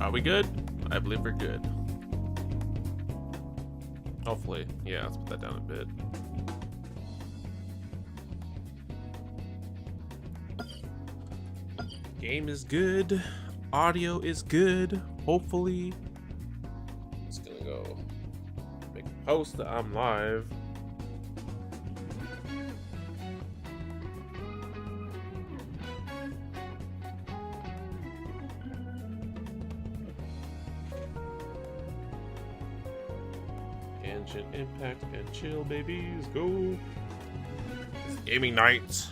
Are we good? I believe we're good. Hopefully. Yeah, let's put that down a bit. Game is good. Audio is good. Hopefully. Just gonna go make a post that I'm live. Genshin Impact and chill, babies. Go. It's gaming night.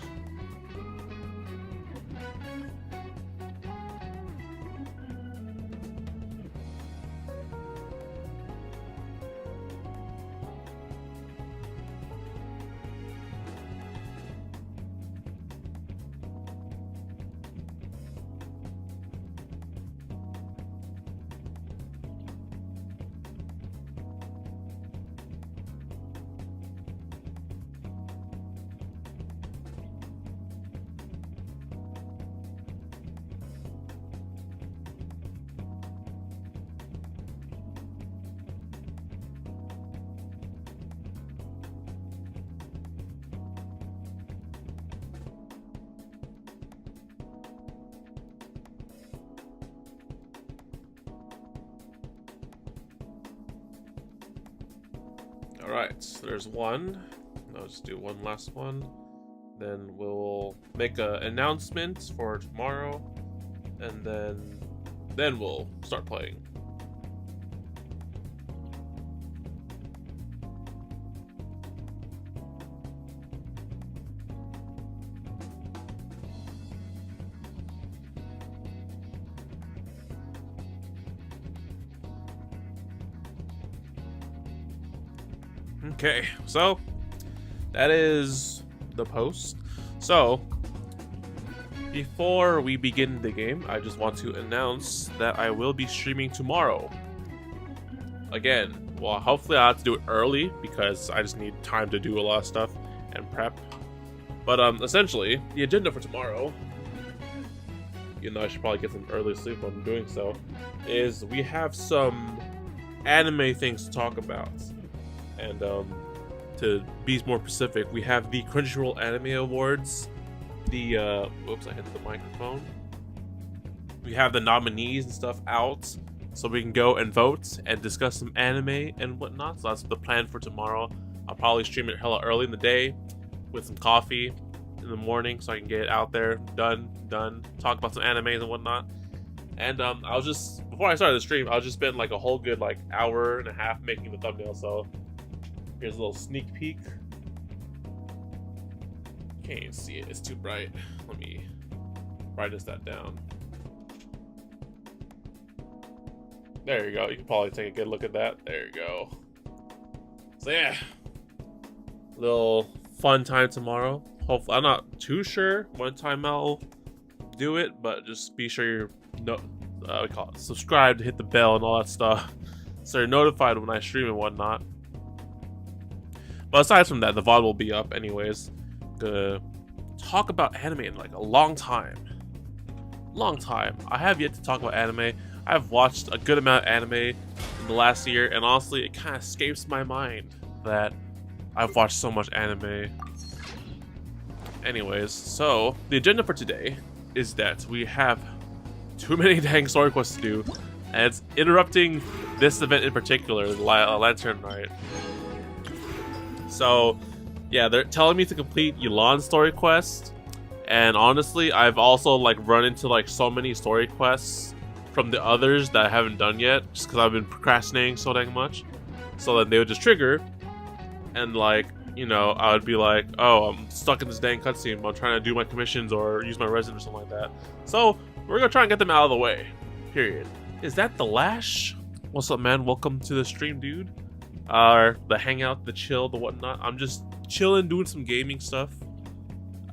Alright, so there's one. I'll just do one last one. Then we'll make an announcement for tomorrow. And then we'll start playing. Okay, so that is the post. So before we begin the game, I just want to announce that I will be streaming tomorrow. Again, well, hopefully I have to do it early because I just need time to do a lot of stuff and prep. But essentially, the agenda for tomorrow, even though I should probably get some early sleep when I'm doing so, is we have some anime things to talk about. And to be more specific, we have the Crunchyroll Anime Awards. The whoops, I hit the microphone. We have the nominees and stuff out, so we can go and vote and discuss some anime and whatnot. So that's the plan for tomorrow. I'll probably stream it hella early in the day with some coffee in the morning, so I can get it out there, done, talk about some animes and whatnot. And I'll just, before I started the stream, I'll just spend like a whole good like hour and a half making the thumbnail. So here's a little sneak peek. Can't even see it, it's too bright. Let me brightness that down. There you go, you can probably take a good look at that. There you go. So yeah, little fun time tomorrow. Hopefully, I'm not too sure what time I'll do it, but just be sure you're we call it subscribed, hit the bell and all that stuff, so you're notified when I stream and whatnot. But aside from that, the VOD will be up anyways. Gonna talk about anime in like a long time. I have yet to talk about anime. I've watched a good amount of anime in the last year, and honestly, it kind of escapes my mind that I've watched so much anime. Anyways, so the agenda for today is that we have too many dang story quests to do, and it's interrupting this event in particular, the Lantern Rite. So yeah, they're telling me to complete Yelan story quest, and honestly, I've also like run into like so many story quests from the others that I haven't done yet, just because I've been procrastinating so dang much. So then they would just trigger, and like, you know, I would be like, oh, I'm stuck in this dang cutscene, I'm trying to do my commissions or use my resin or something like that. So we're gonna try and get them out of the way. Period. Is that the Lash? What's up, man? Welcome to the stream, dude. The hangout, the chill, the whatnot. I'm just chilling, doing some gaming stuff.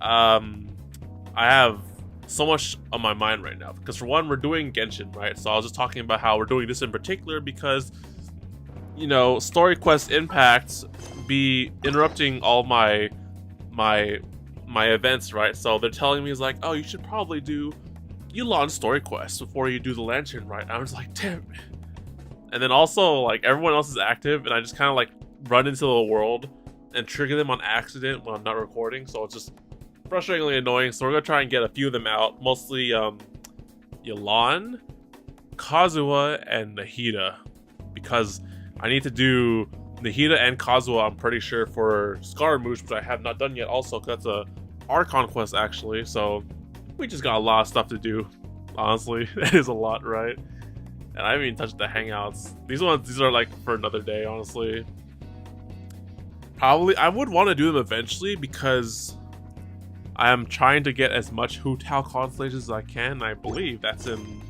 I have so much on my mind right now because for one, we're doing Genshin, right? So I was just talking about how we're doing this in particular because, you know, story quest impacts be interrupting all my events, right? So they're telling me, is like, oh, you should probably do Yelan story quest before you do the lantern right. I was like, damn. And then also, like, everyone else is active, and I just kind of like run into the world and trigger them on accident when I'm not recording, so it's just frustratingly annoying. So we're gonna try and get a few of them out, mostly Yelan, Kazuha, and Nahida, because I need to do Nahida and Kazuha, I'm pretty sure, for Scaramouche, which I have not done yet also, because that's a Archon quest actually, so we just got a lot of stuff to do, honestly. That is a lot, right? And I haven't even touched the hangouts. These are like for another day, honestly. Probably, I would want to do them eventually because I am trying to get as much Hu Tao constellations as I can. I believe that's in...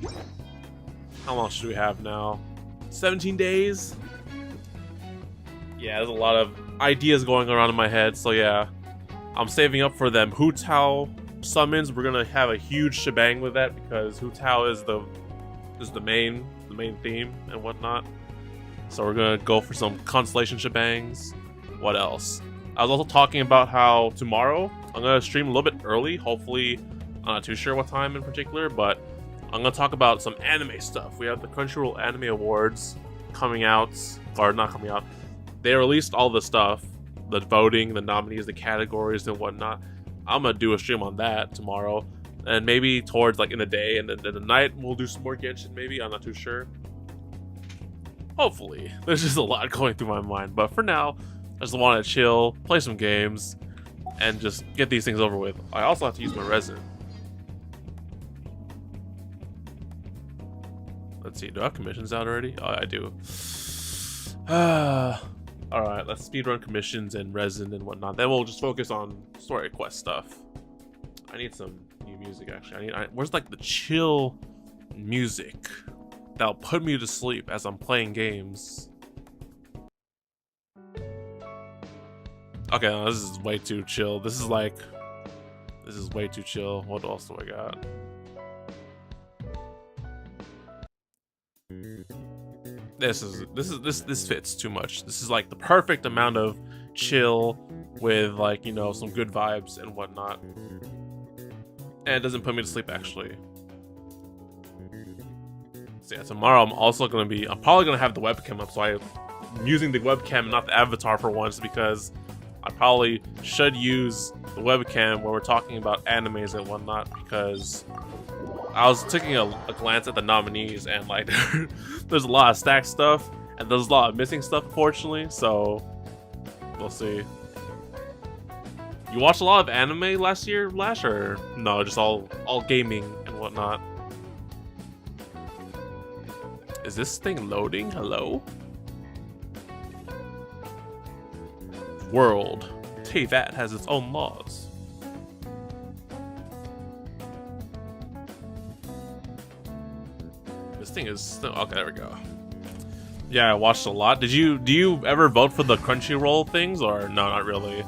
How long should we have now? 17 days? Yeah, there's a lot of ideas going around in my head, so yeah. I'm saving up for them Hu Tao summons. We're gonna have a huge shebang with that because Hu Tao is the main theme and whatnot. So we're gonna go for some constellation shebangs. What else? I was also talking about how tomorrow I'm gonna stream a little bit early. Hopefully, I'm not too sure what time in particular, but I'm gonna talk about some anime stuff. We have the Crunchyroll Anime Awards coming out, or not coming out. They released all the stuff, the voting, the nominees, the categories, and whatnot. I'm gonna do a stream on that tomorrow, and maybe towards like in the day, and then in the night we'll do some more Genshin. Maybe, I'm not too sure. Hopefully, there's just a lot going through my mind, but for now, I just want to chill, play some games, and just get these things over with. I also have to use my resin. Let's see, do I have commissions out already? Oh, I do. Alright, let's speedrun commissions and resin and whatnot. Then we'll just focus on story quest stuff. I need some new music, actually. Where's like the chill music that'll put me to sleep as I'm playing games? Okay, no, this is way too chill. This is way too chill. What else do I got? This fits too much. This is like the perfect amount of chill with, like, you know, some good vibes and whatnot. And it doesn't put me to sleep, actually. So yeah, tomorrow I'm probably gonna have the webcam up, so I'm using the webcam, not the avatar for once, because I probably should use the webcam when we're talking about animes and whatnot, because I was taking a glance at the nominees, and like there's a lot of stacked stuff and there's a lot of missing stuff, unfortunately, so we'll see. You watched a lot of anime last year, Lash, or no, just all gaming and whatnot? Is this thing loading? Hello? World. TEESPRING has its own laws. This thing is still okay. There we go. Yeah, I watched a lot. Do you ever vote for the Crunchyroll things, or no? Not really.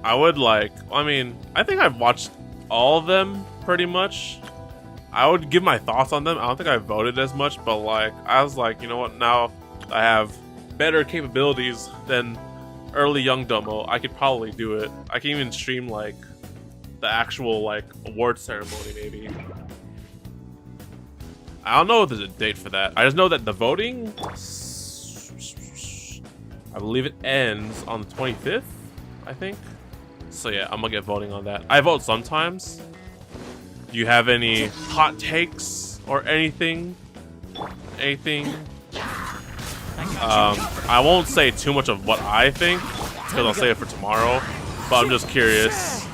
I would like. I mean, I think I've watched all of them pretty much. I would give my thoughts on them. I don't think I voted as much, but like I was like, you know what? Now I have better capabilities than early young Domo. I could probably do it. I can even stream like the actual like award ceremony maybe. I don't know if there's a date for that. I just know that the voting, I believe it ends on the 25th, I think. So yeah, I'm gonna get voting on that. I vote sometimes. Do you have any hot takes or anything? I won't say too much of what I think, because I'll save it for tomorrow, but I'm just curious.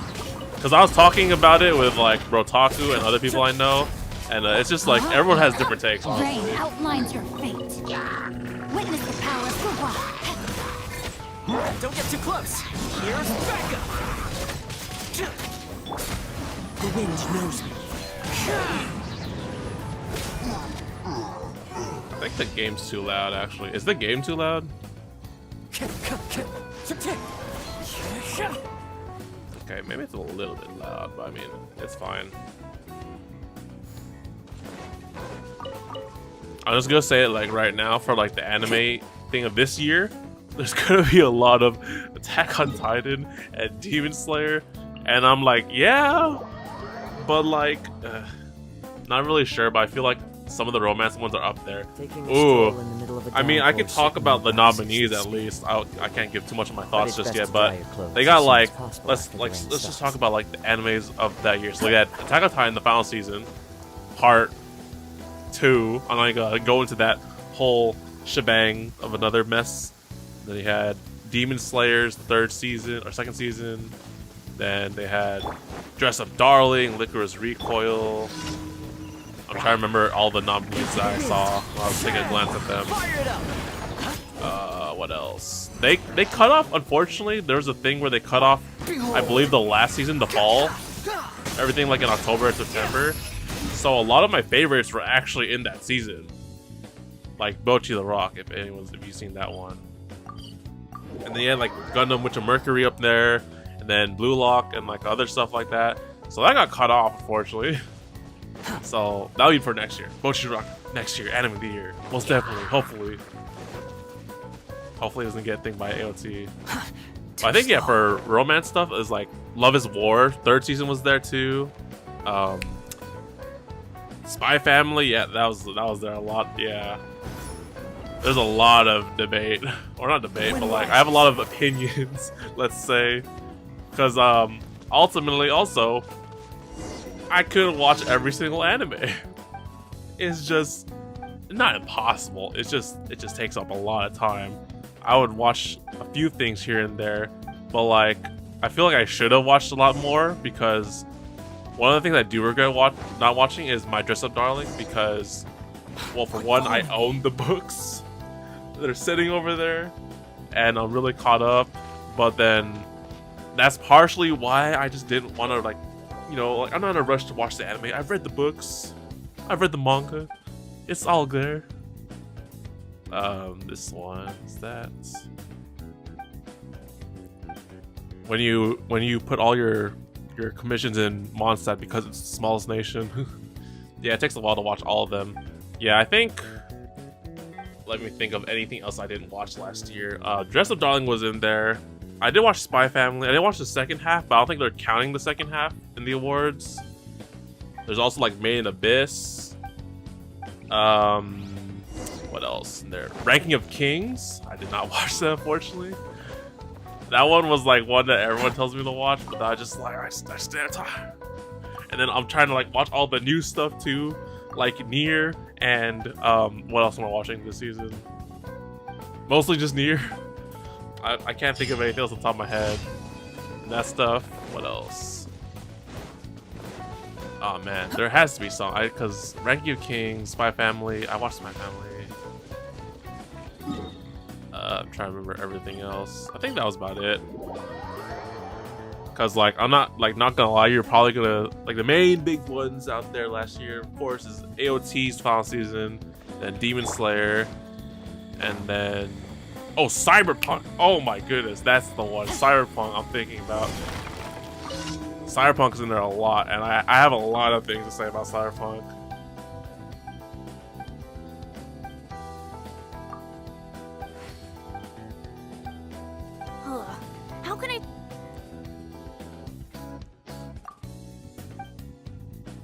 Because I was talking about it with like TheDomotaku and other people I know, and it's just like everyone has different takes, honestly. Rain outlines your fate. Witness the power of the rock. Don't get too close. Here's backup. The wind knows me. I think the game's too loud, actually. Is the game too loud? Okay, maybe it's a little bit loud, but I mean, it's fine. I'm just gonna say it like right now, for like the anime thing of this year, there's gonna be a lot of Attack on Titan and Demon Slayer, and I'm like, yeah, but like, not really sure, but I feel like some of the romance ones are up there. Taking a Ooh, stroll in the middle of a I mean, I downpour could talk shouldn't about the pass nominees this at speed. least. I can't give too much of my But thoughts it's just best yet, to but dry your clothes they as got soon like as possible let's after the rain just stops. talk about like the animes of that year. So we had Attack on Titan, the final season, part 2. I'm not gonna go into that whole shebang of another mess. Then they had Demon Slayer's third season or second season. Then they had Dress Up Darling, Licorice Recoil. I'm trying to remember all the nominees that I saw while I was taking a glance at them. Fire it up! What else? They cut off, unfortunately, there was a thing where they cut off, I believe, the last season, the fall. Everything like in October and September. So a lot of my favorites were actually in that season. Like Bochi the Rock, if you've seen that one. And then you had like Gundam Witch of Mercury up there, and then Blue Lock and like other stuff like that. So that got cut off, unfortunately. So that'll be for next year. Bochi the Rock next year, anime of the year. Most definitely, hopefully. Hopefully it doesn't get a thing by AOT. But I think yeah, for romance stuff is like Love is War. Third season was there too. Spy Family, yeah, that was there a lot. Yeah, there's a lot of debate, or not debate, but like I have a lot of opinions. Let's say, because ultimately also I couldn't watch every single anime. It's just not impossible. It just takes up a lot of time. I would watch a few things here and there, but like I feel like I should have watched a lot more, because one of the things I do regret not watching is My Dress Up Darling, because, well, for one, I own the books that are sitting over there, and I'm really caught up. But then that's partially why I just didn't want to, like, you know, like I'm not in a rush to watch the anime. I've read the books, I've read the manga, it's all there. This one is that. When you put all your commissions in Mondstadt because it's the smallest nation. Yeah, it takes a while to watch all of them. Yeah, I think. Let me think of anything else I didn't watch last year. Dress Up Darling was in there. I did watch Spy Family. I didn't watch the second half, but I don't think they're counting the second half in the awards. There's also like Made in Abyss. What else in there? Ranking of Kings. I did not watch that, unfortunately. That one was like one that everyone tells me to watch, but I just like I stand time. And then I'm trying to like watch all the new stuff too, like Nier and what else am I watching this season? Mostly just Nier. I can't think of anything else on top of my head. And that stuff. What else? Oh man, there has to be some. Because Ranking of Kings, Spy Family. I watched Spy Family. I'm trying to remember everything else. I think that was about it. Cause like I'm not gonna lie, you're probably gonna like the main big ones out there last year, of course, is AOT's final season, then Demon Slayer, and then Cyberpunk. Oh my goodness, that's the one. Cyberpunk I'm thinking about. Cyberpunk's in there a lot, and I have a lot of things to say about Cyberpunk. How can I...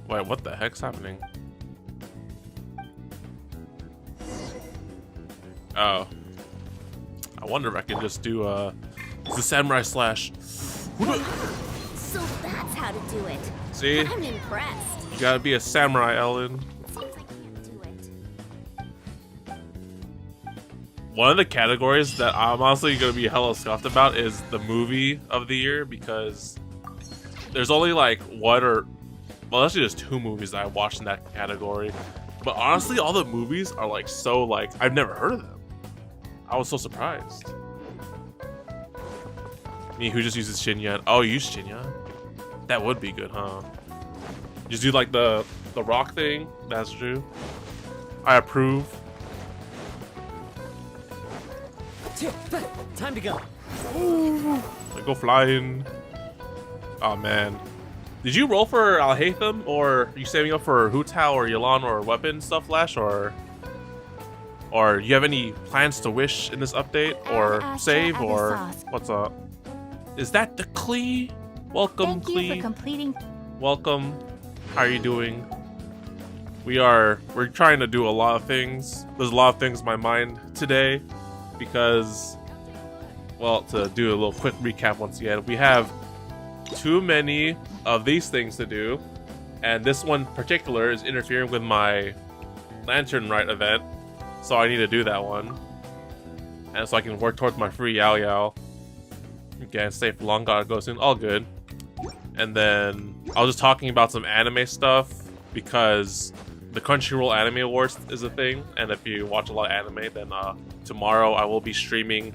Wait, what the heck's happening? Oh. I wonder if I can just do the Samurai Slash. So that's how to do it. See? I'm impressed. You gotta be a samurai, Ellen. Seems like I can do it. One of the categories that I'm honestly gonna be hella scuffed about is the movie of the year, because there's only like actually there's 2 movies that I watched in that category. But honestly, all the movies are like so like I've never heard of them. I was so surprised. Me who just uses Shinyan. Oh, you use Shinyan? That would be good, huh? Just do like the rock thing. That's true. I approve. Time to go. I go flying. Oh man. Did you roll for Alhaitham, or are you saving up for Hu Tao or Yelan or weapon stuff, Flash, or you have any plans to wish in this update, or save, or what's up? Is that the Klee? Welcome, Thank you Klee. for completing... Welcome. How are you doing? we're trying to do a lot of things. There's a lot of things in my mind today because, well, to do a little quick recap once again, we have too many of these things to do, and this one in particular is interfering with my Lantern Rite event, so I need to do that one, and so I can work towards my free Yao Yao. Again, stay for long, gotta go soon, all good. And then I was just talking about some anime stuff because the Crunchyroll Anime Awards is a thing, and if you watch a lot of anime, then tomorrow I will be streaming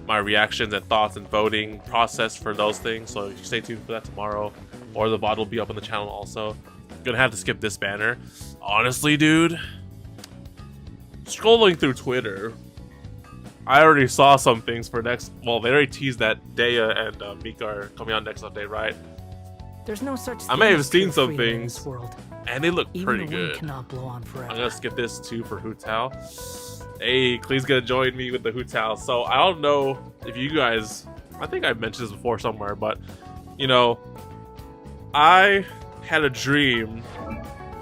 my reactions and thoughts and voting process for those things, so you stay tuned for that tomorrow, or the VOD will be up on the channel also. Gonna have to skip this banner. Honestly, dude, scrolling through Twitter, I already saw some things for next. Well, they already teased that Daya and Mika are coming out next update, right? There's no such thing. I may have as seen true some freedom in things, this world. and they look Even pretty the wind good. cannot blow on forever. I'm gonna skip this too for Hu Tao. Hey, Klee's gonna join me with the Hu Tao. So I don't know if you guys, I think I've mentioned this before somewhere, but you know, I had a dream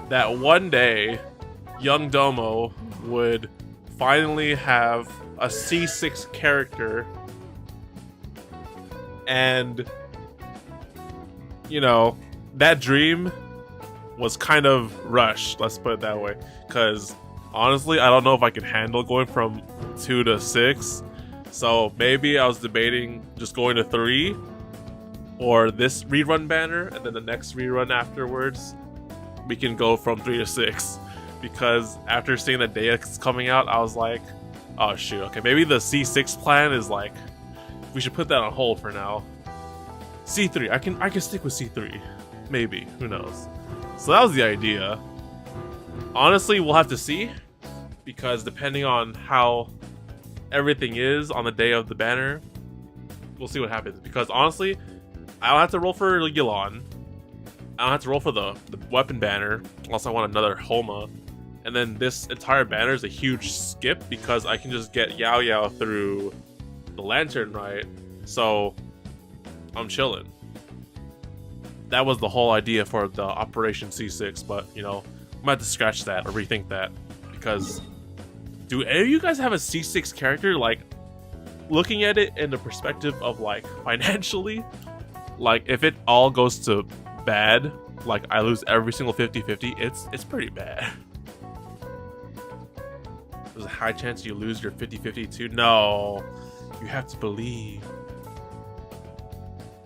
that one day young Domo would finally have a C6 character, and you know, that dream was kind of rushed, let's put it that way, because honestly I don't know if I can handle going from 2 to 6, so maybe I was debating just going to 3 or this rerun banner, and then the next rerun afterwards we can go from 3 to 6, because after seeing that Daya coming out I was like, oh shoot, okay, maybe the C6 plan is like, we should put that on hold for now. C3, I can stick with C3, maybe, who knows. So that was the idea. Honestly, we'll have to see, because depending on how everything is on the day of the banner, we'll see what happens. Because honestly, I don't have to roll for Yelan, I don't have to roll for the weapon banner unless I want another Homa. And then this entire banner is a huge skip because I can just get Yao Yao through the Lantern Rite. So I'm chilling. That was the whole idea for the Operation C6, but you know, I'm gonna have to scratch that or rethink that, because do any of you guys have a C6 character? Like, looking at it in the perspective of like financially, like if it all goes to bad, like I lose every single 50-50, it's pretty bad. There's a high chance you lose your 50-50 too. No, you have to believe.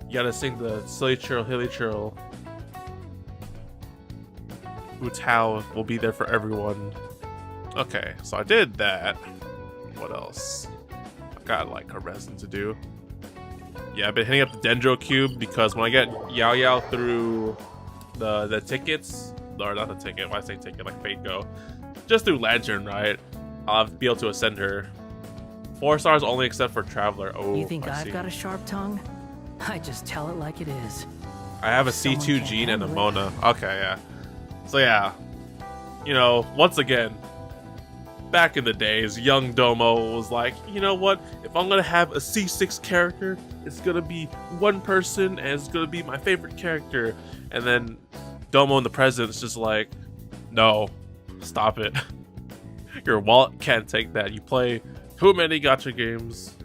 You gotta sing the silly churl, hilly churl. Hu Tao will be there for everyone. Okay, so I did that. What else? I got like a resin to do. Yeah, I've been hitting up the Dendro Cube because when I get Yao Yao through the tickets, or not the ticket, why I say ticket, like Fate Go, just through Lantern, right? I'll be able to ascend her. 4 stars only except for Traveler. Oh, You think I I've see. got a sharp tongue? I just tell it like it is. I have a Someone C2 can't Gene and a handle it. Mona. Okay, yeah. So yeah, you know, once again, back in the days, young Domo was like, you know what? If I'm gonna have a C6 character, it's gonna be one person and it's gonna be my favorite character. And then Domo in the present is just like, no, stop it. Your wallet can't take that. You play too many gacha games.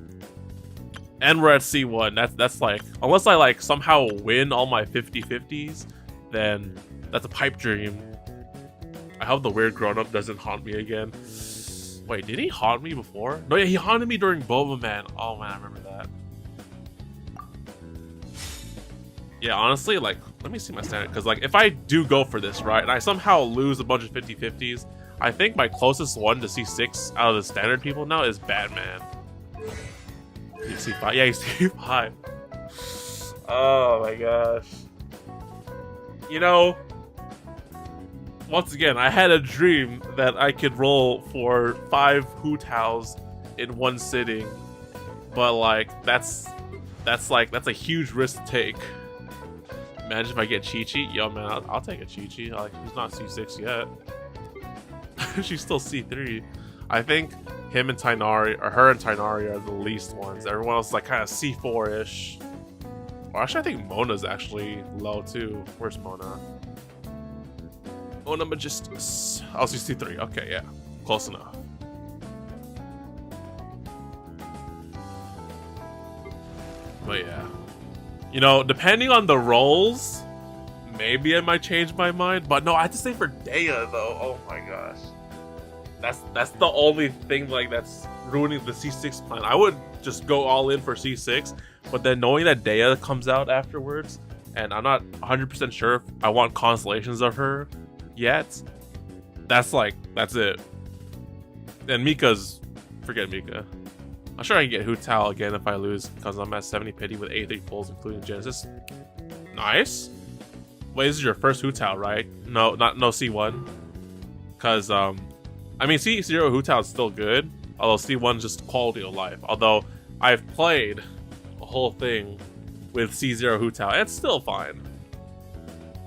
And we're at C1. That's like, unless I like somehow win all my 50-50s, then that's a pipe dream. I hope the weird grown-up doesn't haunt me again. Wait, did he haunt me before? No, yeah, he haunted me during Boba Man. Oh man, I remember that. Yeah, honestly, like, let me see my standard, because like, if I do go for this, right, and I somehow lose a bunch of 50-50s, I think my closest one to C6 out of the standard people now is Batman. He's C5. Yeah, he's C5. Oh my gosh. You know, once again, I had a dream that I could roll for 5 Hu Taos in one sitting, but like that's a huge risk to take. Imagine if I get Chi-Chi. Yo man, I'll take a Chi-Chi. Like, she's not C6 yet. She's still C3. I think him and Tainari, or her and Tainari, are the least ones. Everyone else is like kind of C4-ish. Or actually, I think Mona's actually low too. Where's Mona? Ona Magistus. Oh, C3. Okay, yeah. Close enough. But yeah. You know, depending on the roles, maybe I might change my mind. But no, I have to say for Dea though. Oh my gosh. That's the only thing like that's ruining the C6 plan. I would just go all in for C6, but then knowing that Dea comes out afterwards, and I'm not 100% sure if I want constellations of her yet. That's it. And Mika's, forget Mika. I'm sure I can get Hu Tao again if I lose because I'm at 70 pity with 83 pulls including Genesis. Nice. Wait, this is your first Hu Tao, right? No, no C1. Cause I mean C0 Hu Tao is still good, although C1 is just quality of life. Although I've played a whole thing with C0 Hu Tao, and it's still fine.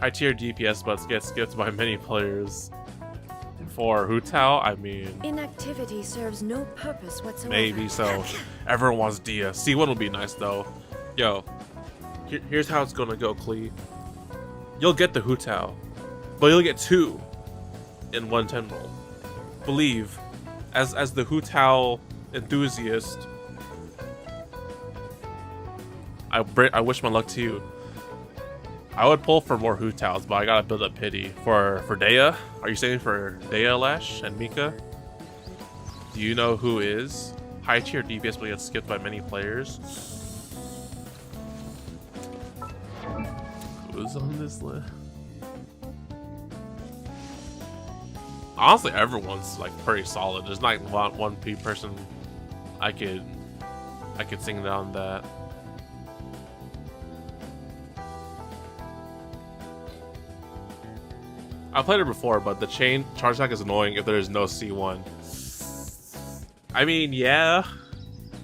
High tier DPS buts get skipped by many players. For Hu Tao, I mean, inactivity serves no purpose whatsoever. Maybe so. Everyone wants Dia. C1 will be nice though. Yo, here's how it's gonna go, Klee. You'll get the Hu Tao, but you'll get 2 in 110 roll. Believe, as the Hu Tao enthusiast, I wish my luck to you. I would pull for more Hu Taos, but I gotta build up pity. For Dea? Are you saying for Dea, Lash, and Mika? Do you know who is? High tier DPS will get skipped by many players. Who's on this list? Honestly, everyone's like pretty solid. There's not one person I could sing down that. I played it before, but the chain charge attack is annoying if there is no C1. I mean, yeah.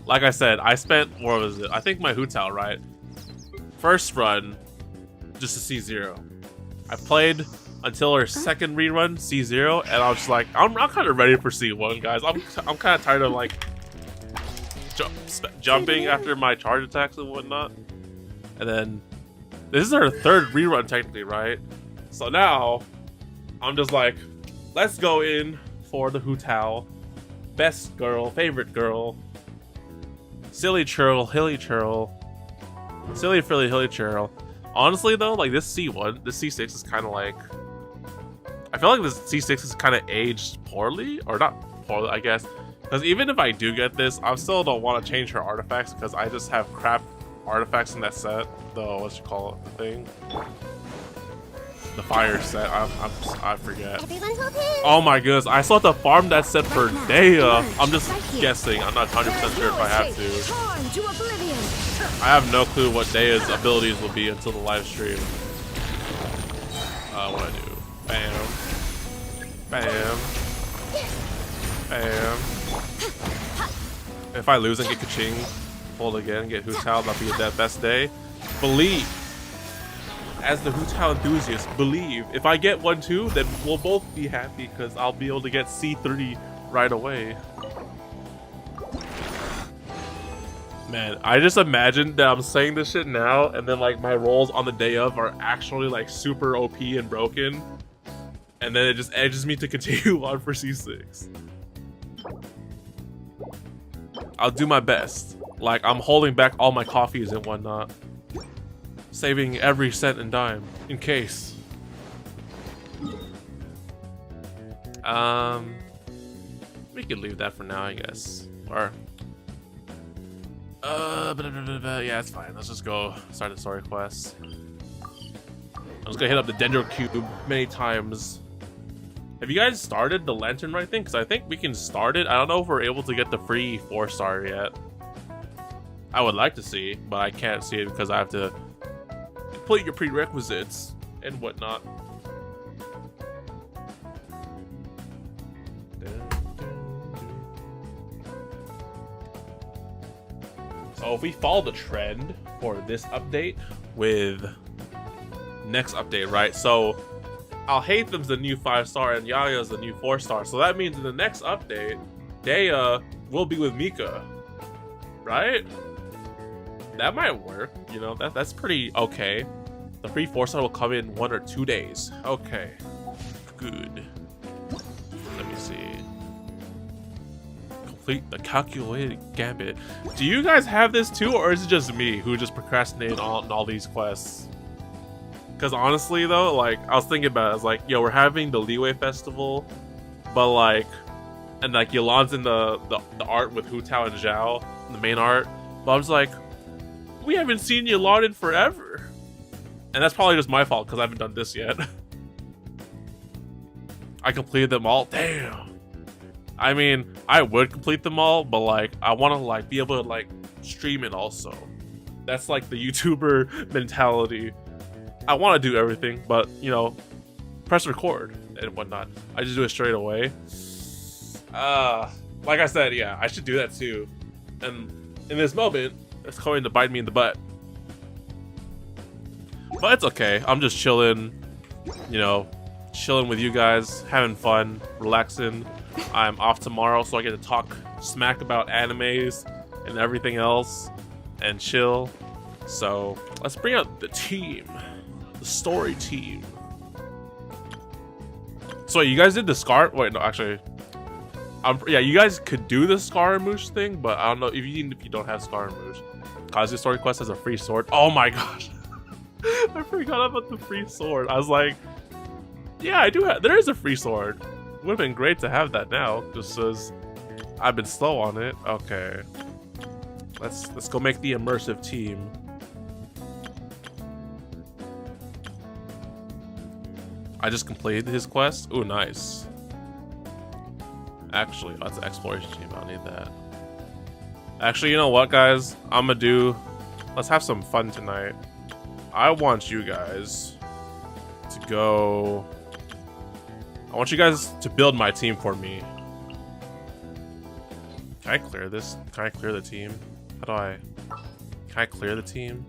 Like I said, I spent, what was it? I think my Hu Tao, right? First run, just a C0. I played until her second rerun, C0, and I was just like, I'm kind of ready for C1, guys. I'm kind of tired of like jumping after my charge attacks and whatnot. And then this is her third rerun technically, right? So now I'm just like, let's go in for the Hu Tao. Best girl, favorite girl. Silly churl, hilly churl. Silly frilly hilly churl. Honestly though, like this C1, this C6 is kind of like, I feel like this C6 is kind of aged poorly, or not poorly, I guess. Because even if I do get this, I still don't want to change her artifacts because I just have crap artifacts in that set. The, what you call it, the thing? The fire set, I forget. Oh my goodness, I still have to farm that set for Dea. I'm just guessing, I'm not 100% sure if I have to. I have no clue what Dea's abilities will be until the live stream. What I do? Bam. Bam. Bam. If I lose and get Kaching, pulled again, get Hu Tao, that'll be that best day. Believe. As the Hu Tao enthusiast, believe. If I get 1-2, then we'll both be happy because I'll be able to get C3 right away. Man, I just imagine that I'm saying this shit now and then like my rolls on the day of are actually like super OP and broken. And then it just edges me to continue on for C6. I'll do my best. Like I'm holding back all my coffees and whatnot. Saving every cent and dime, in case. We could leave that for now, I guess. Or, yeah, it's fine. Let's just go start the story quest. I'm just gonna hit up the Dendro Cube many times. Have you guys started the Lantern Rite thing? Because I think we can start it. I don't know if we're able to get the free 4-star yet. I would like to see, but I can't see it because I have to complete your prerequisites and whatnot. So if we follow the trend for this update with next update, right? So I'll hate them's the new 5-star and Yaya's the new 4-star. So that means in the next update, Dea will be with Mika, right? That might work, you know, that's pretty okay. The free 4-star will come in 1 or 2 days. Okay. good. Let me see. Complete the calculated gambit. Do you guys have this too, or is it just me who just procrastinated on all these quests? Because honestly though, like, I was thinking about it. I was like, yo, we're having the Leeway Festival, but like, and like Yelan's in the art with Hu Tao and Zhao, the main art. But I was like, we haven't seen Yelan in forever. And that's probably just my fault because I haven't done this yet. I completed them all. Damn. I mean, I would complete them all, but like, I want to like be able to like stream it also. That's like the YouTuber mentality. I want to do everything, but you know, press record and whatnot. I just do it straight away. Like I said, yeah, I should do that too. And in this moment, it's going to bite me in the butt. But it's okay. I'm just chilling, you know, chilling with you guys, having fun, relaxing. I'm off tomorrow, so I get to talk smack about animes and everything else and chill. So let's bring out the team, the story team. So you guys did the Scar? Wait, no, actually, yeah, you guys could do the Scaramouche thing, but I don't know if you don't have Scaramouche. Kazuya story quest has a free sword. Oh my gosh, I forgot about the free sword. I was like, yeah, I do have. There is a free sword. Would have been great to have that now, just as I've been slow on it. Okay, let's go make the immersive team. I just completed his quest. Ooh, nice. Actually, that's an exploration team. I don't need that. Actually, you know what, guys? Let's have some fun tonight. I want you guys to go. I want you guys to build my team for me. Can I clear this? Can I clear the team? Can I clear the team?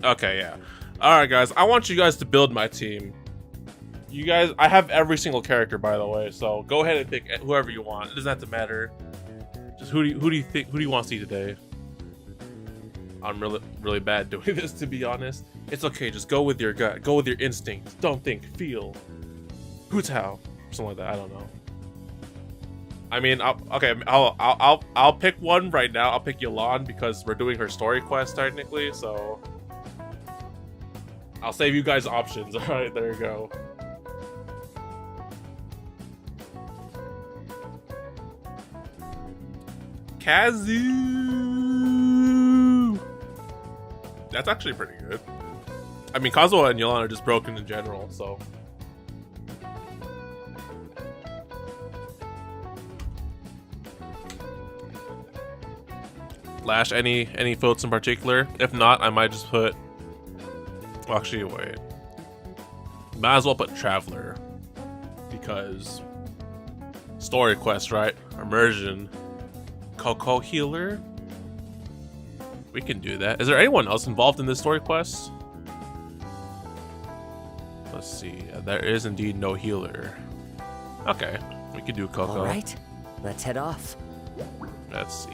Okay, yeah. Alright, guys. I want you guys to build my team. You guys, I have every single character, by the way, so go ahead and pick whoever you want. It doesn't have to matter. Just who do you want to see today? I'm really bad doing this, to be honest. It's okay, just go with your gut, go with your instinct. Don't think, feel. Hu Tao, something like that. I don't know. I mean, I'll pick one right now. I'll pick Yelan because we're doing her story quest technically. So I'll save you guys options. All right, there you go. Kazu. That's actually pretty good. I mean, Kazuha and Yelan are just broken in general, so. Lash, any votes in particular? If not, I might just put. Well, actually, wait. Might as well put Traveler because story quest, right? Immersion. Coco healer. We can do that. Is there anyone else involved in this story quest? Let's see. There is indeed no healer. Okay, we can do Coco. All right, let's head off. Let's see.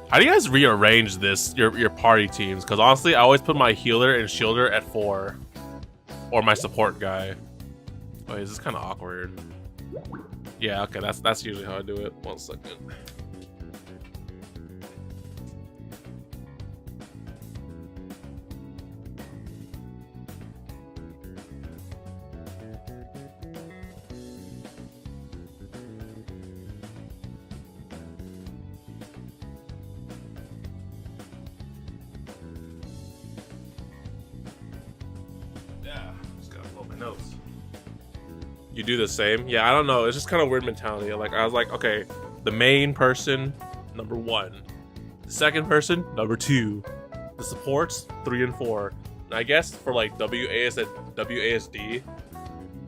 How do you guys rearrange this, your party teams? Because honestly, I always put my healer and shielder at 4, or my support guy. Wait, this is kind of awkward. Yeah, okay, that's usually how I do it. 1 second. You do the same? Yeah, I don't know. It's just kind of weird mentality. Like, I was like, okay, the main person, number 1. The second person, number 2. The supports, 3 and 4. And I guess for like WAS and WASD,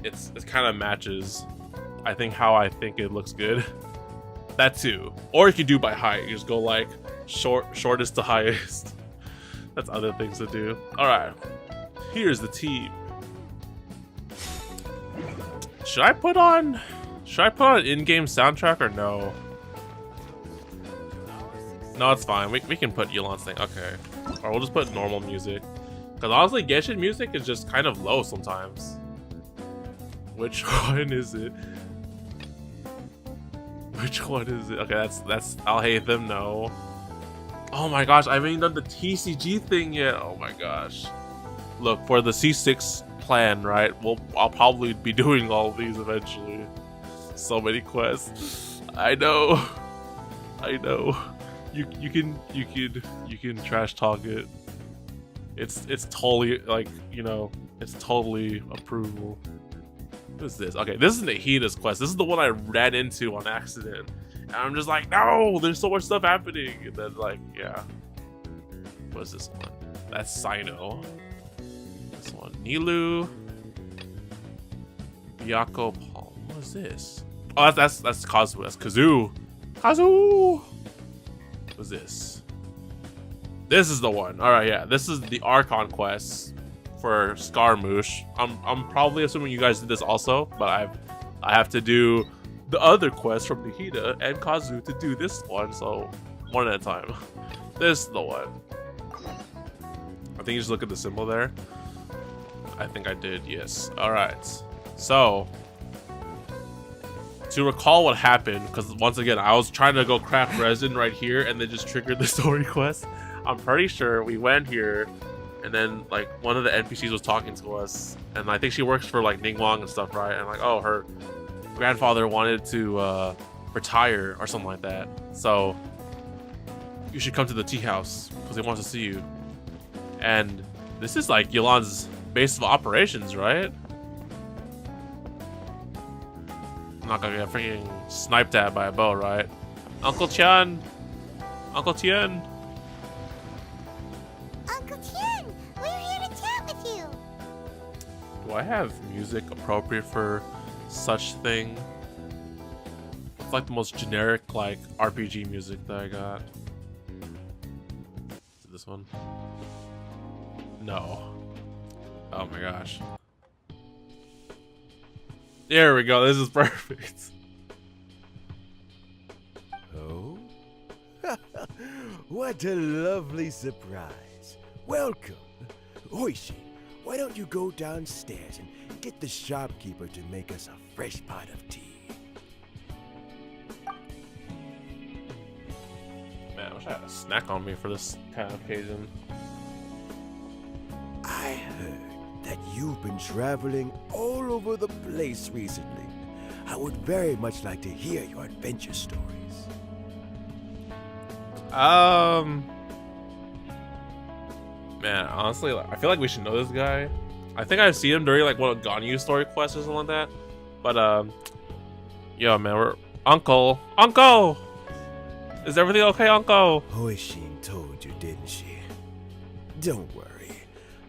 it kind of matches, I think, how I think it looks good. That too. Or you can do by height. You just go like shortest to highest. That's other things to do. All right, here's the team. Should I put on in-game soundtrack or no? No, it's fine. We can put Yelan's thing. Okay. Or we'll just put normal music. Because honestly, Genshin music is just kind of low sometimes. Which one is it? Which one is it? Okay, that's I'll hate them, no. Oh my gosh, I haven't even done the TCG thing yet. Oh my gosh. Look, for the C6 plan, right? I'll probably be doing all of these eventually. So many quests. I know. I know. You can trash talk it. It's totally like, you know, it's totally approval. What is this? Okay, this is Nahida's quest. This is the one I ran into on accident. And I'm just like, no, there's so much stuff happening. And then like, yeah. What's this one? That's Sino. This one, Nilu. Miyako Paul. What is this? Oh, that's Kazu. That's Kazoo. Kazoo. What's this? This is the one. All right, yeah. This is the Archon quest for Scaramouche. I'm probably assuming you guys did this also, but I have to do the other quest from Nahida and Kazu to do this one, so one at a time. This is the one. I think you just look at the symbol there. I think I did, yes. All right. So to recall what happened, because once again I was trying to go craft resin right here and then just triggered the story quest. I'm pretty sure we went here and then like one of the NPCs was talking to us, and I think she works for like Ningguang and stuff, right? And like, oh, her grandfather wanted to retire or something like that, so you should come to the tea house because he wants to see you. And this is like Yelan's base of operations, right? I'm not gonna get freaking sniped at by a bow, right? Uncle Tian! Uncle Tian! Uncle Tien, we're here to chat with you. Do I have music appropriate for such thing? It's like the most generic like RPG music that I got. Is it this one? No. Oh my gosh. There we go. This is perfect. Oh? What a lovely surprise. Welcome. Oishi, why don't you go downstairs and get the shopkeeper to make us a fresh pot of tea? Man, I wish I had a snack on me for this kind of occasion. I heard that you've been traveling all over the place recently. I would very much like to hear your adventure stories. Man, honestly, I feel like we should know this guy. I think I've seen him during like one of Ganyu story quests or something like that. But yo, man, we're Uncle. Is everything okay, Uncle? Hoishin told you, didn't she? Don't worry.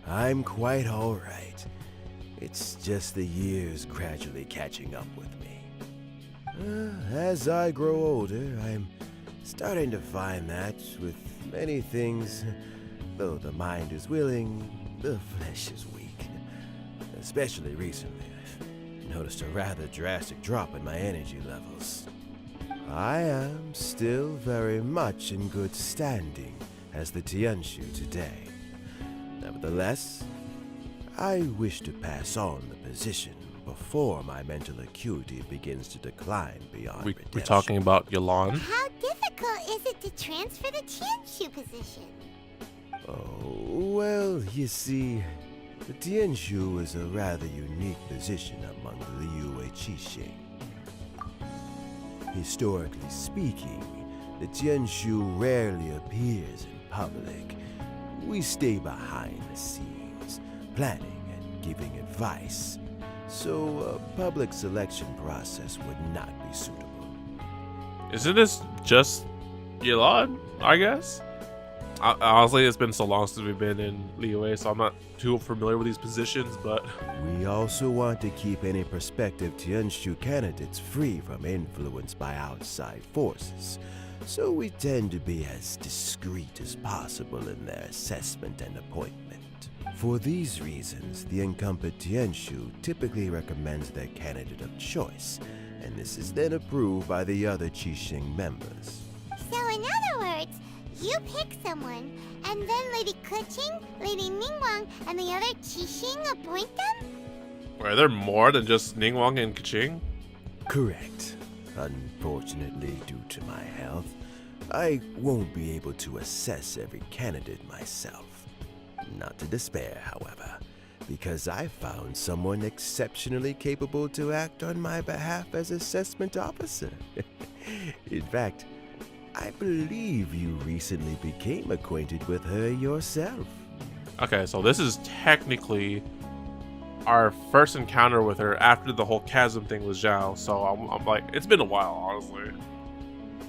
I'm quite all right. It's just the years gradually catching up with me. As I grow older, I'm starting to find that with many things, though the mind is willing, the flesh is weak. Especially recently, I've noticed a rather drastic drop in my energy levels. I am still very much in good standing as the Tianshu today. Nevertheless, I wish to pass on the position before my mental acuity begins to decline beyond We're redemption. talking about Yelan. How difficult is it to transfer the Tianshu position? Oh, well, you see, the Tianshu is a rather unique position among the Liyue Qixing. Historically speaking, the Tianshu rarely appears in public. We stay behind the scenes, planning and giving advice, so a public selection process would not be suitable. Isn't this just Yelan, I guess? Honestly, it's been so long since we've been in Liyue, so I'm not too familiar with these positions, but We also want to keep any prospective Tianshu candidates free from influence by outside forces, so we tend to be as discreet as possible in their assessment and appointment. For these reasons, the incumbent Tianshu typically recommends their candidate of choice, and this is then approved by the other Qixing members. So in other words, You pick someone, and then Lady Kuching, Lady Ningguang, and the other Qixing appoint them? Are there more than just Ningguang and Kaching? Correct. Unfortunately, due to my health, I won't be able to assess every candidate myself. Not to despair, however, because I found someone exceptionally capable to act on my behalf as assessment officer. In fact, I believe you recently became acquainted with her yourself. Okay, so this is technically our first encounter with her after the whole chasm thing with Zhao. So I'm like, it's been a while, honestly.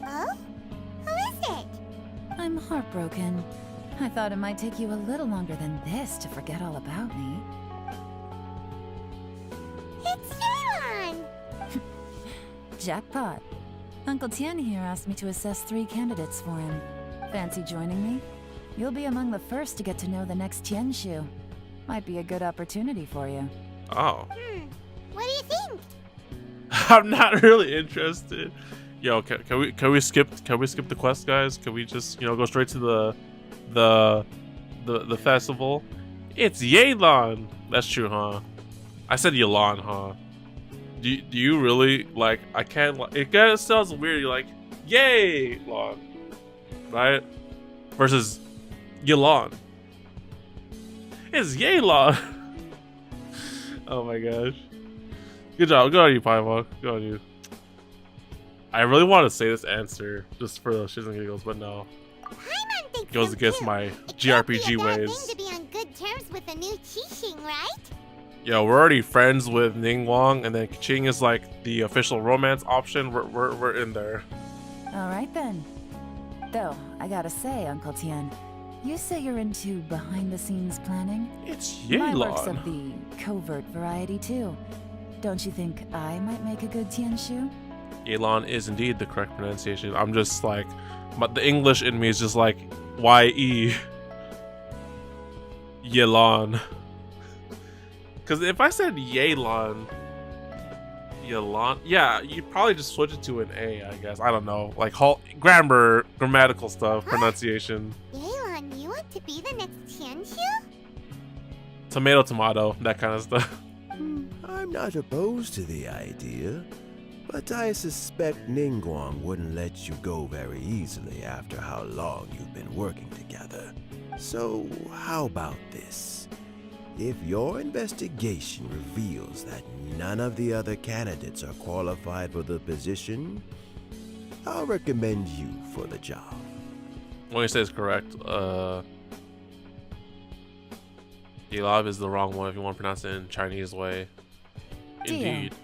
Oh? Who is it? I'm heartbroken. I thought it might take you a little longer than this to forget all about me. It's Yelan! Jackpot. Uncle Tian here asked me to assess 3 candidates for him. Fancy joining me? You'll be among the first to get to know the next Tianshu. Might be a good opportunity for you. Oh. What do you think? I'm not really interested. Yo, can we skip the quest, guys? Can we just go straight to the festival? It's Yelan. That's true, huh? I said Yelan, huh? Do you really like? I can't. It kind of sounds weird. You're like Yelan, right? Versus Yelan. It's Yelan. Oh my gosh. Good job. Good on you, Paimon. Good on you. I really want to say this answer just for the shits and giggles, but no. Paimon thinks Goes so against too. my It can't be a JRPG bad ways. thing to be on good terms with a new Qixing, right? Yo, we're already friends with Ningguang, and then Kaching is like the official romance option. We're in there. All right then. Though, I gotta say, Uncle Tian, you say you're into behind-the-scenes planning? It's My work's Yelan. of the covert variety too. Don't you think I might make a good Tianshu? Yelan is indeed the correct pronunciation. I'm just like, but the English in me is just like Y-E. Yelan. Because if I said Yelan, yeah, you'd probably just switch it to an A, I guess. I don't know. Like grammatical stuff, pronunciation. Yelan, you want to be the next Tianshu? Tomato, that kind of stuff. I'm not opposed to the idea, but I suspect Ningguang wouldn't let you go very easily after how long you've been working together. So, how about this? If your investigation reveals that none of the other candidates are qualified for the position, I'll recommend you for the job. When you say it's correct, Yelab is the wrong one if you want to pronounce it in Chinese way. Deal. Indeed.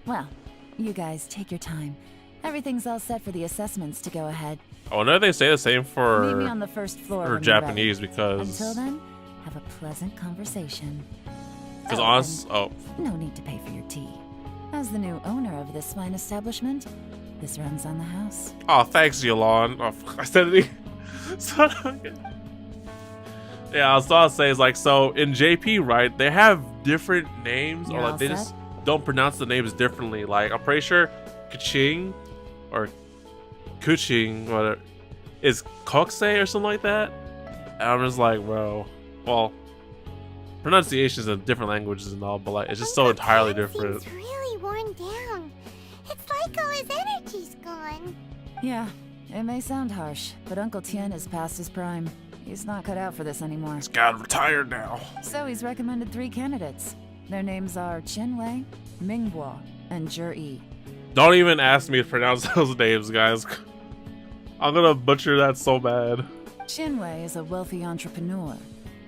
Well, you guys take your time. Everything's all set for the assessments to go ahead. I wonder if they say the same Meet me for on the first floor for when you're ready. Japanese because Until then, have a pleasant conversation. because Oh, honest. Oh, and no need to pay for your tea. As the new owner of this fine establishment, this runs on the house. oh, thanks, Yelan. Oh, I said it. So, yeah, I was about to say is like so in JP, right? They have different names, You're or all like they set? just don't pronounce the names differently. Like I'm pretty sure Kaching or Kuching, whatever, is Kokusei or something like that. And I'm just like, bro, well, pronunciations in different languages and all, but like it's just so Uncle entirely Tian different. seems really worn down. It's like all his energy's gone. Yeah, it may sound harsh, but Uncle Tian is past his prime. He's not cut out for this anymore. He's got retired now. So he's recommended 3 candidates. Their names are Chen Wei, Mingguo, and Yi. Don't even ask me to pronounce those names, guys. I'm gonna butcher that so bad. Chen Wei is a wealthy entrepreneur.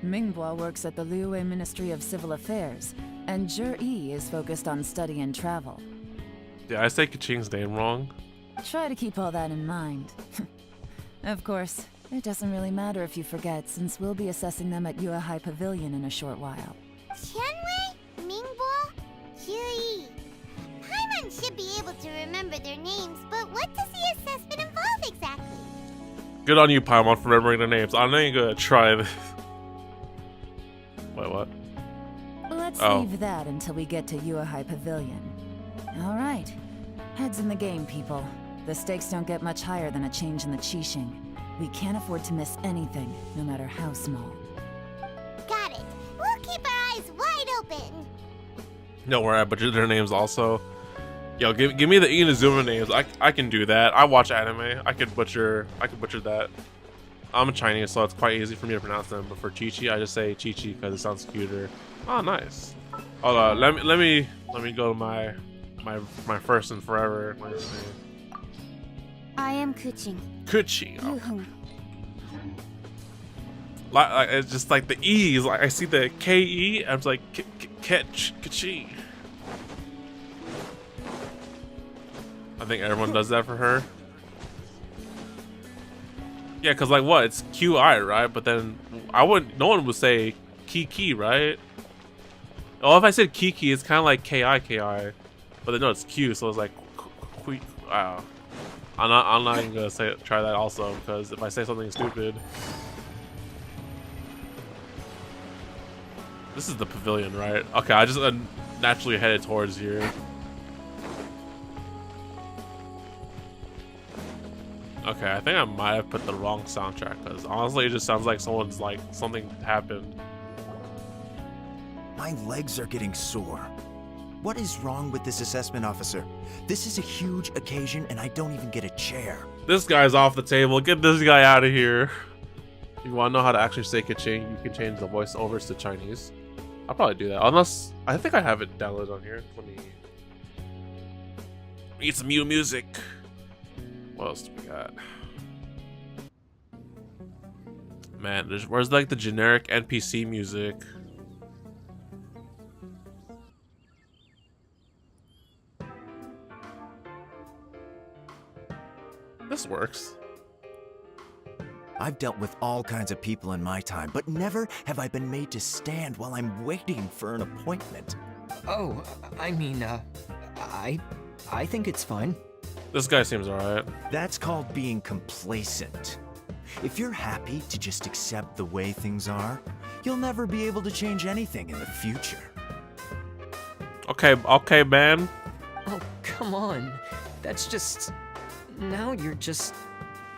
Mingguo works at the Liyue Ministry of Civil Affairs, and Yi is focused on study and travel. Did I say Kaching's name wrong? Try to keep all that in mind. Of course, it doesn't really matter if you forget, since we'll be assessing them at Yuehai Pavilion in a short while. Qianwei, Mingguo, Yi. Paimon should be able to remember their names, but what does the assessment involve exactly? Good on you, Paimon, for remembering their names. I'm not even gonna try this. Wait, what? Let's Oh. leave that until we get to Yuehai Pavilion. All right. Heads in the game, people. The stakes don't get much higher than a change in the Qixing. We can't afford to miss anything, no matter how small. Got it. We'll keep our eyes wide open. No worry, I butchered their names also. Yo, give me the Inazuma names. I can do that. I watch anime. I could butcher that. I'm Chinese, so it's quite easy for me to pronounce them. But for Chi-Chi, I just say Chi-Chi because it sounds cuter. Oh, nice. Hold on, let me go to my first and forever. I am Kuching. Kuchi. Oh. Like it's just like the E's. Like I see the K-E, I'm just like Kachi. I think everyone does that for her. Yeah, cause like what? It's Q-I, right? But then no one would say Kiki, right? Oh, if I said Kiki, it's kind of like K-I. But then no, it's Q, so it's like wow. I'm not even gonna try that also, because if I say something stupid. This is the pavilion, right? Okay, I just naturally headed towards here. Okay, I think I might have put the wrong soundtrack, because honestly it just sounds like someone's like something happened. My legs are getting sore. What is wrong with this assessment officer? This is a huge occasion and I don't even get a chair. This guy's off the table. Get this guy out of here. If you want to know how to actually say Kaching, you can change the voiceovers to Chinese. I'll probably do that. Unless, I think I have it downloaded on here. Let me need some new music. What else do we got? Man, where's like the generic NPC music? This works. I've dealt with all kinds of people in my time, but never have I been made to stand while I'm waiting for an appointment. Oh, I mean, I think it's fine. This guy seems alright. That's called being complacent. If you're happy to just accept the way things are, you'll never be able to change anything in the future. Okay, man. Oh, come on. That's just... Now you're just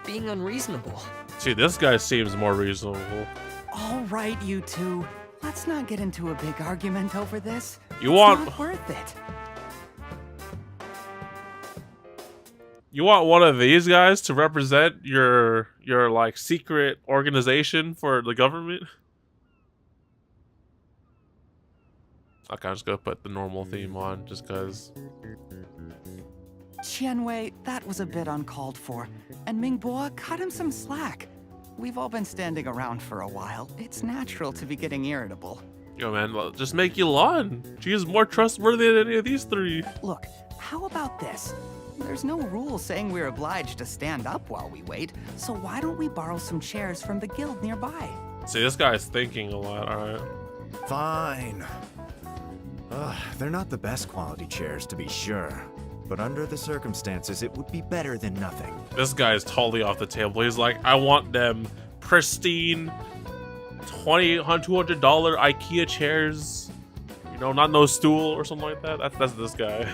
being unreasonable. See, this guy seems more reasonable. All right, you two. Let's not get into a big argument over this. It's not worth it. You want one of these guys to represent your like secret organization for the government? Okay, I'm just gonna put the normal theme on just cause. Qianwei, that was a bit uncalled for. And Mingbo, cut him some slack. We've all been standing around for a while. It's natural to be getting irritable. Yo, man, just make Yelan. She is more trustworthy than any of these three. Look, how about this? There's no rule saying we're obliged to stand up while we wait, so why don't we borrow some chairs from the guild nearby? See, this guy's thinking a lot, alright. Fine. They're not the best quality chairs, to be sure. But under the circumstances, it would be better than nothing. This guy is totally off the table. He's like, I want them pristine $200 IKEA chairs. You know, not no stool or something like that. That's this guy.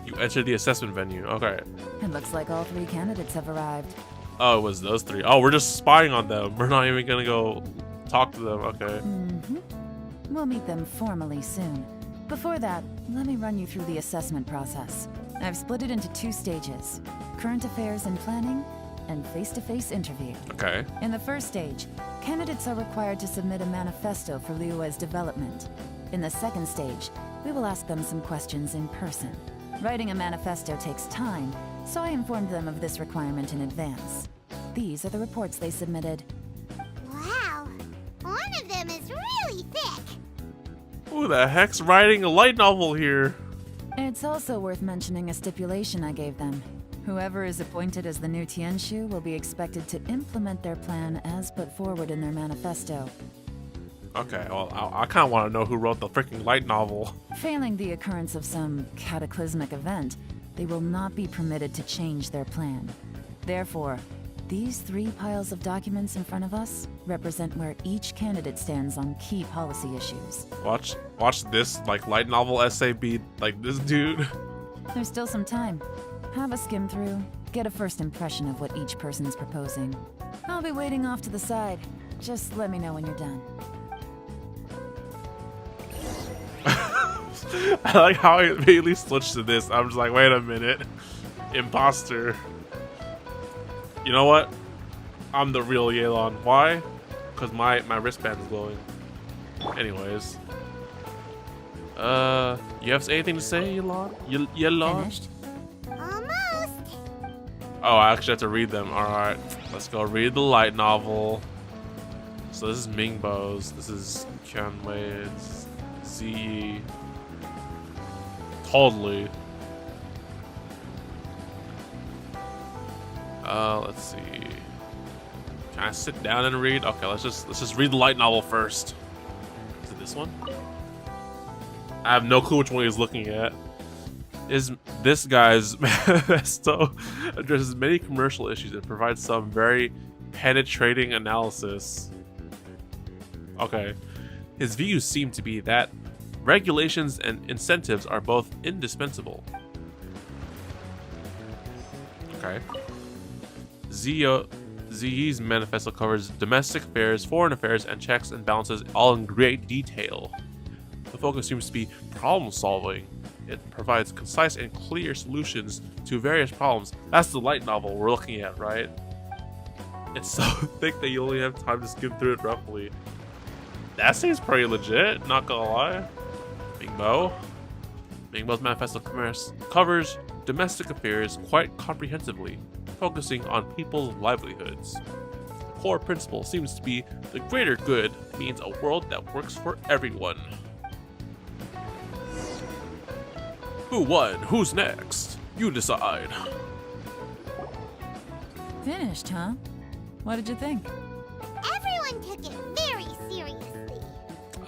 You enter the assessment venue. Okay. It looks like all 3 candidates have arrived. Oh, it was those 3. Oh, we're just spying on them. We're not even gonna go talk to them. Okay. We'll meet them formally soon. Before that, let me run you through the assessment process. I've split it into 2 stages: current affairs and planning, and face-to-face interview. Okay. In the first stage, candidates are required to submit a manifesto for Liyue's development. In the second stage, we will ask them some questions in person. Writing a manifesto takes time, so I informed them of this requirement in advance. These are the reports they submitted. Wow. One of them is really thick. Who the heck's writing a light novel here? It's also worth mentioning a stipulation I gave them. Whoever is appointed as the new Tianshu will be expected to implement their plan as put forward in their manifesto. Okay, well, I kind of want to know who wrote the freaking light novel. Failing the occurrence of some cataclysmic event, they will not be permitted to change their plan. Therefore, these 3 piles of documents in front of us represent where each candidate stands on key policy issues. Watch this like light novel essay be like this dude. There's still some time. Have a skim through, get a first impression of what each person's proposing. I'll be waiting off to the side. Just let me know when you're done. I like how I immediately switched to this. I'm just like, wait a minute. Imposter. You know what? I'm the real Yelan. Why? Because my wristband is glowing. Anyways. You have anything to say, Yelan? Yelan? Finished? Almost. Oh, I actually have to read them. Alright. Let's go read the light novel. So this is Mingbo's. This is Kianwei's. Z. Totally. Let's see. Can I sit down and read? Okay, let's just read the light novel first. Is it this one? I have no clue which one he's looking at. Is this guy's manifesto addresses many commercial issues and provides some very penetrating analysis. Okay. His views seem to be that regulations and incentives are both indispensable. Okay. Ziyi's manifesto covers domestic affairs, foreign affairs, and checks and balances all in great detail. The focus seems to be problem solving. It provides concise and clear solutions to various problems. That's the light novel we're looking at, right? It's so thick that you only have time to skim through it roughly. That seems pretty legit, not gonna lie. Mingbo's manifesto covers domestic affairs quite comprehensively, focusing on people's livelihoods. The core principle seems to be the greater good means a world that works for everyone. Who won? Who's next? You decide. Finished, huh? What did you think? Everyone took it very seriously.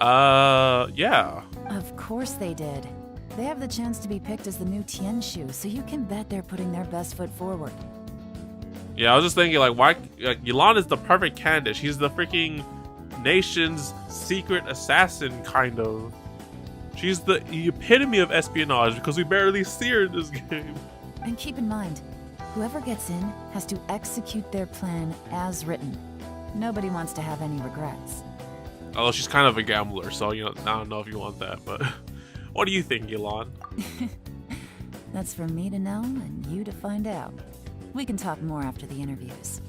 Yeah. Of course they did. They have the chance to be picked as the new Tianshu, so you can bet they're putting their best foot forward. Yeah, I was just thinking, like, why? Like, Yelan is the perfect candidate. She's the freaking nation's secret assassin, kind of. She's the epitome of espionage because we barely see her in this game. And keep in mind, whoever gets in has to execute their plan as written. Nobody wants to have any regrets. Although she's kind of a gambler, so, you know, I don't know if you want that, but what do you think, Yelan? That's for me to know and you to find out. We can talk more after the interviews.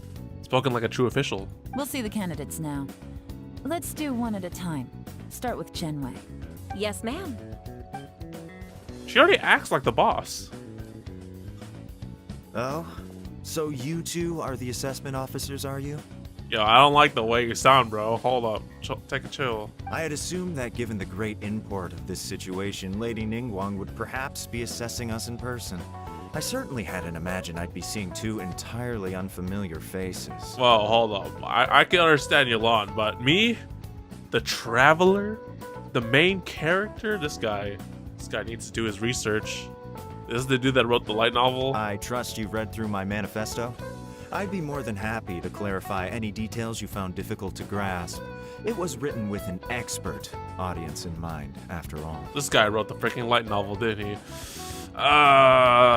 Spoken like a true official. We'll see the candidates now. Let's do one at a time. Start with Chenwei. Yes, ma'am. She already acts like the boss. Oh? So you two are the assessment officers, are you? Yo, I don't like the way you sound, bro. Hold up. Take a chill. I had assumed that given the great import of this situation, Lady Ningguang would perhaps be assessing us in person. I certainly hadn't imagined I'd be seeing two entirely unfamiliar faces. Well, hold up. I can understand Yelan, but me? The Traveler? The main character? This guy needs to do his research. This is the dude that wrote the light novel. I trust you've read through my manifesto? I'd be more than happy to clarify any details you found difficult to grasp. It was written with an expert audience in mind, after all. This guy wrote the freaking light novel, didn't he?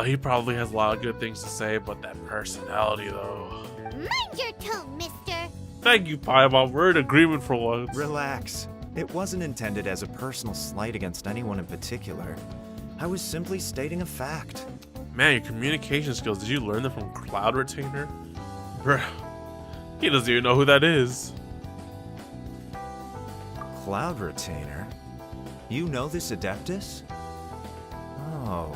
He probably has a lot of good things to say, but that personality, though. Mind your tone, mister. Thank you, Paimon. We're in agreement for once. Relax. It wasn't intended as a personal slight against anyone in particular. I was simply stating a fact. Man, your communication skills, did you learn them from Cloud Retainer? Bruh, he doesn't even know who that is. Cloud Retainer? You know this Adeptus? Oh,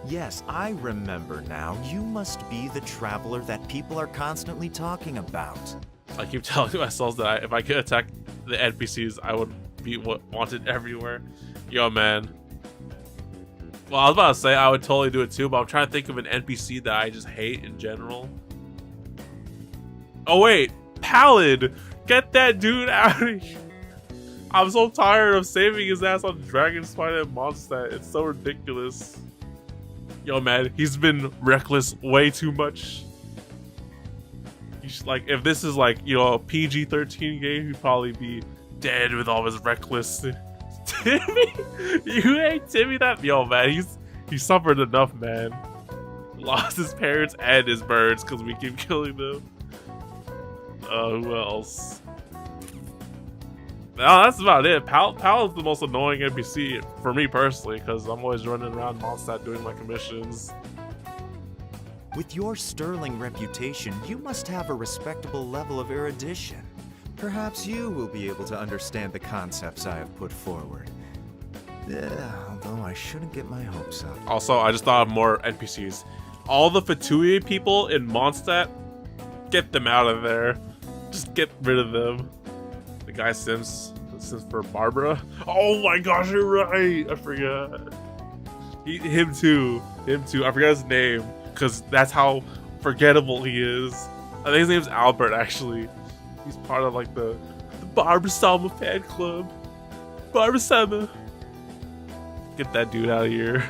yes, I remember now. You must be the traveler that people are constantly talking about. I keep telling myself that if I could attack the NPCs, I would be wanted everywhere. Yo, man. Well, I was about to say I would totally do it too, but I'm trying to think of an NPC that I just hate in general. Oh wait, Pallid! Get that dude out of here! I'm so tired of saving his ass on Dragon Spider and Mondstadt. It's so ridiculous. Yo, man, he's been reckless way too much. He's like, if this is like, you know, a PG-13 game, he'd probably be dead with all his reckless. Timmy? You ain't Timmy that? Yo, man, he suffered enough, man. lost his parents and his birds because we keep killing them. Who else? No, that's about it. Pal is the most annoying NPC for me personally because I'm always running around Mondstadt doing my commissions. With your sterling reputation, you must have a respectable level of erudition. Perhaps you will be able to understand the concepts I have put forward. Yeah, although I shouldn't get my hopes up. Also, I just thought of more NPCs. All the Fatui people in Mondstadt, get them out of there. Just get rid of them. The guy Sims for Barbara. Oh my gosh, you're right. I forgot. Him too. I forgot his name because that's how forgettable he is. I think his name's Albert actually. He's part of like the Barbara Sama fan club. Barbara Sama. Get that dude out of here.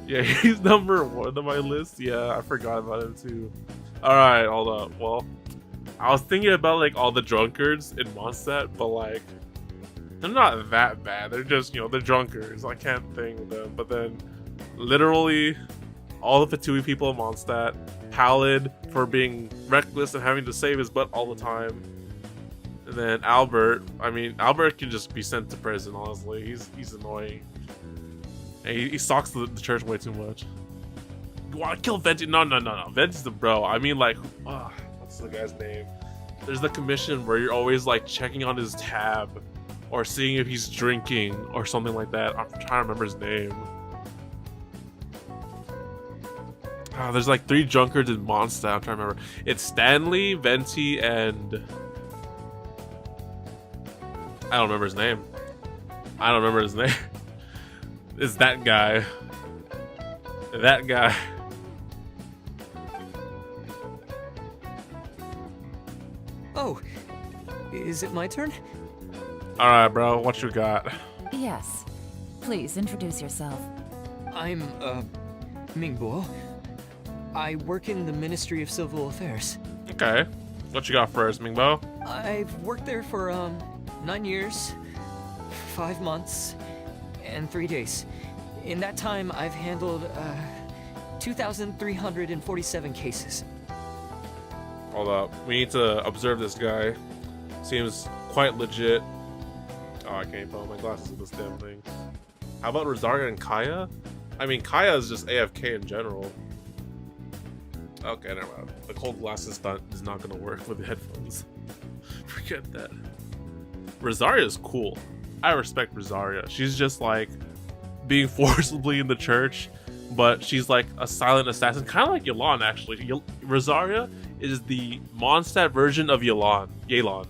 Yeah, he's number 1 on my list. Yeah, I forgot about him too. Alright, hold up. Well, I was thinking about like all the drunkards in Mondstadt, but like they're not that bad. They're just, you know, they're drunkards. I can't think of them. But then literally all the Fatui people in Mondstadt, Pallid for being reckless and having to save his butt all the time. And then Albert, I mean, Albert can just be sent to prison, honestly. He's annoying. And he stalks the church way too much. You want to kill Venti? No. Venti's the bro. I mean, like, what's the guy's name? There's the commission where you're always, like, checking on his tab or seeing if he's drinking or something like that. I'm trying to remember his name. There's, like, 3 drunkards in Mondstadt. I'm trying to remember. It's Stanley, Venti, and... I don't remember his name. It's that guy. That guy. Oh, is it my turn? Alright, bro, what you got? Yes. Please introduce yourself. I'm, Mingbo. I work in the Ministry of Civil Affairs. Okay. What you got first, Mingbo? I've worked there for, 9 years, 5 months, and 3 days. In that time, I've handled, 2,347 cases. Hold up. We need to observe this guy. Seems quite legit. Oh, I can't put on my glasses with this damn thing. How about Rosaria and Kaya? I mean, Kaya is just AFK in general. Okay, never mind. The cold glasses stunt is not going to work with the headphones. Forget that. Rosaria is cool. I respect Rosaria. She's just like being forcibly in the church, but she's like a silent assassin, kind of like Yelan actually. Rosaria is the Mondstadt version of Yelan.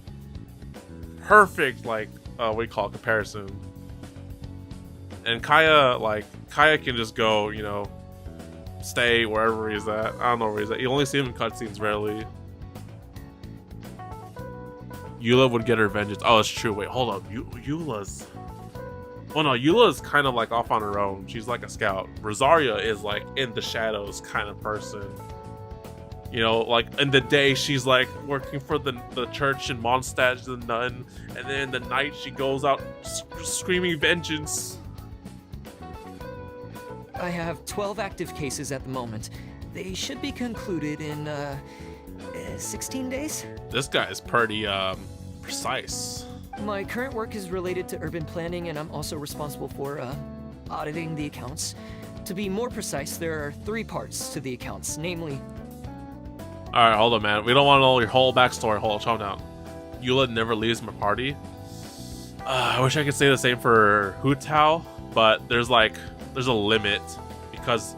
Perfect, like what do you call it, comparison. And Kaya can just go, you know, stay wherever he's at. I don't know where he's at. You only see him in cutscenes rarely. Eula would get her vengeance. Oh, it's true. Wait, hold up. Eula's... Well, no, Eula is kind of like off on her own. She's like a scout. Rosaria is like in the shadows kind of person. You know, like in the day she's like working for the church in Mondstadt, the nun, and then in the night she goes out screaming vengeance. I have 12 active cases at the moment. They should be concluded in, 16 days? This guy is pretty, precise. My current work is related to urban planning, and I'm also responsible for, auditing the accounts. To be more precise, there are 3 parts to the accounts, namely... Alright, hold on, man. We don't want to know your whole backstory. Hold on, calm down. Eula never leaves my party. I wish I could say the same for Hu Tao, but there's a limit, because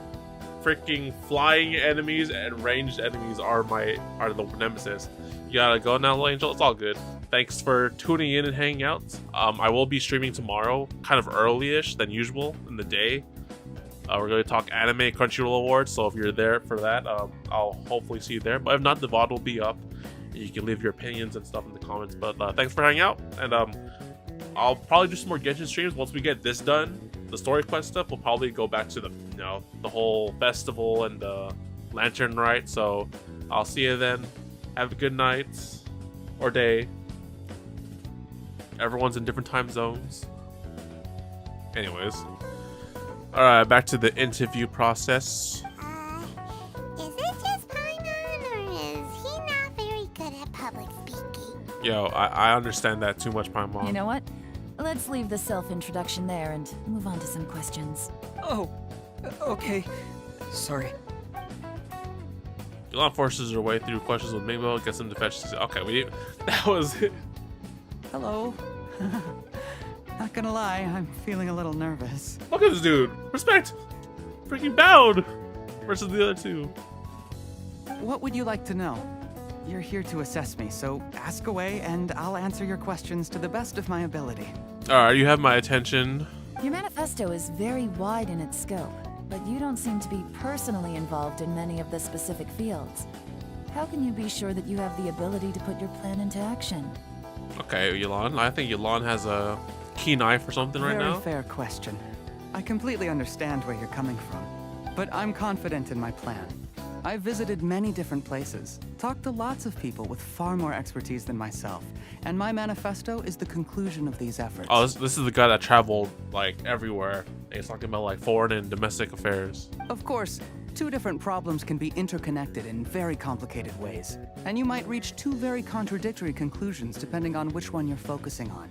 freaking flying enemies and ranged enemies are the nemesis. You gotta go now, little angel. It's all good. Thanks for tuning in and hanging out. I will be streaming tomorrow, kind of early-ish than usual in the day. We're going to talk anime Crunchyroll Awards, so if you're there for that, I'll hopefully see you there. But if not, the VOD will be up. You can leave your opinions and stuff in the comments. But thanks for hanging out, and I'll probably do some more Genshin streams once we get this done. The story quest stuff will probably go back to the whole festival and Lantern Rite. So I'll see you then. Have a good night or day. Everyone's in different time zones. Anyways. Alright, back to the interview process. Yo, I understand that too much, Paimon. You know what? Let's leave the self-introduction there and move on to some questions. Oh, okay. Sorry. Yelan forces her way through questions with Mingbo, gets him to fetch. Okay, that was it. Hello. Not gonna lie, I'm feeling a little nervous. Look at this dude. Respect. Freaking bowed. Versus the other two. What would you like to know? You're here to assess me, so ask away and I'll answer your questions to the best of my ability. Alright, you have my attention. Your manifesto is very wide in its scope, but you don't seem to be personally involved in many of the specific fields. How can you be sure that you have the ability to put your plan into action? Okay, Yelan. I think Yelan has a keen eye for something right now. Very fair question. I completely understand where you're coming from, but I'm confident in my plan. I've visited many different places, talked to lots of people with far more expertise than myself, and my manifesto is the conclusion of these efforts. Oh, this is the guy that traveled, like, everywhere. He's talking about, like, foreign and domestic affairs. Of course, two different problems can be interconnected in very complicated ways, and you might reach two very contradictory conclusions depending on which one you're focusing on.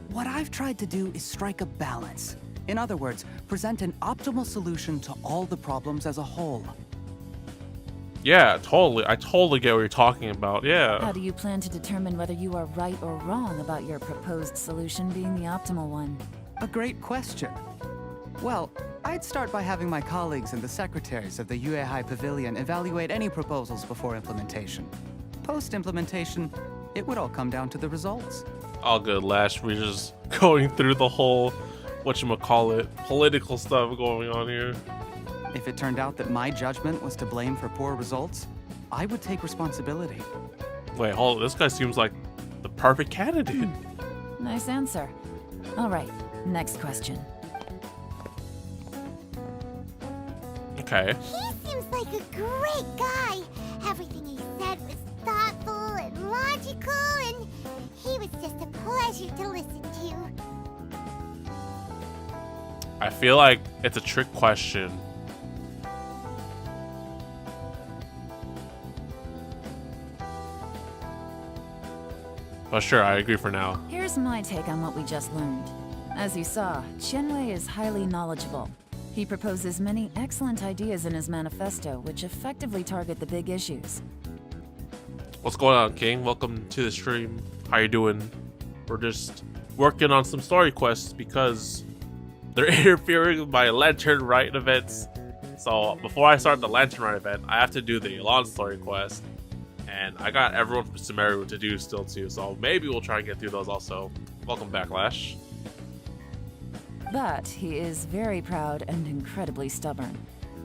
What I've tried to do is strike a balance. In other words, present an optimal solution to all the problems as a whole. Yeah, totally. I totally get what you're talking about. Yeah. How do you plan to determine whether you are right or wrong about your proposed solution being the optimal one? A great question. Well, I'd start by having my colleagues and the secretaries of the Yuehai Pavilion evaluate any proposals before implementation. Post-implementation, it would all come down to the results. All good, Lash. We're just going through the whole, whatchamacallit, political stuff going on here. If it turned out that my judgment was to blame for poor results, I would take responsibility. Wait, hold on. This guy seems like the perfect candidate. Nice answer. All right, next question. Okay. He seems like a great guy. Everything he said was thoughtful and logical, and he was just a pleasure to listen to. I feel like it's a trick question. But sure, I agree for now. Here's my take on what we just learned. As you saw, Qianwei is highly knowledgeable. He proposes many excellent ideas in his manifesto, which effectively target the big issues. What's going on, King? Welcome to the stream. How you doing? We're just working on some story quests because they're interfering with my Lantern Rite events. So before I start the Lantern Rite event, I have to do the Yelan story quest. And I got everyone from Sumeru to do still too, so maybe we'll try and get through those also. Welcome back, Lash. But he is very proud and incredibly stubborn.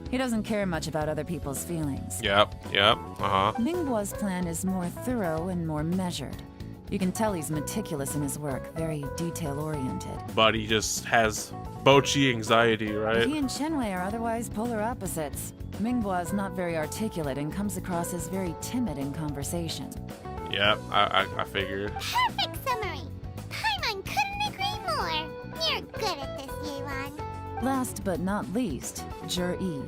He doesn't care much about other people's feelings. Yep, uh-huh. Mingbo's plan is more thorough and more measured. You can tell he's meticulous in his work, very detail-oriented. But he just has Bochi anxiety, right? He and Qianwei are otherwise polar opposites. Mingbo is not very articulate and comes across as very timid in conversation. Yep, I figured. Perfect summary. Paimon couldn't agree more. You're good at this, Yelan. Last but not least, Jur-E.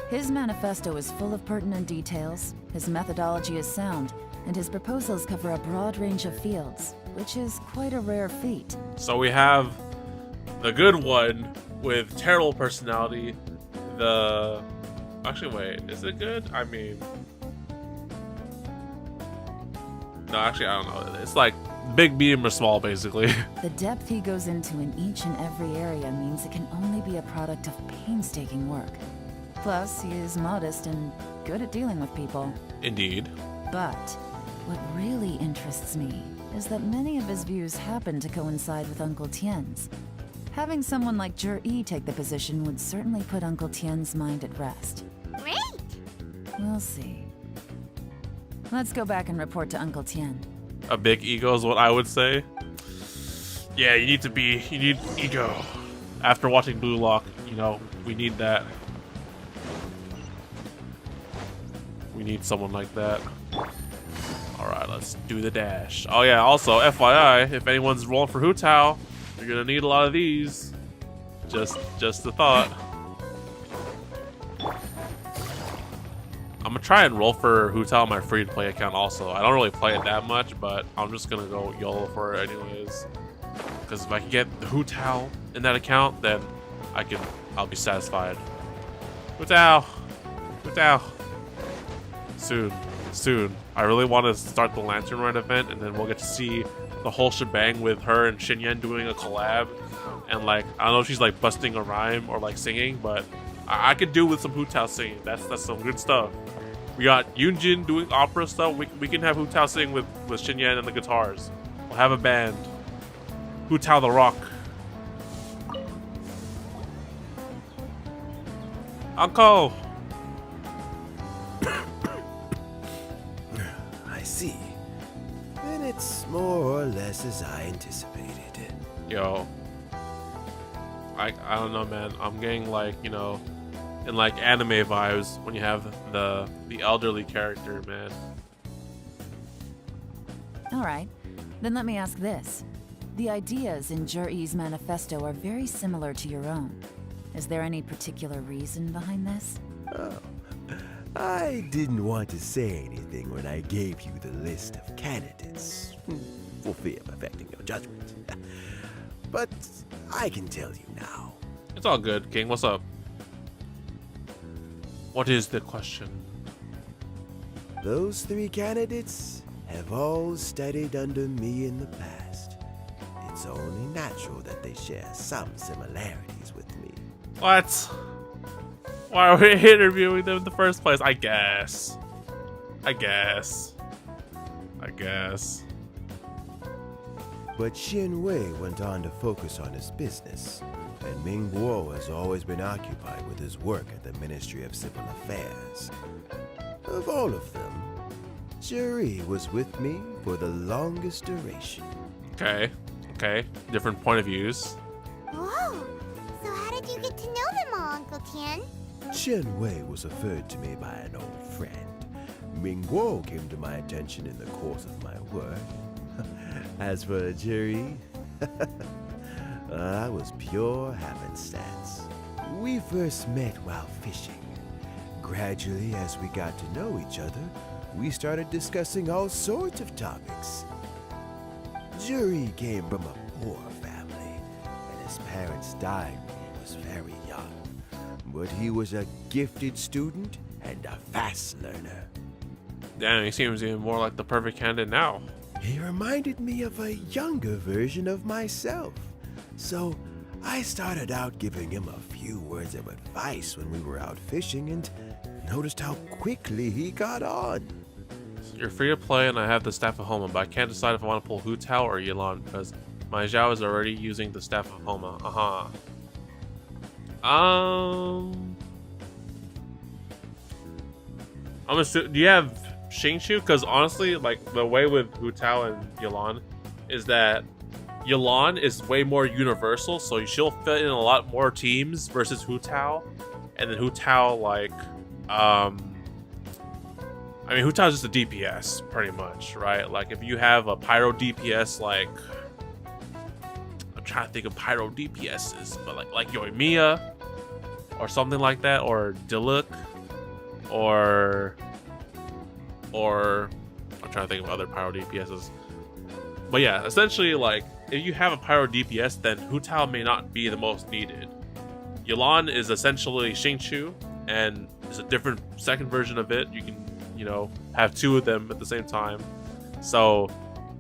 His manifesto is full of pertinent details, his methodology is sound, and his proposals cover a broad range of fields, which is quite a rare feat. So we have the good one with terrible personality. Actually, wait, is it good? I mean... No, actually, I don't know. It's like big, medium, or small, basically. The depth he goes into in each and every area means it can only be a product of painstaking work. Plus, he is modest and good at dealing with people. Indeed. But what really interests me is that many of his views happen to coincide with Uncle Tien's. Having someone like Jur-E take the position would certainly put Uncle Tien's mind at rest. Great. We'll see. Let's go back and report to Uncle Tien. A big ego is what I would say. Yeah, you need ego. After watching Blue Lock, you know, we need that. We need someone like that. Alright, let's do the dash. Oh yeah, also, FYI, if anyone's rolling for Hu Tao, you're gonna need a lot of these. Just a thought. I'm I'm gonna try and roll for Hu Tao on my free to play account also. I don't really play it that much, but I'm just gonna go YOLO for it anyways. Because if I can get the Hu Tao in that account, then I'll be satisfied. Hu Tao! Hu Tao! Soon. I really want to start the Lantern Run event, and then we'll get to see the whole shebang with her and Xinyan doing a collab. And like, I don't know if she's like busting a rhyme or like singing, but I could do with some Hu Tao singing. That's some good stuff. We got Yunjin doing opera stuff. We can have Hu Tao sing with Xinyan and the guitars. We'll have a band. Hu Tao the Rock. Uncle! I see. Then it's more or less as I anticipated. Yo. I don't know, man. I'm getting like, you know, in like anime vibes when you have the elderly character, man. Alright, then let me ask this. The ideas in Jur-E's manifesto are very similar to your own. Is there any particular reason behind this? Oh, I didn't want to say anything when I gave you the list of candidates, for fear of affecting your judgment. But I can tell you now. It's all good, King. What's up? What is the question? Those 3 candidates have all studied under me in the past. It's only natural that they share some similarities with me. What? Why are we interviewing them in the first place? I guess. But Xin Wei went on to focus on his business, and Ming Guo has always been occupied with his work at the Ministry of Civil Affairs. Of all of them, Juri was with me for the longest duration. Okay. Different point of views. Whoa! So how did you get to know them all, Uncle Tian? Chen Wei was referred to me by an old friend. Ming Guo came to my attention in the course of my work. As for Juri, that was pure happenstance. We first met while fishing. Gradually, as we got to know each other, we started discussing all sorts of topics. Juri came from a poor family, and his parents died when he was very young. But he was a gifted student and a fast learner. Damn, he seems even more like the perfect candidate now. He reminded me of a younger version of myself. So I started out giving him a few words of advice when we were out fishing and noticed how quickly he got on. You're free to play, and I have the Staff of Homa, but I can't decide if I want to pull Hu Tao or Yelan because my Zhao is already using the Staff of Homa. I'm assuming, do you have Shingshu? Because honestly, like the way with Hu Tao and Yelan is that Yelan is way more universal, so she'll fit in a lot more teams versus Hu Tao, and then Hu Tao like I mean, Hu Tao is just a DPS, pretty much, right? Like, if you have a Pyro DPS, like... I'm trying to think of Pyro DPSs, but like Yoimiya, or something like that, or Diluc, or... I'm trying to think of other Pyro DPSs. But yeah, essentially, like, if you have a Pyro DPS, then Hu Tao may not be the most needed. Yelan is essentially Xingqiu, and is a different second version of it. You can, you know, have 2 of them at the same time. So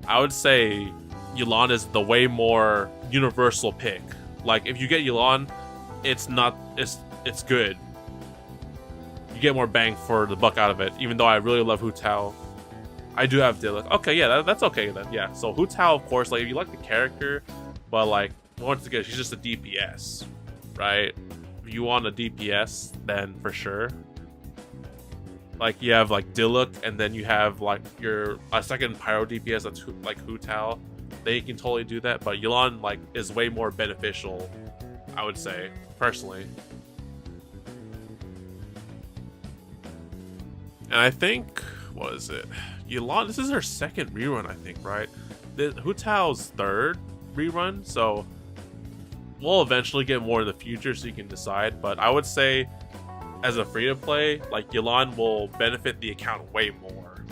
I would say Yelan is the way more universal pick. Like, if you get Yelan, it's good. You get more bang for the buck out of it, even though I really love Hu Tao. I do have Diluc. Okay, yeah, that's okay then. Yeah, so Hu Tao, of course, like, if you like the character, but like, once again, she's just a DPS, right? If you want a DPS, then for sure. Like, you have like Diluc, and then you have like a second Pyro DPS that's like Hu Tao. They can totally do that, but Yelan like is way more beneficial, I would say, personally. And I think, what is it? Yelan, this is her second rerun, I think, right? Hu Tao's 3rd rerun, so we'll eventually get more in the future so you can decide. But I would say as a free-to-play, like, Yelan will benefit the account way more.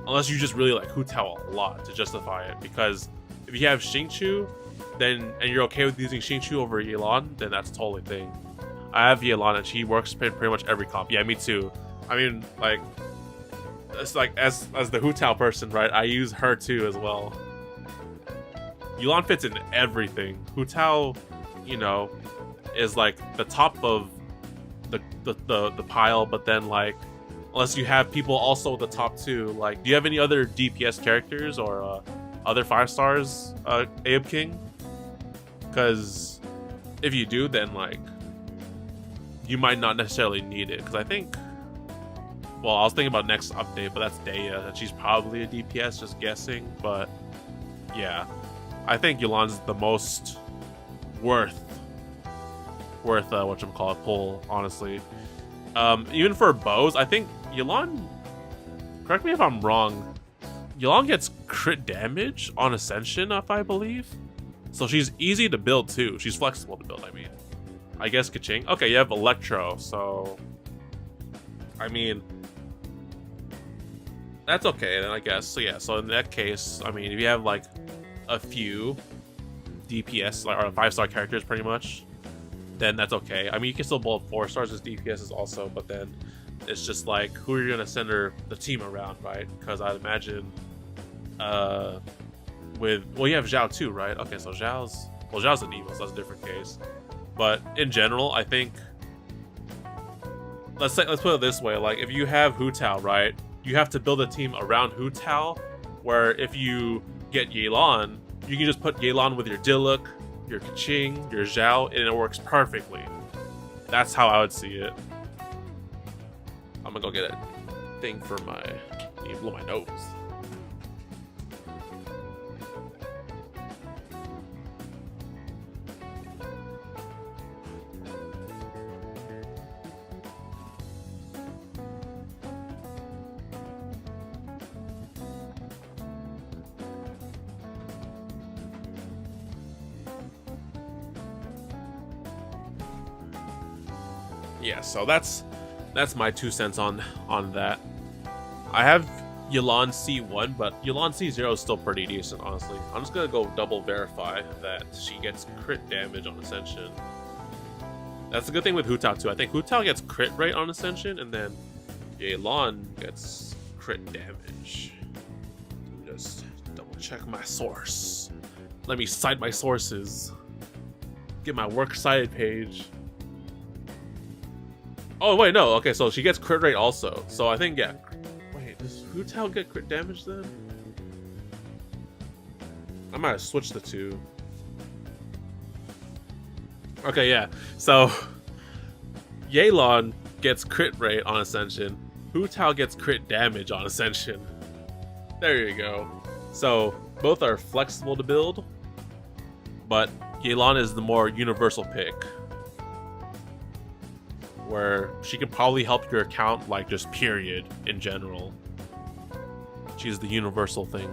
Unless you just really like Hu Tao a lot to justify it. Because if you have Xingqiu, then and you're okay with using Xingqiu over Yelan, then that's totally thing. I have Yelan and she works pretty much every comp. Yeah, me too. I mean, like, it's like as the Hu Tao person, right? I use her too as well. Yelan fits in everything. Hu Tao, you know, is like the top of the pile, but then like, unless you have people also at the top too. Like, do you have any other DPS characters or other 5 stars, Abe King? Because if you do, then like, you might not necessarily need it. Because I think, well, I was thinking about next update, but that's Daya, and she's probably a DPS, just guessing. But yeah, I think Yelan's the most worth whatchamacallit pull, honestly. Even for bows, I think Yelan, correct me if I'm wrong, Yelan gets crit damage on Ascension, if I believe. So she's easy to build too. She's flexible to build, I mean. I guess Kaching. Okay, you have Electro, so I mean, that's okay then, I guess. So yeah, so in that case, I mean, if you have like a few DPS or 5-star characters pretty much, then that's okay. I mean, you can still build 4 stars as DPSs also, but then it's just like, who are you gonna center the team around, right? Because I'd imagine well, you have Zhao too, right? Okay, so Zhao's an evil, so that's a different case. But in general, I think, let's put it this way, like, if you have Hu Tao, right, you have to build a team around Hu Tao, where if you get Yelan, you can just put Yelan with your Diluc, your Kaching, your Zhao, and it works perfectly. That's how I would see it. I'm gonna go get a thing for my, you blow my nose. Yeah, so that's my 2 cents on that. I have Yelan C1, but Yelan C0 is still pretty decent, honestly. I'm just gonna go double verify that she gets crit damage on Ascension. That's a good thing with Hu Tao too. I think Hu Tao gets crit rate on Ascension, and then Yelan gets crit damage. Just double check my source. Let me cite my sources. Get my works cited page. Oh, wait, no. Okay, so she gets crit rate also. So I think, yeah. Wait, does Hu Tao get crit damage then? I might have switched the two. Okay, yeah. So, Yelan gets crit rate on Ascension. Hu Tao gets crit damage on Ascension. There you go. So, both are flexible to build, but Yelan is the more universal pick, where she can probably help your account, like, just period, in general. She's the universal thing.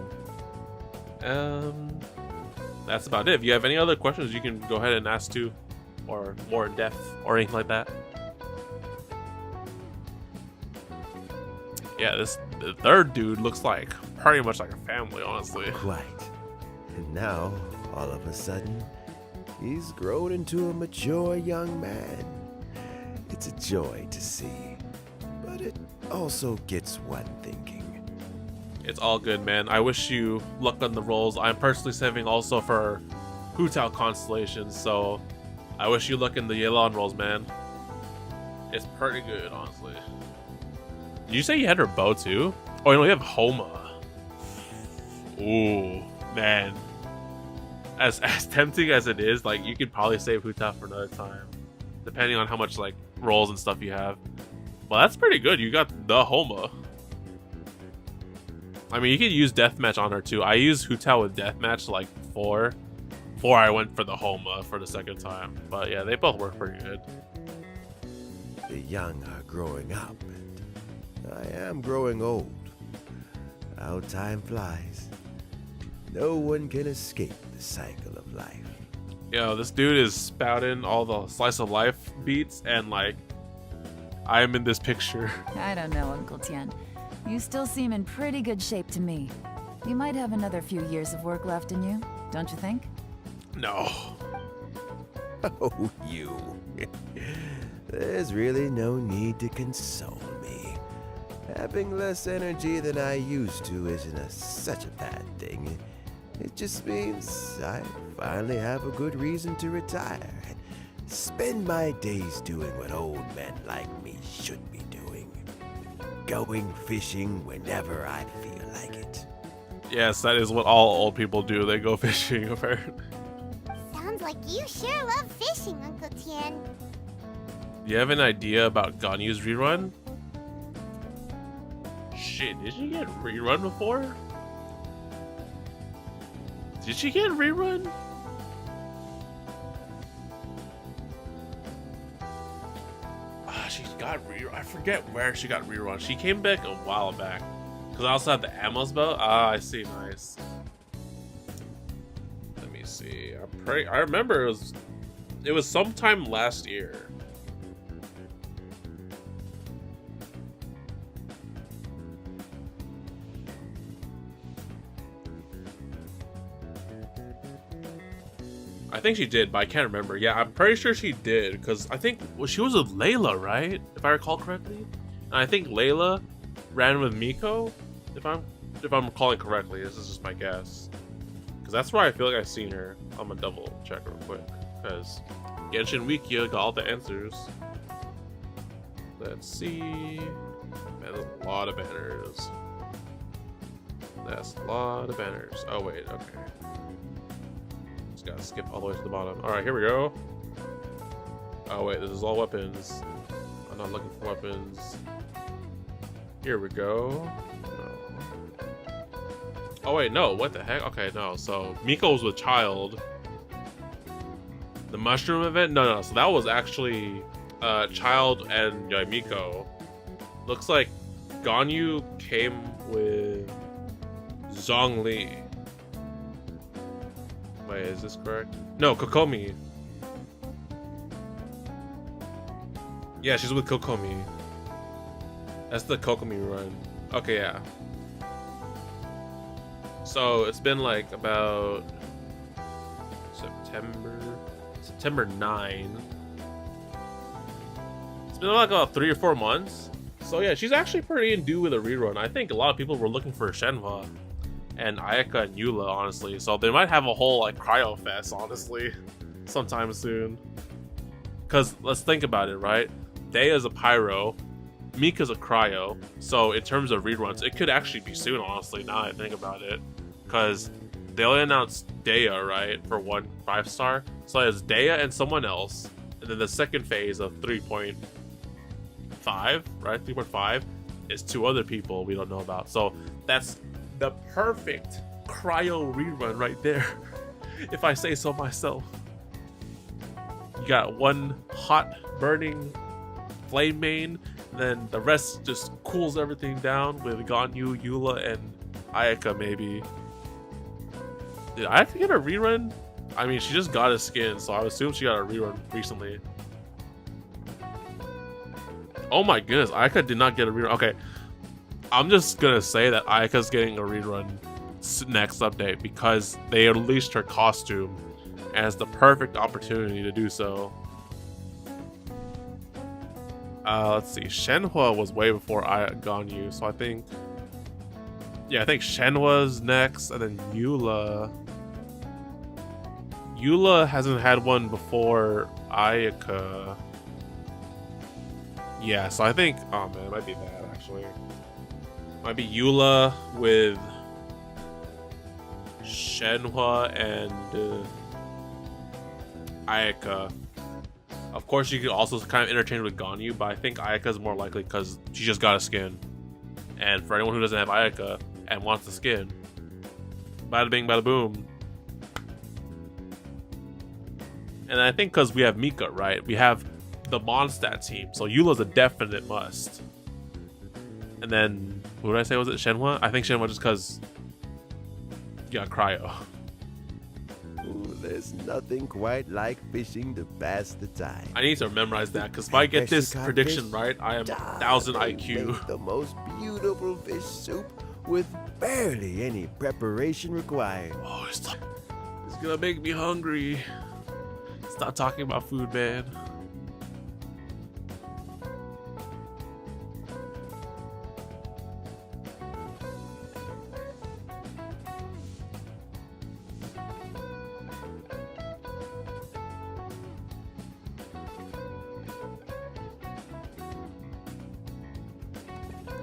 That's about it. If you have any other questions, you can go ahead and ask too, or more in depth, or anything like that. Yeah, the third dude looks like pretty much like a family, honestly. Quite. And now, all of a sudden, he's grown into a mature young man. It's a joy to see, but it also gets one thinking. It's all good, man. I wish you luck on the rolls. I'm personally saving also for Hu Tao constellations, so I wish you luck in the Yelan rolls, man. It's pretty good, honestly. Did you say you had her bow too? Oh, no, you have Homa. Ooh, man. As tempting as it is, like, you could probably save Hu Tao for another time, depending on how much, like, rolls and stuff you have. Well, that's pretty good. You got the Homa. I mean, you could use Deathmatch on her too. I used Hu Tao with Deathmatch like before I went for the Homa for the second time. But yeah, they both work pretty good. The young are growing up, and I am growing old. How time flies. No one can escape the cycle of life. Yo, this dude is spouting all the slice of life beats, and like, I am in this picture. I don't know, Uncle Tian. You still seem in pretty good shape to me. You might have another few years of work left in you, don't you think? No. Oh, you. There's really no need to console me. Having less energy than I used to isn't such a bad thing. It just means I finally have a good reason to retire and spend my days doing what old men like me should be doing. Going fishing whenever I feel like it. Yes, that is what all old people do. They go fishing, apparently. Sounds like you sure love fishing, Uncle Tian. Do you have an idea about Ganyu's rerun? Shit, did she get rerun before? Did she get rerun? She got rerun. I forget where she got rerun. She came back a while back. Because I also had the Amos belt. Ah, I see. Nice. Let me see. I remember it was sometime last year. I think she did, but I can't remember. Yeah, I'm pretty sure she did, because I think she was with Layla, right? If I recall correctly. And I think Layla ran with Miko, if I'm recalling correctly. This is just my guess. Because that's where I feel like I've seen her. I'm gonna double check real quick. Because Genshin Wiki got all the answers. Let's see. Man, there's a lot of banners. That's a lot of banners. Oh wait, okay. Just gotta skip all the way to the bottom. Alright, here we go. Oh wait, this is all weapons. I'm not looking for weapons. Here we go. No. Oh wait, no, what the heck? Okay, no, so Miko's with Child. The mushroom event? No, so that was actually Child and Miko. Looks like Ganyu came with Zhongli. Wait, is this correct? No, Kokomi. Yeah, she's with Kokomi. That's the Kokomi run. Okay, yeah. So it's been like about September 9. It's been like about 3 or 4 months. So yeah, she's actually pretty in due with a rerun. I think a lot of people were looking for Shenhua and Ayaka and Eula, honestly. So they might have a whole like cryo fest, honestly, sometime soon. Cause let's think about it, right? Deia's a pyro, Mika's a cryo. So in terms of reruns, it could actually be soon, honestly, now that I think about it. Cause they only announced Deia, right, for 1 5-star. So it's Deia and someone else. And then the second phase of 3.5, right? 3.5 is 2 other people we don't know about. So that's the perfect cryo rerun right there, if I say so myself. You got 1 hot burning flame main, then the rest just cools everything down with Ganyu, Eula, and Ayaka maybe. Did Ayaka get a rerun? I mean, she just got a skin, so I assume she got a rerun recently. Oh my goodness, Ayaka did not get a rerun. Okay, I'm just gonna say that Ayaka's getting a rerun next update because they released her costume as the perfect opportunity to do so. Let's see, Shenhua was way before Ganyu, so I think... Yeah, I think Shenhua's next, and then Eula. Eula hasn't had one before Ayaka. Yeah, so I think... Oh man, it might be that, actually. Might be Eula with Shenhua and Ayaka. Of course, you could also kind of interchange with Ganyu, but I think Ayaka's more likely because she just got a skin. And for anyone who doesn't have Ayaka and wants the skin, bada bing, bada boom. And I think because we have Mika, right? We have the Mondstadt team, so Eula's a definite must. And then, who did I say was it? Shenhua? I think Shenhua just because you got Cryo. Ooh, There's nothing quite like fishing to pass the time. I need to memorize that because if I get this Freshly caught prediction fish, right, I am 1000 darling, IQ. make the most beautiful fish soup with barely any preparation required. Oh, it's gonna make me hungry. Stop talking about food, man.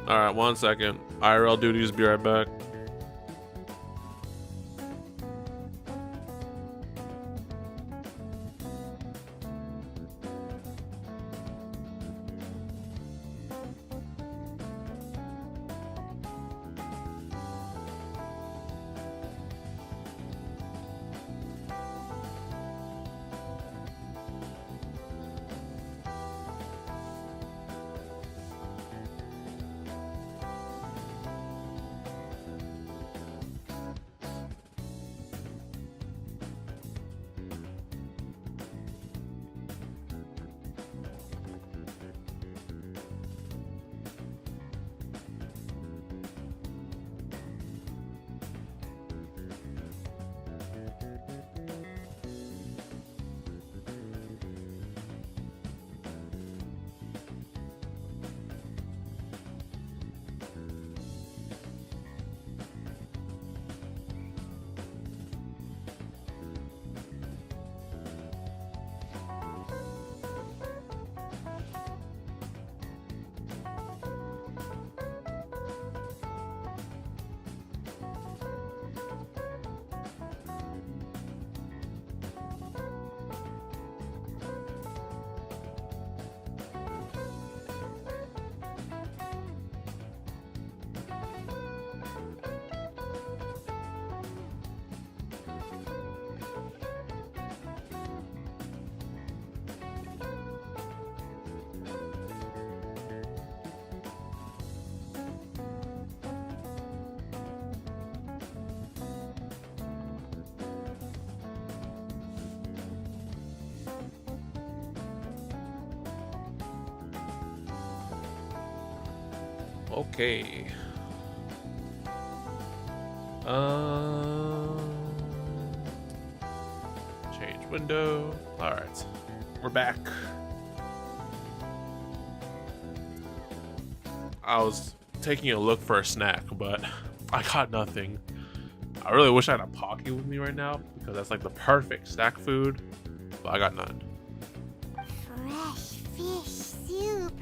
Alright, 1 second. IRL duties, be right back. Okay. Change window. All right, we're back. I was taking a look for a snack, but I got nothing. I really wish I had a Pocky with me right now because that's like the perfect snack food, but I got none. Fresh fish soup.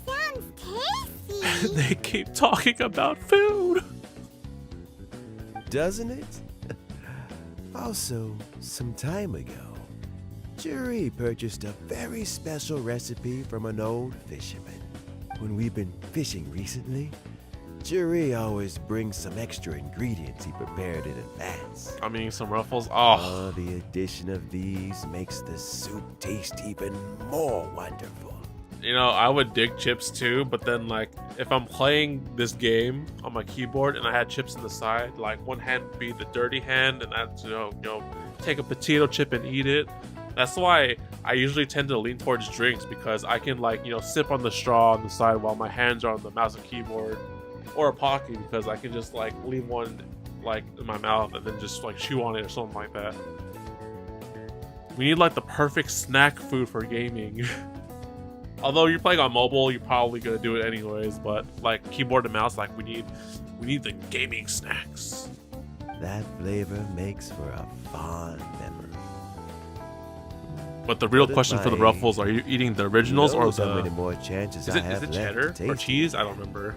Sounds tasty. They keep talking about food. Doesn't it? Also, some time ago, Juri purchased a very special recipe from an old fisherman. When we've been fishing recently, Juri always brings some extra ingredients he prepared in advance. I mean, some Ruffles. Oh, The addition of these makes the soup taste even more wonderful. you know, I would dig chips too, but then like if I'm playing this game on my keyboard and I had chips on the side, like one hand would be the dirty hand, and I'd take a potato chip and eat it. That's why I usually tend to lean towards drinks, because I can sip on the straw on the side while my hands are on the mouse and keyboard, or a Pocky because I can just leave one in my mouth and then just chew on it or something like that. We need the perfect snack food for gaming. Although you're playing on mobile, you're probably gonna do it anyways. But keyboard and mouse, we need the gaming snacks. That flavor makes for a fond memory. But the real But at question for the my Ruffles: are you eating the originals or How many the? more chances Is I it have left cheddar to or taste cheese? it. I don't remember.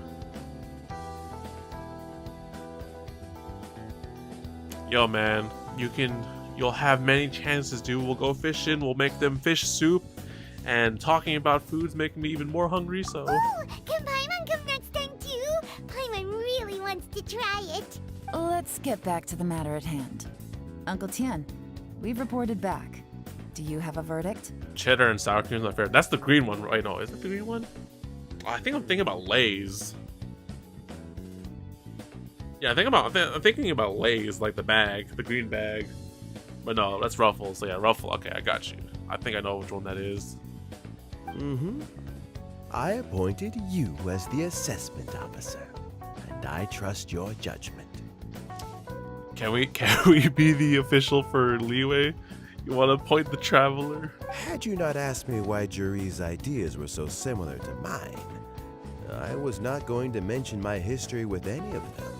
Yo, man, you'll have many chances, dude. We'll go fishing. We'll make them fish soup. And talking about food's making me even more hungry, so... Ooh, can Paimon come next time too? Paimon really wants to try it. Let's get back to the matter at hand. Uncle Tien, we've reported back. Do you have a verdict? Cheddar and sour cream is my favorite. That's the green one, right? No, is it the green one? I think I'm thinking about Lay's. Yeah, I'm thinking about Lay's, the bag, the green bag. But no, that's Ruffles. So yeah, Ruffle. Okay, I got you. I think I know which one that is. Mm-hmm. I appointed you as the assessment officer, and I trust your judgment. Can we be the official for Leeway? You want to appoint the traveler? Had you not asked me why Juri's ideas were so similar to mine, I was not going to mention my history with any of them.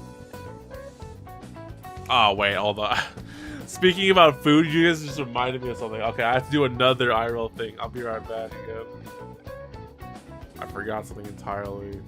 Oh wait, hold on. Speaking about food, you guys just reminded me of something. Okay, I have to do another IRL thing. I'll be right back again. I forgot something entirely.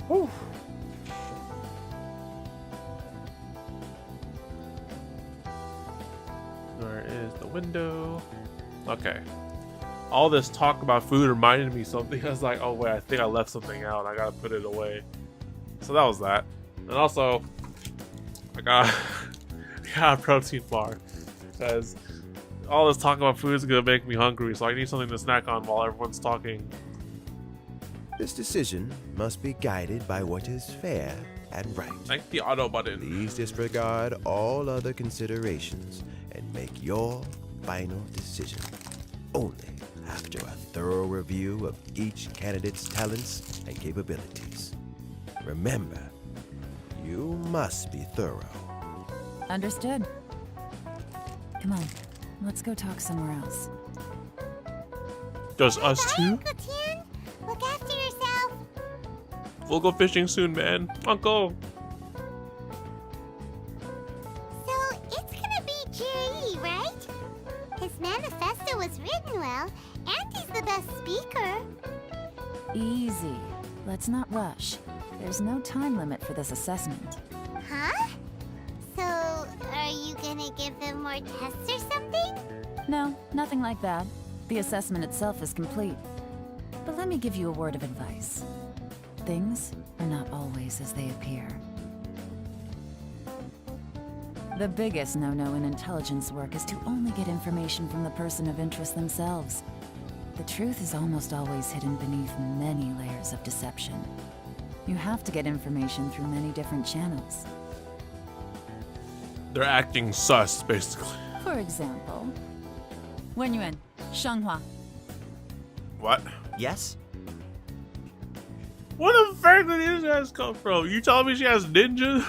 Whew. Where is the window? Okay. All this talk about food reminded me of something. I was like, oh wait, I think I left something out. I gotta put it away. So that was that. And also, I got a protein bar. Because all this talk about food is gonna make me hungry, so I need something to snack on while everyone's talking. This decision must be guided by what is fair and right. Like the auto button. Please disregard all other considerations and make your final decision only after a thorough review of each candidate's talents and capabilities. Remember, you must be thorough. Understood. Come on, let's go talk somewhere else. Just us Bye, two? Uncle Tin. Look after yourself. We'll go fishing soon, man. Uncle! So, it's gonna be Jerry, right? His manifesto was written well, and he's the best speaker. Easy. Let's not rush. There's no time limit for this assessment. Huh? So, are you gonna give them more tests or something? No, nothing like that. The assessment itself is complete. But let me give you a word of advice. Things are not always as they appear. The biggest no-no in intelligence work is to only get information from the person of interest themselves. The truth is almost always hidden beneath many layers of deception. You have to get information through many different channels. They're acting sus, basically. For example, Wenyuan, Shanghua. What? Yes? Where the fuck did these guys come from? You telling me she has ninjas?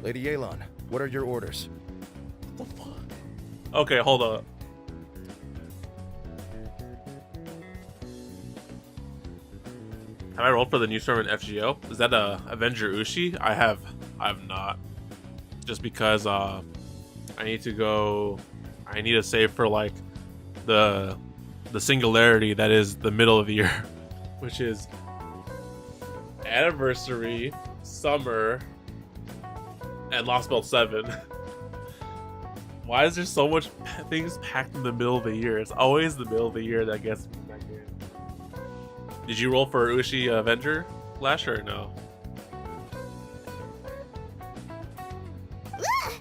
Lady Yelan, what are your orders? What the fuck? Okay, hold up. Have I rolled for the new servant FGO? Is that a Avenger Ushi? I have not. just because I need to save for like the singularity that is the middle of the year, which is anniversary, summer, and Lost Belt 7. Why is there so much things packed in the middle of the year? It's always the middle of the year that gets me in that game. Did you roll for Ushi Avenger last year or no? Ugh!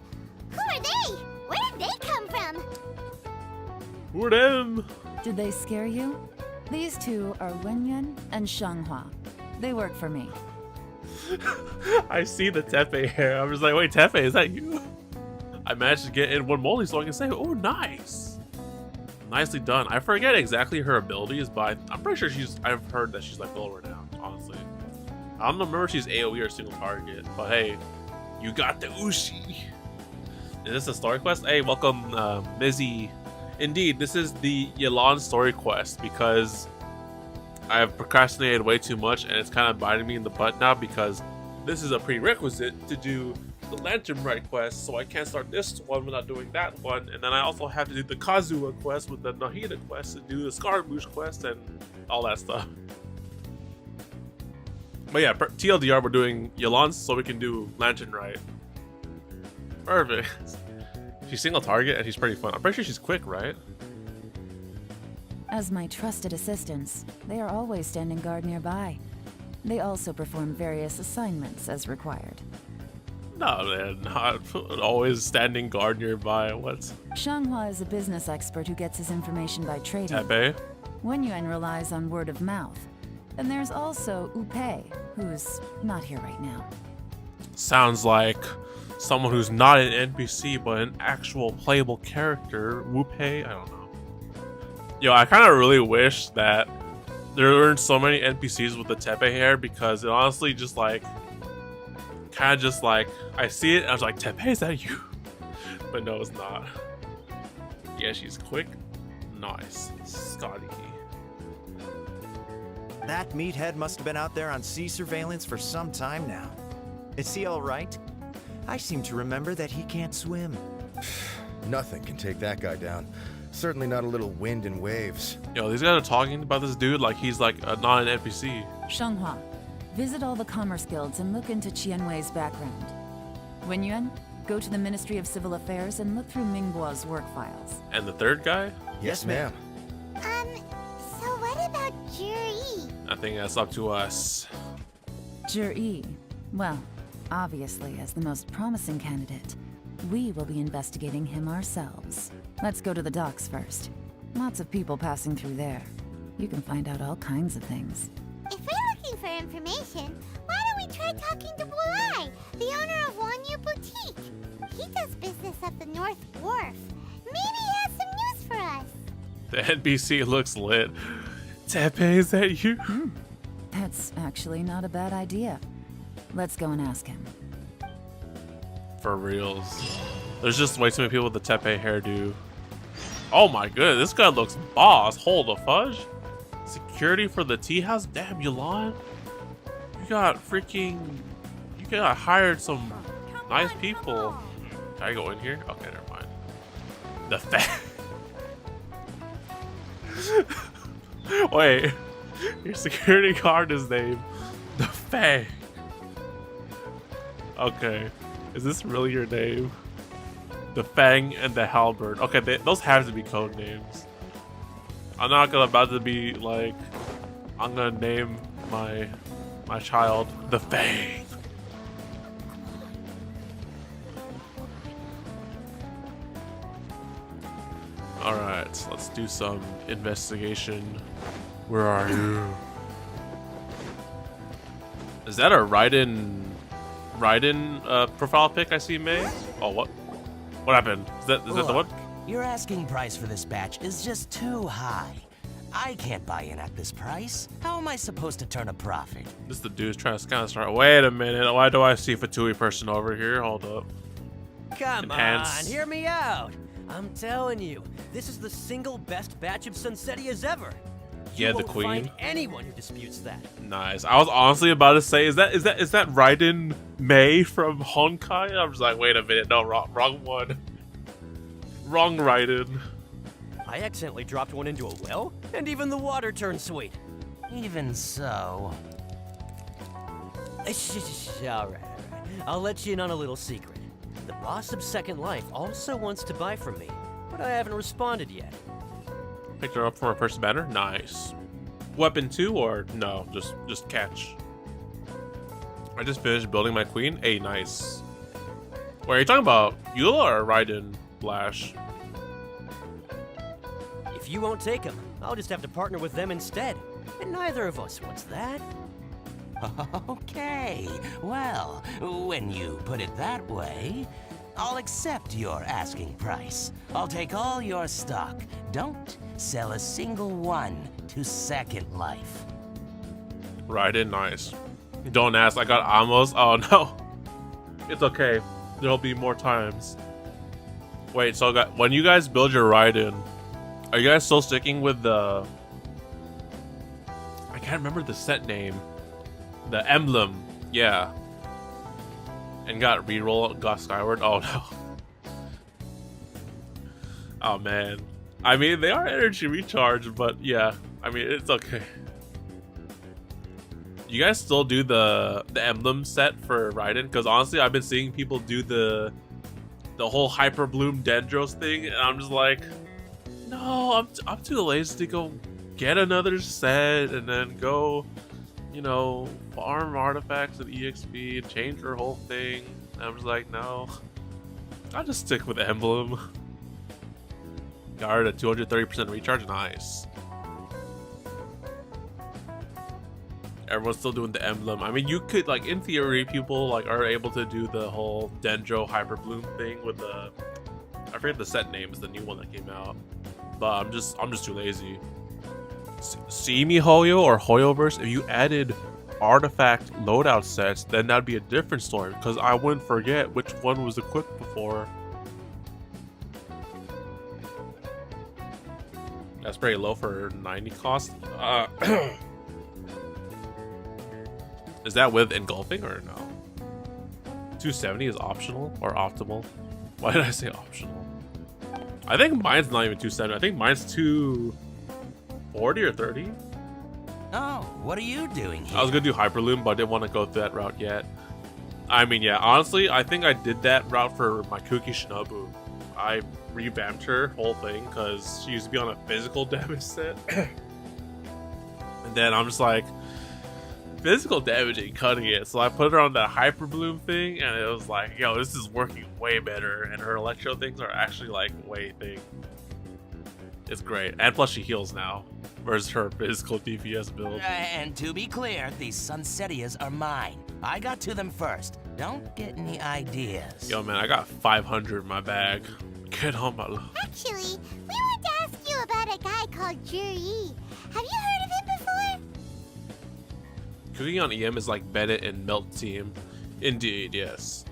Who are they? Where did they come from? Who are them? Did they scare you? These two are Wenyuan and Shanghua. They work for me. I see the Tepe hair. I'm just like, wait, Tepe, is that you? I managed to get in one molly so I can say, oh, nice. Nicely done. I forget exactly her abilities, but I'm pretty sure I've heard that she's like lower now, honestly. I don't remember if she's AoE or single target, but hey, you got the Ushi. Is this a story quest? Hey, welcome, Mizzy. Indeed, this is the Yelan story quest because I've procrastinated way too much and it's kind of biting me in the butt now because this is a prerequisite to do the Lantern Rite quest, so I can't start this one without doing that one, and then I also have to do the Kazuha quest with the Nahida quest and do the Scaramouche quest and all that stuff. But yeah, TLDR, we're doing Yelan so we can do Lantern Rite. Perfect. She's single target and she's pretty fun. I'm pretty sure she's quick, right? As my trusted assistants, they are always standing guard nearby. They also perform various assignments as required. No, they're not always standing guard nearby. What? Shanghua is a business expert who gets his information by trading. Tepe? Wenyuan relies on word of mouth. And there's also Upei, who's not here right now. Sounds like someone who's not an NPC but an actual playable character. Wupei? I don't know. Yo, I kind of really wish that there weren't so many NPCs with the Tepe hair because it honestly just like kind of just like I see it and I was like, Tepe, is that you? But no, it's not. Yeah, she's quick. Nice. Scotty. That meathead must have been out there on sea surveillance for some time now. Is he all right? I seem to remember that he can't swim. Nothing can take that guy down. Certainly not a little wind and waves. Yo, these guys are talking about this dude like he's like not an NPC. Shanghua, visit all the commerce guilds and look into Qianwei's background. Wenyuan, go to the Ministry of Civil Affairs and look through Mingguo's work files. And the third guy? Yes, ma'am. So what about Juri? I think that's up to us. Juri, well, obviously as the most promising candidate, we will be investigating him ourselves. Let's go to the docks first. Lots of people passing through there. You can find out all kinds of things. If we're looking for information, why don't we try talking to Bulai, the owner of Wanyu Boutique? He does business at the North Wharf. Maybe he has some news for us. The NPC looks lit. Tepe, is that you? That's actually not a bad idea. Let's go and ask him. For reals. There's just way too many people with the Tepe hairdo. Oh my goodness, this guy looks boss. Hold the fudge. Security for the tea house? Damn, Yelan. You got hired some nice people. Can I go in here? Okay, never mind. The Wait. Your security guard is named the Fang. Okay. Is this really your name? The Fang and the Halberd. Okay, those have to be code names. I'm not about to be like, I'm gonna name my child the Fang. Alright, let's do some investigation. Where are you? Is that a Rite profile pic I see, May? Oh, what happened? Is that the one? Your asking price for this batch is just too high. I can't buy in at this price. How am I supposed to turn a profit? This the dude's trying to kind of start. Wait a minute. Why do I see Fatui person over here? Hold up. Come Enhance. on, hear me out. I'm telling you, this is the single best batch of Sunsetias ever. Yeah, the won't queen. find anyone who disputes that. Nice. I was honestly about to say, is that Raiden Mei from Honkai? I'm just like, wait a minute, no, wrong one. Wrong Raiden. I accidentally dropped one into a well, and even the water turned sweet. Even so. Alright. I'll let you in on a little secret. The boss of Second Life also wants to buy from me, but I haven't responded yet. Picked her up from her person banner. Nice. Weapon 2 or no? Just catch. I just finished building my queen. Hey, nice. Wait, are you talking about Eula or Raiden Flash? If you won't take him, I'll just have to partner with them instead. And neither of us wants that. Okay, well, when you put it that way, I'll accept your asking price. I'll take all your stock. Don't sell a single one to Second Life. Raiden, nice. Don't ask, I got Amos. Oh no. It's okay. There'll be more times. Wait, so when you guys build your Raiden, are you guys still sticking with the... I can't remember the set name. The emblem, yeah. And got reroll, got Skyward. Oh no. Oh man. I mean, they are energy recharge, but yeah. I mean, it's okay. You guys still do the emblem set for Raiden? Because honestly, I've been seeing people do the whole Hyper Bloom Dendros thing, and I'm just like, no, I'm too lazy to go get another set and then go, you know, farm artifacts and EXP and change her whole thing. And I'm just like, no, I'll just stick with emblem. Guard at 230% recharge, nice. Everyone's still doing the emblem. I mean, you could, like, in theory, people like are able to do the whole Dendro Hyper Bloom thing with the, I forget the set name, is the new one that came out. But I'm just too lazy. See me Hoyo or Hoyoverse, if you added artifact loadout sets, then that'd be a different story, because I wouldn't forget which one was equipped before. That's pretty low for 90 cost. Is that with engulfing or no? 270 is optional or optimal? Why did I say optional? I think mine's not even 270. I think mine's 240 or 30. Oh, what are you doing here? I was gonna do Hyperloom, but I didn't want to go through that route yet. I mean, yeah, honestly, I think I did that route for my Kuki Shinobu. I revamped her whole thing because she used to be on a physical damage set. And then I'm just like, physical damage ain't cutting it. So I put her on that Hyper Bloom thing, and it was like, yo, this is working way better. And her Electro things are actually like way thing. It's great. And plus she heals now versus her physical DPS build. And to be clear, these Sunsetias are mine. I got to them first. Don't get any ideas. Yo, man, I got 500 in my bag. Get on my love. Actually, we want to ask you about a guy called Juri. Have you heard of him before? Cooking on EM is like Bennett and Melt team. Indeed, yes.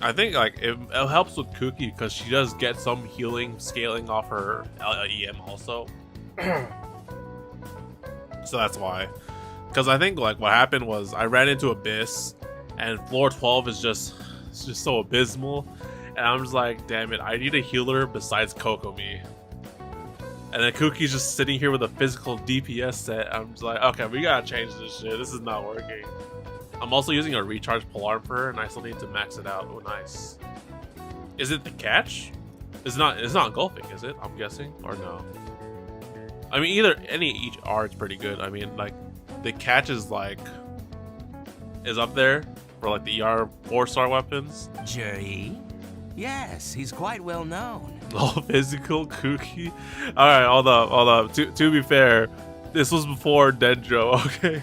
I think like it helps with Cookie because she does get some healing scaling off her EM also. So that's why. Because I think like what happened was I ran into Abyss and floor 12 is just so abysmal. And I'm just like, damn it, I need a healer besides Kokomi. And then Cookie's just sitting here with a physical DPS set. I'm just like, okay, we gotta change this shit. This is not working. I'm also using a recharge polearm for her, and I still need to max it out. Oh, nice. Is it the catch? It's not engulfing, is it? I'm guessing, or no? I mean, each R is pretty good. I mean, like the catch is like up there for like the ER 4-star weapons. Juri? Yes, he's quite well known. Oh, physical Cookie. All right, hold up. To be fair, this was before Dendro. Okay.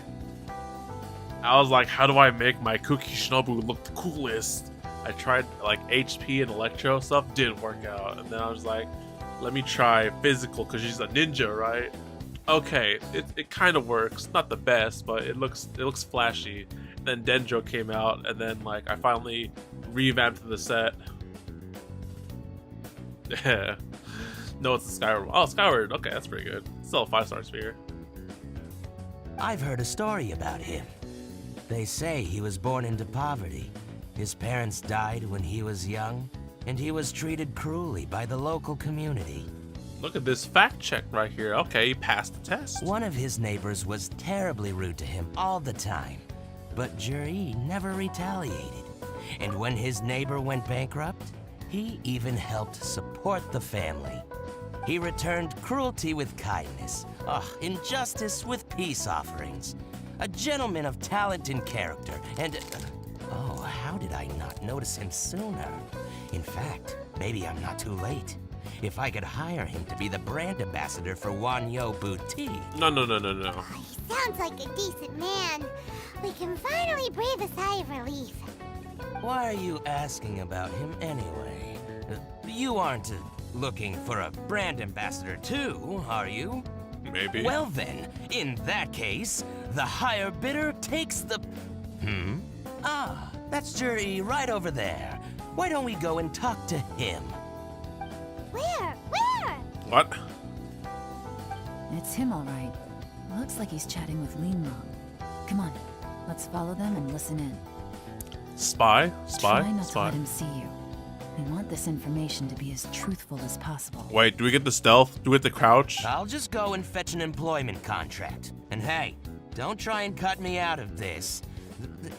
I was like, how do I make my Cookie Shinobu look the coolest? I tried like HP and Electro stuff, didn't work out, and then I was like, let me try physical because she's a ninja, right? Okay, it kind of works. Not the best, but it looks flashy. And then Dendro came out, and then like I finally revamped the set. Yeah. No, it's the Skyward. Oh, Skyward. Okay, that's pretty good. Still a 5-star sphere. I've heard a story about him. They say he was born into poverty. His parents died when he was young, and he was treated cruelly by the local community. Look at this fact check right here. Okay, he passed the test. One of his neighbors was terribly rude to him all the time, but Juri never retaliated. And when his neighbor went bankrupt, he even helped support the family. He returned cruelty with kindness, injustice with peace offerings. A gentleman of talent and character, and oh, how did I not notice him sooner? In fact, maybe I'm not too late. If I could hire him to be the brand ambassador for Wanyo Boutique. No. He sounds like a decent man. We can finally breathe a sigh of relief. Why are you asking about him anyway? You aren't looking for a brand ambassador too, are you? Maybe. Well then, in that case, the higher bidder takes the... Ah, that's Juri right over there. Why don't we go and talk to him? Where? What? It's him, all right. Looks like he's chatting with Yelan. Come on, let's follow them and listen in. Spy? Try not to let him see you. We want this information to be as truthful as possible. Wait, do we get the stealth? Do we get the crouch? I'll just go and fetch an employment contract. And hey, don't try and cut me out of this.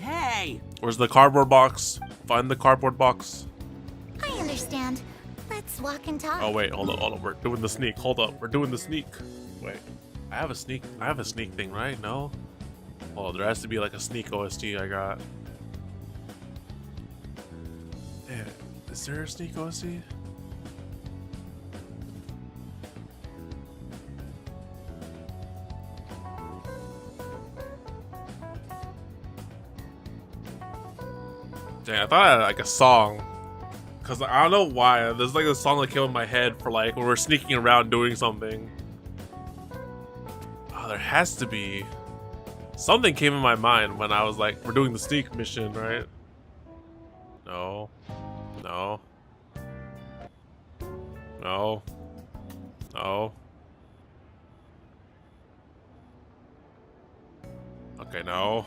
Hey! Where's the cardboard box? Find the cardboard box. I understand. Let's walk and talk. Oh wait, hold on. We're doing the sneak. Hold up, we're doing the sneak. Wait, I have a sneak thing, right? No? Oh, there has to be like a sneak OST I got. Yeah, is there a sneak OST? Dang, I thought I had like a song. Cause I don't know why. There's like a song that came in my head for like when we're sneaking around doing something. Oh, there has to be. Something came in my mind when I was like, we're doing the sneak mission, right? No. Okay, no.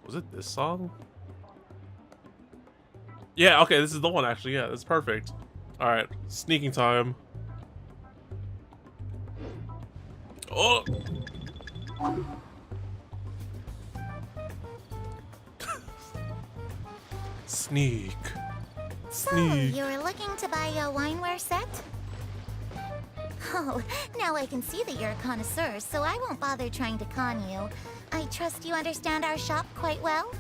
Was it this song? Yeah, okay, this is the one actually. Yeah, that's perfect. All right, sneaking time. Oh! Sneak. So, you were looking to buy a wineware set? Oh, now I can see that you're a connoisseur, so I won't bother trying to con you. I trust you understand our shop quite well?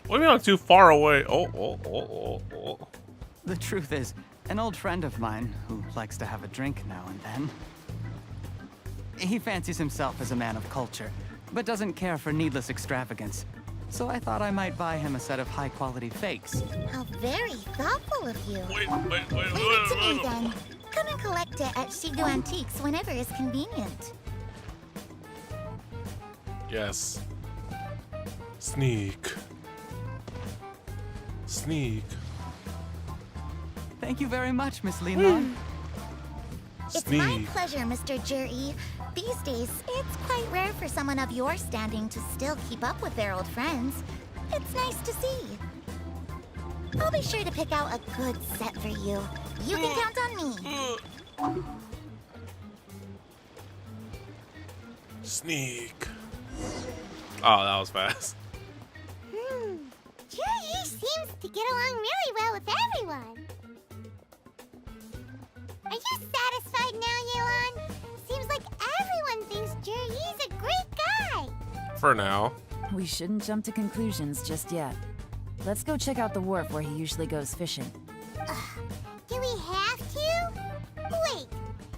What do you mean I'm too far away? Oh. The truth is, an old friend of mine, who likes to have a drink now and then, he fancies himself as a man of culture, but doesn't care for needless extravagance. So I thought I might buy him a set of high-quality fakes. How very thoughtful of you. Wait. Leave it to me then. Come and collect it at Shigu Antiques whenever is convenient. Yes. Sneak. Thank you very much, Miss Yelan. It's my pleasure, Mr. Juri. These days, it's quite rare for someone of your standing to still keep up with their old friends. It's nice to see. I'll be sure to pick out a good set for you. You can count on me. Sneak. Oh, that was fast. Juri seems to get along really well with everyone. Are you satisfied now, Yelan? Seems like everyone thinks Juri's a great guy. For now. We shouldn't jump to conclusions just yet. Let's go check out the wharf where he usually goes fishing. Do we have to? Wait,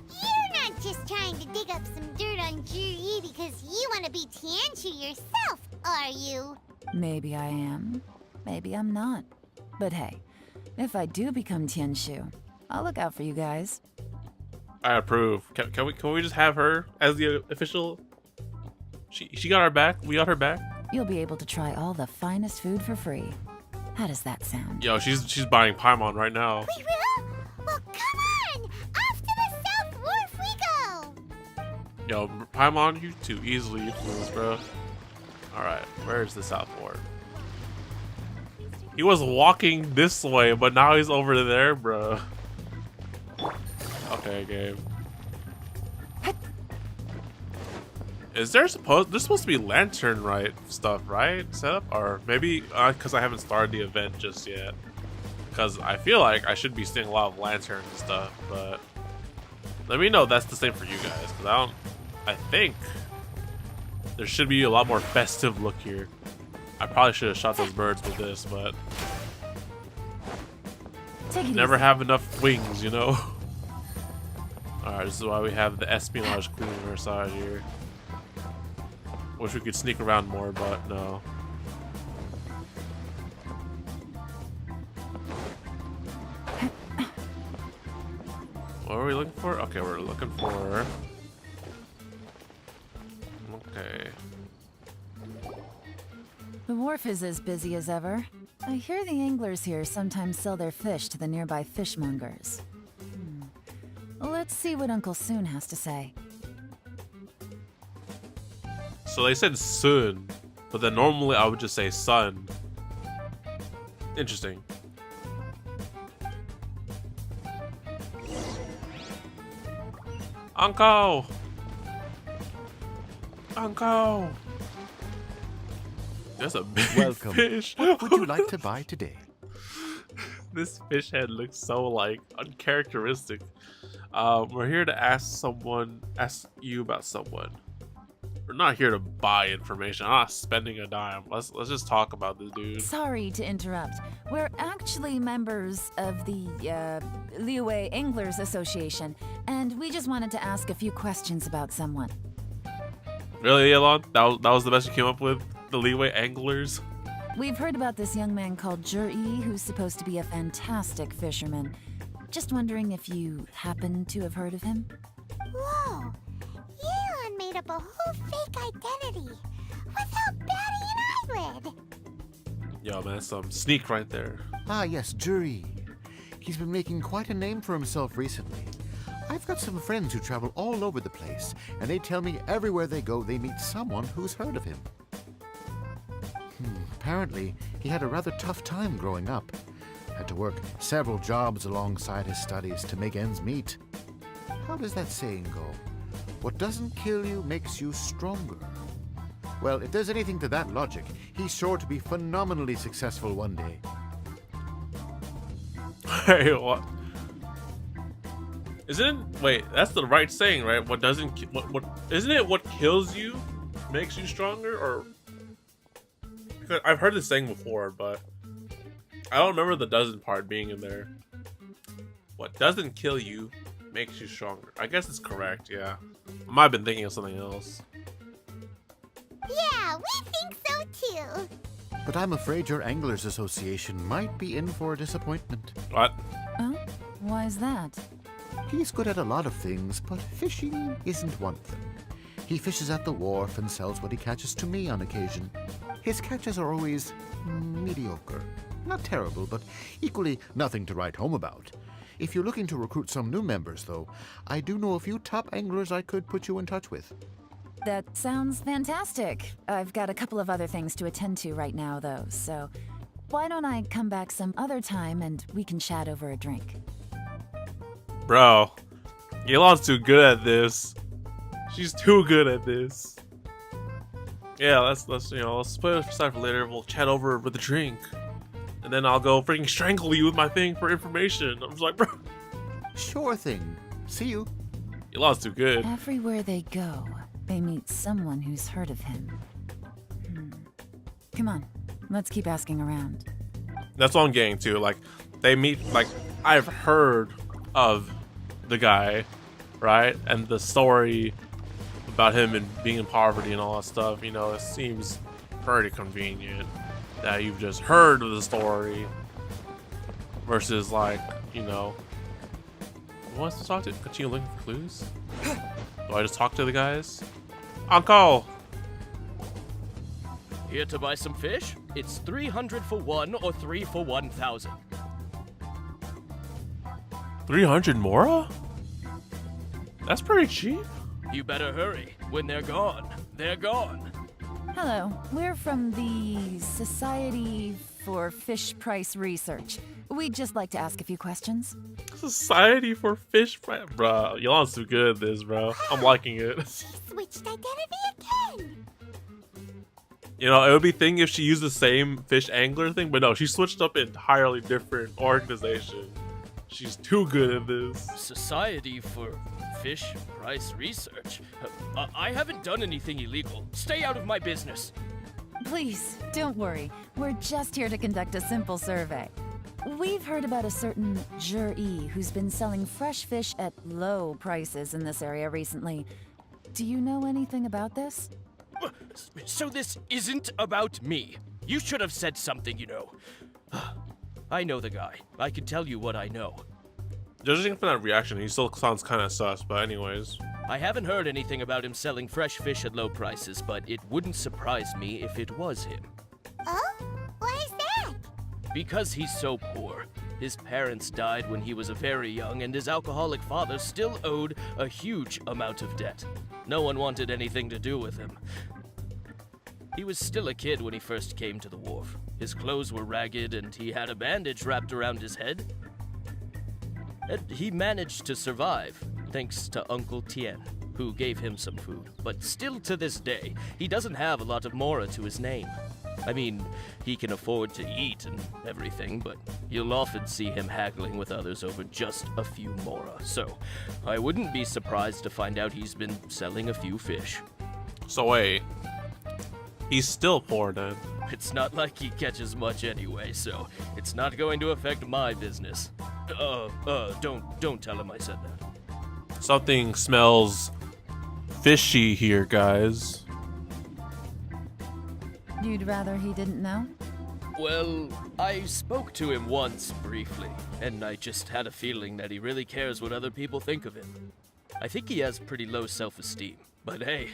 you're not just trying to dig up some dirt on Juri because you want to be Tianshu yourself, are you? Maybe I am. Maybe I'm not. But hey, if I do become Tianshu, I'll look out for you guys. I approve. Can we just have her as the official? She got our back. We got her back. You'll be able to try all the finest food for free. How does that sound? Yo, she's buying Paimon right now. We will? Well, come on! Off to the South Wharf we go! Yo, Paimon, you too easily influenced, bro. Alright, where's the South Ward? He was walking this way, but now he's over there, bro. Okay, game. Is there's supposed to be lantern right stuff, right? Set up? Or maybe because I haven't started the event just yet. Because I feel like I should be seeing a lot of lanterns and stuff, but let me know if that's the same for you guys. Because I think there should be a lot more festive look here. I probably should have shot those birds with this, but never have enough wings, you know? Alright, this is why we have the espionage queen on our side here. Wish we could sneak around more, but no. What are we looking for? Okay, we're looking for... Okay. The wharf is as busy as ever. I hear the anglers here sometimes sell their fish to the nearby fishmongers. Let's see what Uncle Soon has to say. So they said soon, but then normally I would just say sun. Interesting. Uncle! Uncle! There's a big Welcome. fish. What would you like to buy today? This fish head looks so like uncharacteristic. We're here to ask you about someone. We're not here to buy information. I'm not spending a dime. Let's just talk about this dude. Sorry to interrupt. We're actually members of the Liyue Anglers Association, and we just wanted to ask a few questions about someone. Really, Yelan? That was the best you came up with? The Liyue Anglers? We've heard about this young man called Zhi, who's supposed to be a fantastic fisherman. Just wondering if you happen to have heard of him? Whoa! Yelan made up a whole fake identity without batting an eyelid! Yo, man, some sneak right there. Ah, yes, Jury. He's been making quite a name for himself recently. I've got some friends who travel all over the place, and they tell me everywhere they go they meet someone who's heard of him. Apparently, he had a rather tough time growing up. Had to work several jobs alongside his studies to make ends meet. How does that saying go? What doesn't kill you makes you stronger. Well, if there's anything to that logic, he's sure to be phenomenally successful one day. Hey, what? Wait, that's the right saying, right? What isn't it what kills you makes you stronger? Or because I've heard this saying before, but I don't remember the doesn't part being in there. What doesn't kill you makes you stronger. I guess it's correct, yeah. I might have been thinking of something else. Yeah, we think so too. But I'm afraid your Anglers Association might be in for a disappointment. What? Oh? Why is that? He's good at a lot of things, but fishing isn't one thing. He fishes at the wharf and sells what he catches to me on occasion. His catches are always mediocre. Not terrible, but equally nothing to write home about. If you're looking to recruit some new members, though, I do know a few top anglers I could put you in touch with. That sounds fantastic. I've got a couple of other things to attend to right now, though, so why don't I come back some other time and we can chat over a drink? Bro, Yelan's too good at this. She's too good at this. Yeah, let's put it aside for later. We'll chat over with a drink, and then I'll go freaking strangle you with my thing for information. I'm just like, bro. Sure thing. See you. Yelan's too good. Everywhere they go, they meet someone who's heard of him. Come on, let's keep asking around. That's what I'm getting to. Like, they meet. Like, I've heard of the guy, right, and the story about him and being in poverty and all that stuff. You know, it seems pretty convenient that you've just heard of the story versus, like, you know, who wants to talk to? Continue looking for clues. Do I just talk to the guys? Uncle. Here to buy some fish? It's 300 for 1 or 3 for 1,000. 300 mora? That's pretty cheap. You better hurry. When they're gone, they're gone. Hello, we're from the Society for Fish Price Research. We'd just like to ask a few questions. Society for Fish Price. Bro, Yelan's too good at this, bro. I'm liking it. She switched identity again. You know, it would be thing if she used the same fish angler thing, but no, she switched up an entirely different organization. She's too good at this. Society for Fish Price Research? I haven't done anything illegal. Stay out of my business. Please, don't worry. We're just here to conduct a simple survey. We've heard about a certain Jur-E who's been selling fresh fish at low prices in this area recently. Do you know anything about this? So this isn't about me. You should have said something, you know. I know the guy. I can tell you what I know. Judging from that reaction, he still sounds kind of sus, but anyways. I haven't heard anything about him selling fresh fish at low prices, but it wouldn't surprise me if it was him. Oh? Why is that? Because he's so poor. His parents died when he was very young, and his alcoholic father still owed a huge amount of debt. No one wanted anything to do with him. He was still a kid when he first came to the wharf. His clothes were ragged, and he had a bandage wrapped around his head. And he managed to survive, thanks to Uncle Tien, who gave him some food. But still to this day, he doesn't have a lot of mora to his name. I mean, he can afford to eat and everything, but you'll often see him haggling with others over just a few mora. So, I wouldn't be surprised to find out he's been selling a few fish. So wait, he's still poor then? It's not like he catches much anyway, so it's not going to affect my business. Don't tell him I said that. Something smells fishy here, guys. You'd rather he didn't know? Well, I spoke to him once briefly, and I just had a feeling that he really cares what other people think of him. I think he has pretty low self-esteem, but hey,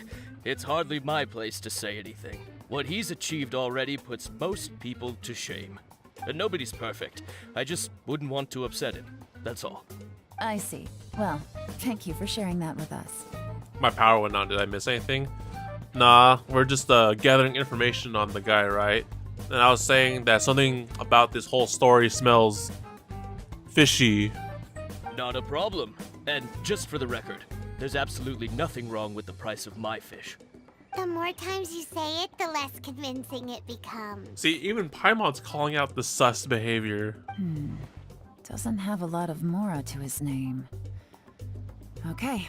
it's hardly my place to say anything. What he's achieved already puts most people to shame. And nobody's perfect. I just wouldn't want to upset him. That's all. I see. Well, thank you for sharing that with us. My power went on. Did I miss anything? Nah, we're just gathering information on the guy, right? And I was saying that something about this whole story smells fishy. Not a problem. And just for the record, there's absolutely nothing wrong with the price of my fish. The more times you say it, the less convincing it becomes. See, even Paimon's calling out the sus behavior. Doesn't have a lot of mora to his name. Okay,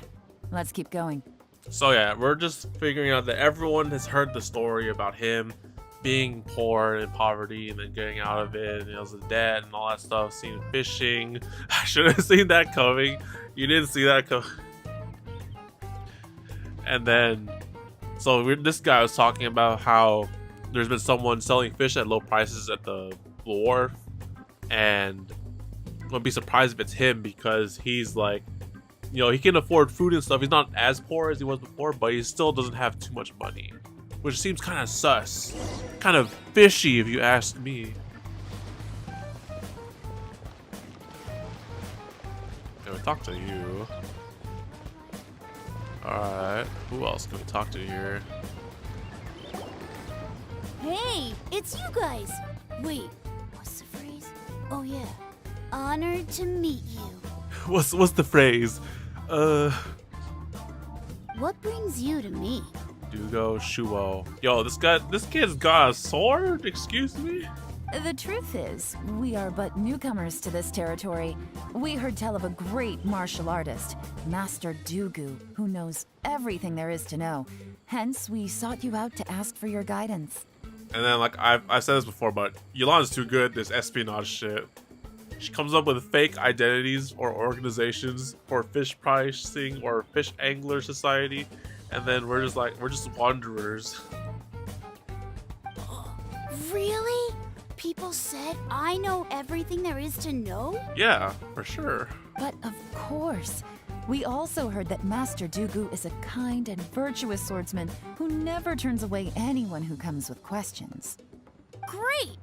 let's keep going. So yeah, we're just figuring out that everyone has heard the story about him being poor and in poverty and then getting out of it, and he was a debt and all that stuff, seeing fishing. I should have seen that coming. You didn't see that coming. And then, so this guy was talking about how there's been someone selling fish at low prices at the wharf, and wouldn't be surprised if it's him because he's like, you know, he can afford food and stuff. He's not as poor as he was before, but he still doesn't have too much money, which seems kind of sus, kind of fishy if you ask me. Can we talk to you? Alright, who else can we talk to here? Hey, it's you guys. Wait, what's the phrase? Oh yeah, honored to meet you. What's the phrase? What brings you to me? Dugo Shuo. Yo, this kid's got a sword? Excuse me? The truth is, we are but newcomers to this territory. We heard tell of a great martial artist, Master Dugu, who knows everything there is to know. Hence, we sought you out to ask for your guidance. And then, like, I've said this before, but Yelan's too good at this espionage shit. She comes up with fake identities or organizations for fish pricing or fish angler society, and then we're just wanderers. Really? People said I know everything there is to know? Yeah, for sure. But of course, We also heard that Master Dooku is a kind and virtuous swordsman who never turns away anyone who comes with questions. Great!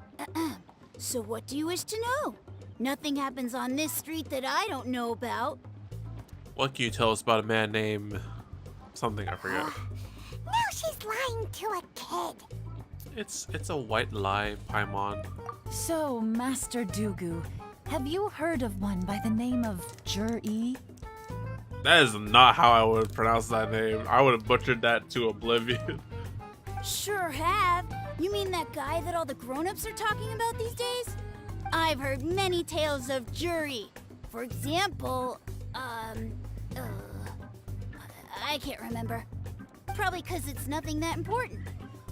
So what do you wish to know? Nothing happens on this street that I don't know about. What can you tell us about a man named something? I forget. Now she's lying to a kid. It's a white lie, Paimon. So, Master Dooku, have you heard of one by the name of Jur-E? That is not how I would pronounce that name. I would have butchered that to oblivion. Sure have. You mean that guy that all the grown-ups are talking about these days? I've heard many tales of Juri. For example, I can't remember. Probably because it's nothing that important.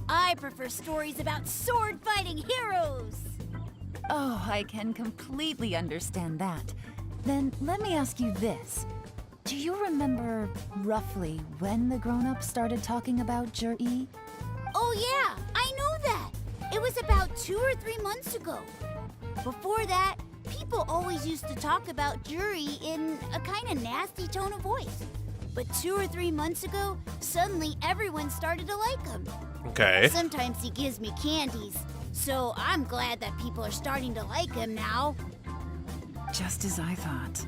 I prefer stories about sword-fighting heroes. Oh, I can completely understand that. Then let me ask you this. Do you remember roughly when the grown-ups started talking about Jur-E? Oh yeah, I know that. It was about 2 or 3 months ago. Before that, people always used to talk about Juri in a kind of nasty tone of voice. But 2 or 3 months ago, suddenly everyone started to like him. Okay. Sometimes he gives me candies, so I'm glad that people are starting to like him now. Just as I thought.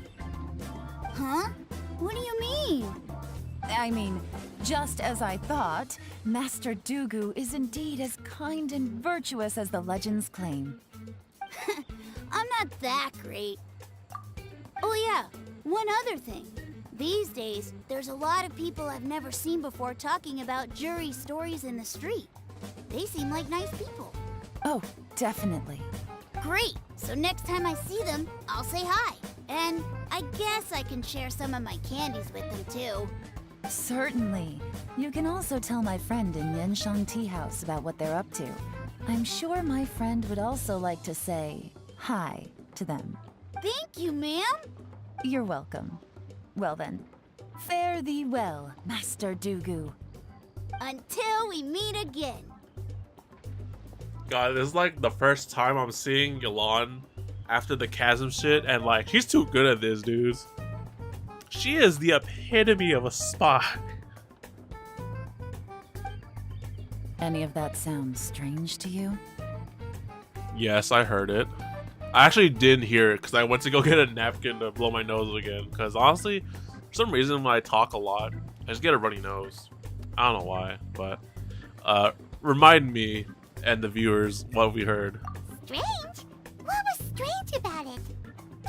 Huh? What do you mean? I mean, just as I thought, Master Dooku is indeed as kind and virtuous as the legends claim. I'm not that great. Oh yeah, one other thing. These days, there's a lot of people I've never seen before talking about Juri stories in the street. They seem like nice people. Oh, definitely. Great! So next time I see them, I'll say hi. And I guess I can share some of my candies with them too. Certainly. You can also tell my friend in Yenshan Tea House about what they're up to. I'm sure my friend would also like to say hi to them. Thank you, ma'am. You're welcome. Well then, fare thee well, Master Dooku. Until we meet again. God, this is like the first time I'm seeing Yelan after the chasm shit, and like, she's too good at this, dudes. She is the epitome of a spy. Any of that sound strange to you? Yes, I heard it. I actually didn't hear it because I went to go get a napkin to blow my nose again. Because honestly, for some reason when I talk a lot, I just get a runny nose. I don't know why, but remind me and the viewers what we heard. Strange? What was strange about it?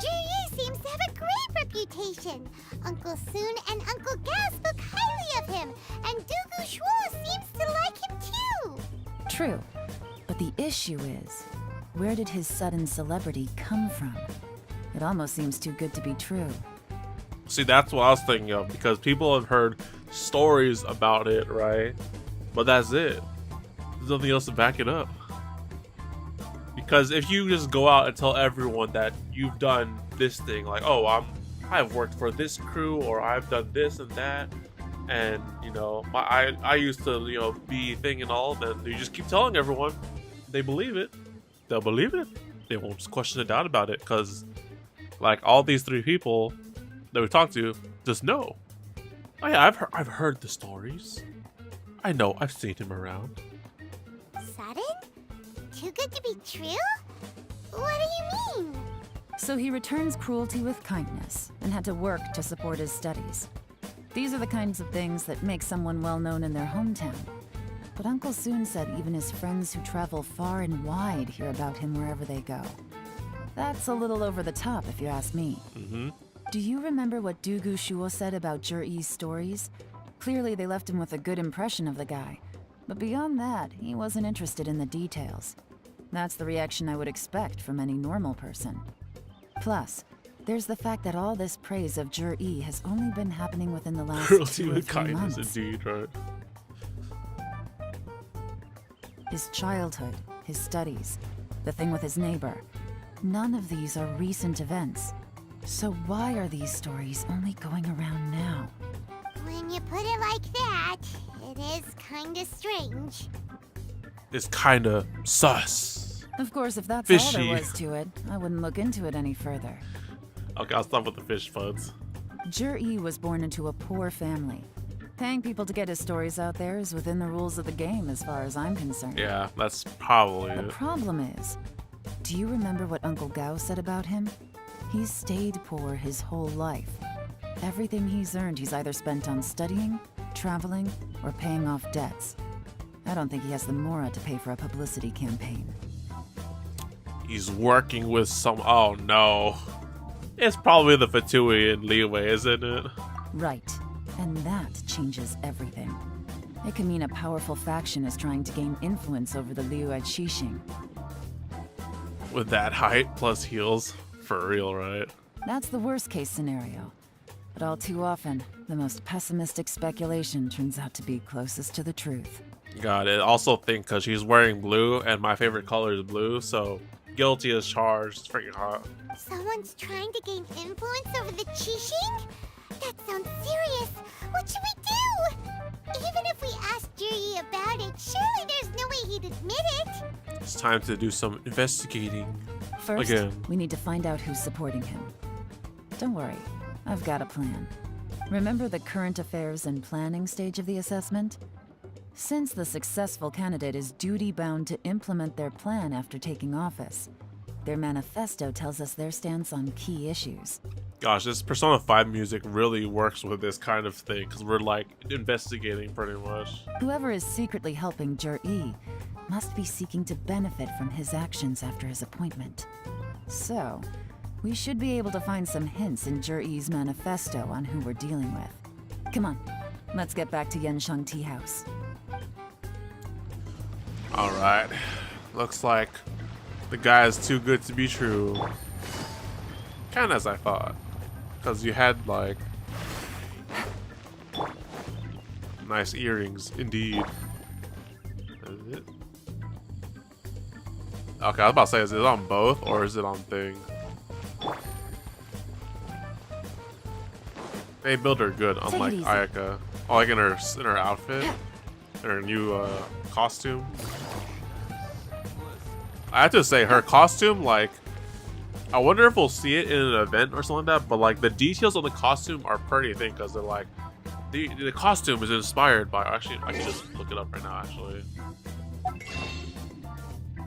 Juri seems to have a great reputation. Uncle Soon and Uncle Gas spoke highly of him, and Dooku Shuo seems to like him too. True, but the issue is, where did his sudden celebrity come from? It almost seems too good to be true. See, that's what I was thinking of, because people have heard stories about it, right? But that's it. There's nothing else to back it up. Because if you just go out and tell everyone that you've done this thing, like, oh, I've worked for this crew, or I've done this and that, and you know, I used to, you know, be thing and all, then you just keep telling everyone, they believe it. They'll believe it. They won't just question a doubt about it, because like all these 3 people that we talked to just know. Oh yeah, I've heard the stories. I know, I've seen him around. Sudden? Too good to be true? What do you mean? So he returns cruelty with kindness and had to work to support his studies. These are the kinds of things that make someone well known in their hometown. But Uncle Soon said even his friends who travel far and wide hear about him wherever they go. That's a little over the top, if you ask me. Mm-hmm. Do you remember what Dooku Shuo said about Jur-E's stories? Clearly they left him with a good impression of the guy. But beyond that, he wasn't interested in the details. That's the reaction I would expect from any normal person. Plus, there's the fact that all this praise of Jur-E has only been happening within the last Cruelty 2 or with 3 kindness, months. indeed, right? His childhood, his studies, the thing with his neighbor. None of these are recent events. So why are these stories only going around now? When you put it like that, it is kinda strange. It's kinda sus. Of course, if that's Fishy. all there was to it, I wouldn't look into it any further. Okay, I'll stop with the fish fuds. Jur-E was born into a poor family. Paying people to get his stories out there is within the rules of the game as far as I'm concerned. Yeah, that's probably The it. problem is, do you remember what Uncle Gao said about him? He's stayed poor his whole life. Everything he's earned he's either spent on studying, traveling, or paying off debts. I don't think he has the mora to pay for a publicity campaign. He's working with some. Oh no. It's probably the Fatuian leeway, isn't it? Right. And that changes everything. It can mean a powerful faction is trying to gain influence over the Liu at Xixing. With that height plus heals. For real, right? That's the worst case scenario. But all too often, the most pessimistic speculation turns out to be closest to the truth. Got it. Also think because she's wearing blue and my favorite color is blue, so guilty as charged. It's freaking hot. Someone's trying to gain influence over the Qixing? That sounds serious. What should we do? Even if we asked Juri about it, surely there's no way he'd admit it. It's time to do some investigating. First, Again. we need to find out who's supporting him. Don't worry, I've got a plan. Remember the current affairs and planning stage of the assessment? Since the successful candidate is duty-bound to implement their plan after taking office, their manifesto tells us their stance on key issues. Gosh, this Persona 5 music really works with this kind of thing, because we're like investigating pretty much. Whoever is secretly helping Jur-E must be seeking to benefit from his actions after his appointment. So, we should be able to find some hints in Jur-E's manifesto on who we're dealing with. Come on, let's get back to Yenshang Tea House. Alright. Looks like the guy is too good to be true. Kinda as I thought. Because you had, like, nice earrings, indeed. Is it? Okay, I was about to say, is it on both or is it on thing? They build her good, unlike Ayaka. Oh, like in her outfit, in her new costume. I have to say, her costume, like, I wonder if we'll see it in an event or something like that. But like, the details on the costume are pretty thin because they're like, the costume is inspired by. Actually, I can just look it up right now. Actually,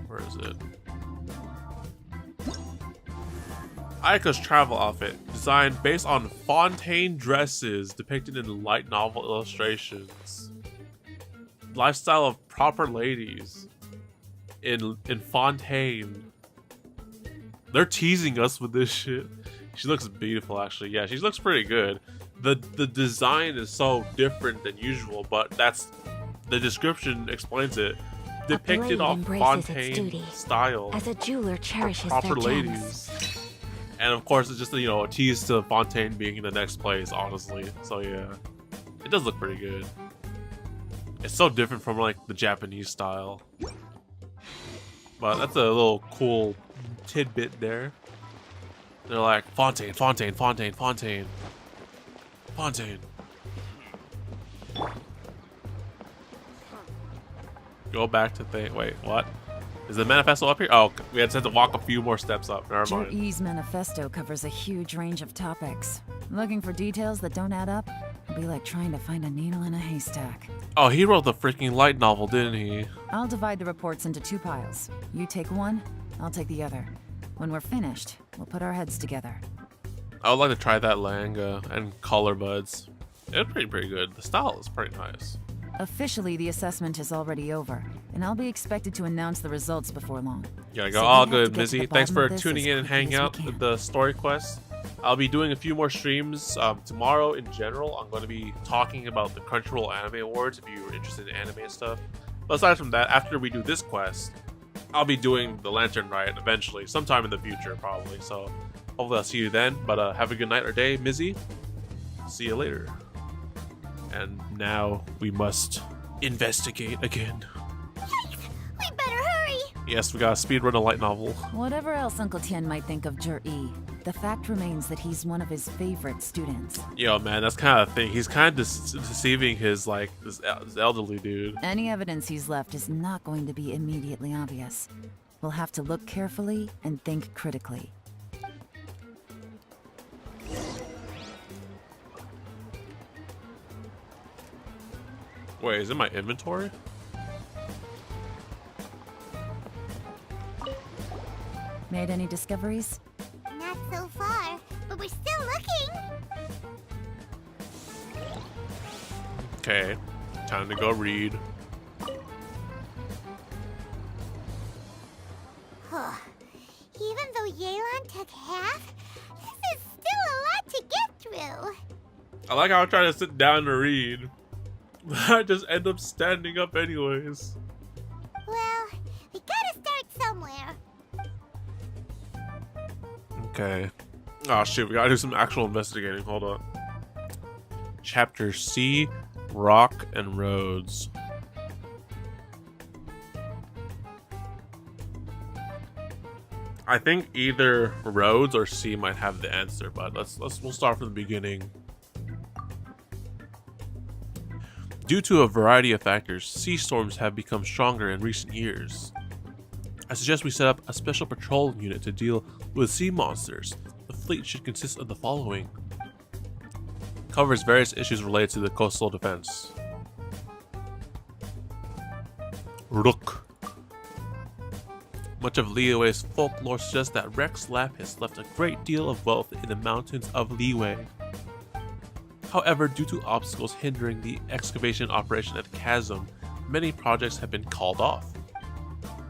where is it? Ayaka's travel outfit, designed based on Fontaine dresses depicted in light novel illustrations. Lifestyle of proper ladies in Fontaine. They're teasing us with this shit. She looks beautiful, actually. Yeah, she looks pretty good. The design is so different than usual, but that's the description explains it. Depicted off Fontaine style. As a jeweler cherishes proper their ladies. gems. And of course, it's just, you know, a tease to Fontaine being in the next place, honestly. So yeah, it does look pretty good. It's so different from like the Japanese style. But that's a little cool tidbit there. They're like, Fontaine, Fontaine, Fontaine, Fontaine. Fontaine. Go back to thing. Wait, what? Is the manifesto up here? Oh, we had to walk a few more steps up. Never mind. Jur-E's manifesto covers a huge range of topics. Looking for details that don't add up will be like trying to find a needle in a haystack. Oh, he wrote the freaking light novel, didn't he? I'll divide the reports into 2 piles. You take one, I'll take the other. When we're finished, we'll put our heads together. I would like to try that Langa and Color Buds. It's pretty good. The style is pretty nice. Officially, the assessment is already over, and I'll be expected to announce the results before long. Yeah, go So all we have good, to get to Mizzy. the Thanks bottom for of this tuning as in and quickly hanging as we out can. with the story quest. I'll be doing a few more streams tomorrow. In general, I'm going to be talking about the Crunchyroll Anime Awards if you're interested in anime and stuff. But aside from that, after we do this quest, I'll be doing the Lantern Rite eventually, sometime in the future probably. So hopefully I'll see you then. But have a good night or day, Mizzy. See you later. And now we must investigate again. We better hurry! Yes, we gotta speedrun a light novel. Whatever else Uncle Tien might think of Jur-E, the fact remains that he's one of his favorite students. Yo, man, that's kind of the thing. He's kind of deceiving his, like, this elderly dude. Any evidence he's left is not going to be immediately obvious. We'll have to look carefully and think critically. Wait, is it my inventory? Made any discoveries? Not so far, but we're still looking. Okay, time to go read. Even though Yelan took half, this is still a lot to get through. I like how I try to sit down to read. I just end up standing up anyways. Well, we gotta start somewhere. Okay. Oh shoot, we gotta do some actual investigating. Hold on. Chapter C, Rock and Roads. I think either Roads or C might have the answer, but we'll start from the beginning. Due to a variety of factors, sea storms have become stronger in recent years. I suggest we set up a special patrol unit to deal with sea monsters. The fleet should consist of the following. Covers various issues related to the coastal defense. Rook. Much of Liyue's folklore suggests that Rex Lapis left a great deal of wealth in the mountains of Liyue. However, due to obstacles hindering the excavation operation at Chasm, many projects have been called off.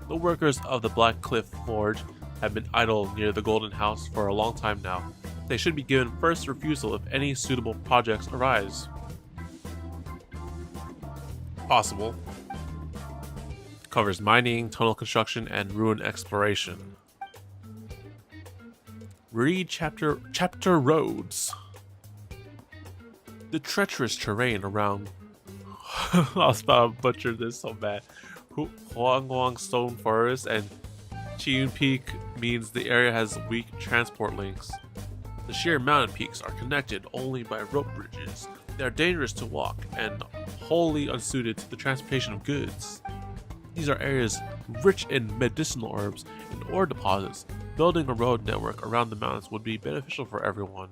The workers of the Black Cliff Forge have been idle near the Golden House for a long time now. They should be given first refusal if any suitable projects arise. Possible. Covers mining, tunnel construction, and ruin exploration. Read chapter Roads. The treacherous terrain around I was about to butcher this so bad. Huangwang Stone Forest and Chiun Peak means the area has weak transport links. The sheer mountain peaks are connected only by rope bridges. They are dangerous to walk and wholly unsuited to the transportation of goods. These are areas rich in medicinal herbs and ore deposits. Building a road network around the mountains would be beneficial for everyone.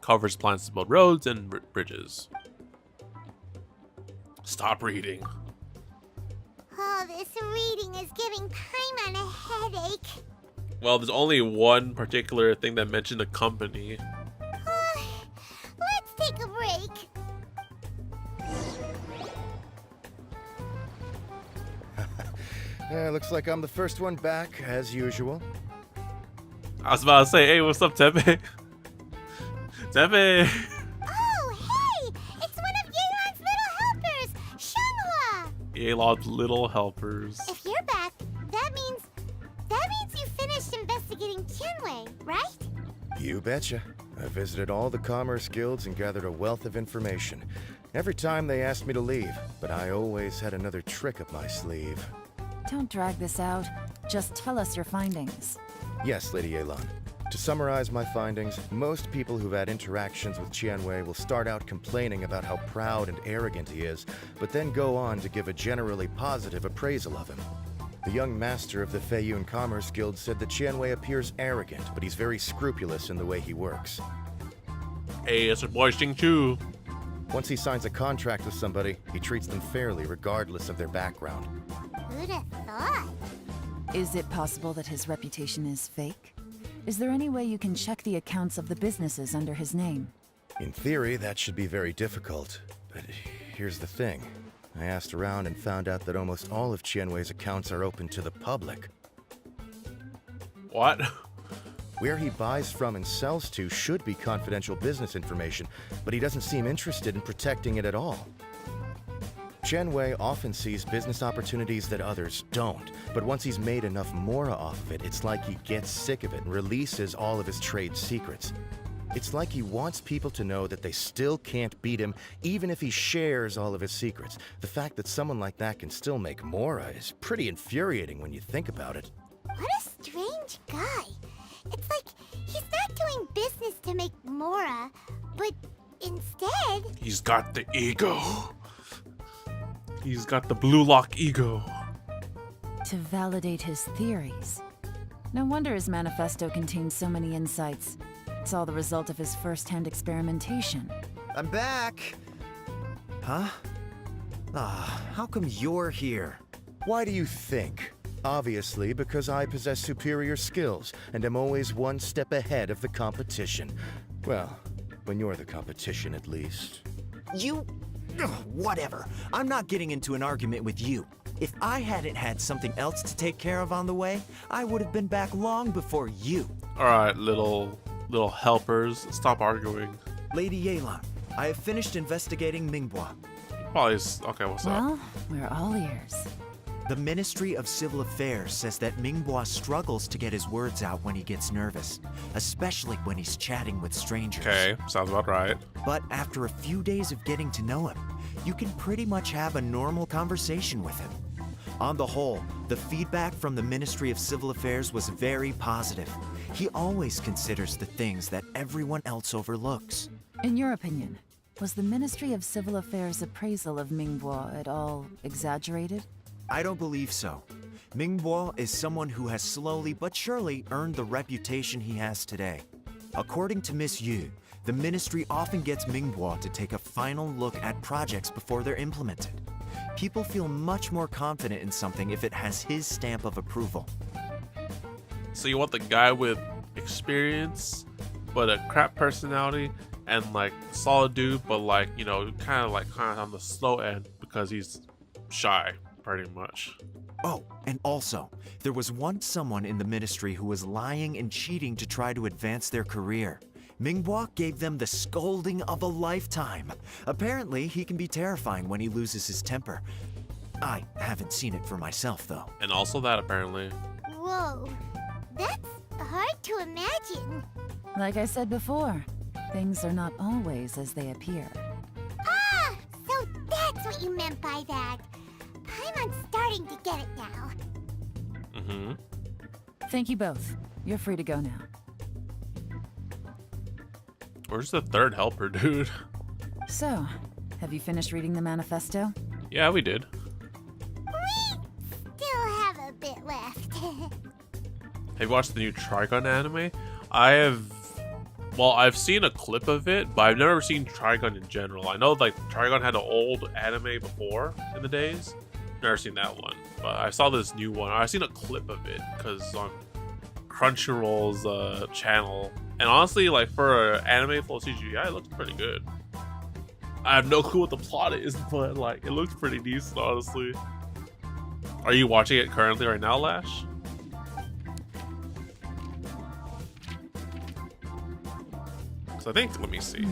Covers plans to build roads and bridges. Stop reading. Oh, this reading is giving Paimon a headache. Well, there's only one particular thing that mentioned a company. Let's take a break. Looks like I'm the first one back, as usual. I was about to say, hey, what's up, Tepe? Tepe! Oh, hey! It's one of Yelan's little helpers, Shanghua! Yelan's little helpers. If you're back, that means you finished investigating Tianwei, right? You betcha. I visited all the commerce guilds and gathered a wealth of information. Every time they asked me to leave, but I always had another trick up my sleeve. Don't drag this out. Just tell us your findings. Yes, Lady Yelan. To summarize my findings, most people who've had interactions with Tianwei will start out complaining about how proud and arrogant he is, but then go on to give a generally positive appraisal of him. The young master of the Feiyun Commerce Guild said that Tianwei appears arrogant, but he's very scrupulous in the way he works. Hey, it's your boy Xingqiu. Once he signs a contract with somebody, he treats them fairly regardless of their background. Who'd have thought? Is it possible that his reputation is fake? Is there any way you can check the accounts of the businesses under his name? In theory, that should be very difficult. But here's the thing. I asked around and found out that almost all of Tianwei's accounts are open to the public. What? Where he buys from and sells to should be confidential business information, but he doesn't seem interested in protecting it at all. Tianwei often sees business opportunities that others don't, but once he's made enough mora off of it, it's like he gets sick of it and releases all of his trade secrets. It's like he wants people to know that they still can't beat him, even if he shares all of his secrets. The fact that someone like that can still make mora is pretty infuriating when you think about it. What a strange guy. It's like he's not doing business to make mora, but instead... He's got the ego. He's got the blue lock ego. To validate his theories. No wonder his manifesto contains so many insights. It's all the result of his first-hand experimentation. I'm back! Huh? How come you're here? Why do you think? Obviously, because I possess superior skills and am always one step ahead of the competition. Well, when you're the competition, at least. You... Ugh, whatever. I'm not getting into an argument with you. If I hadn't had something else to take care of on the way, I would have been back long before you. Alright, little helpers, stop arguing. Lady Yelan, I have finished investigating Mingbois. Probably okay, what's up? Well, we're all ears. The Ministry of Civil Affairs says that Mingbois struggles to get his words out when he gets nervous, especially when he's chatting with strangers. Okay, sounds about right. But after a few days of getting to know him, you can pretty much have a normal conversation with him. On the whole, the feedback from the Ministry of Civil Affairs was very positive. He always considers the things that everyone else overlooks. In your opinion, was the Ministry of Civil Affairs' appraisal of Mingbois at all exaggerated? I don't believe so. Mingbois is someone who has slowly but surely earned the reputation he has today. According to Miss Yu, the ministry often gets Mingbois to take a final look at projects before they're implemented. People feel much more confident in something if it has his stamp of approval. So you want the guy with experience, but a crap personality, and like solid dude, but like, you know, kind of on the slow end because he's shy, pretty much. Oh, and also, there was once someone in the ministry who was lying and cheating to try to advance their career. Mingbois gave them the scolding of a lifetime. Apparently, he can be terrifying when he loses his temper. I haven't seen it for myself, though. And also that, apparently. Whoa, that's hard to imagine. Like I said before, things are not always as they appear. Ah, so that's what you meant by that. I'm starting to get it now. Mm-hmm. Thank you both. You're free to go now. Where's the third helper, dude? So, have you finished reading the manifesto? Yeah, we did. We still have a bit left. Have you watched the new Trigun anime? I've seen a clip of it, but I've never seen Trigun in general. I know like Trigun had an old anime before in the days. Never seen that one, but I saw this new one. I've seen a clip of it because on Crunchyroll's channel, and honestly, like for an anime full of CGI, it looks pretty good. I have no clue what the plot is, but like it looks pretty decent, honestly. Are you watching it currently right now, Lash? Because I think, let me see.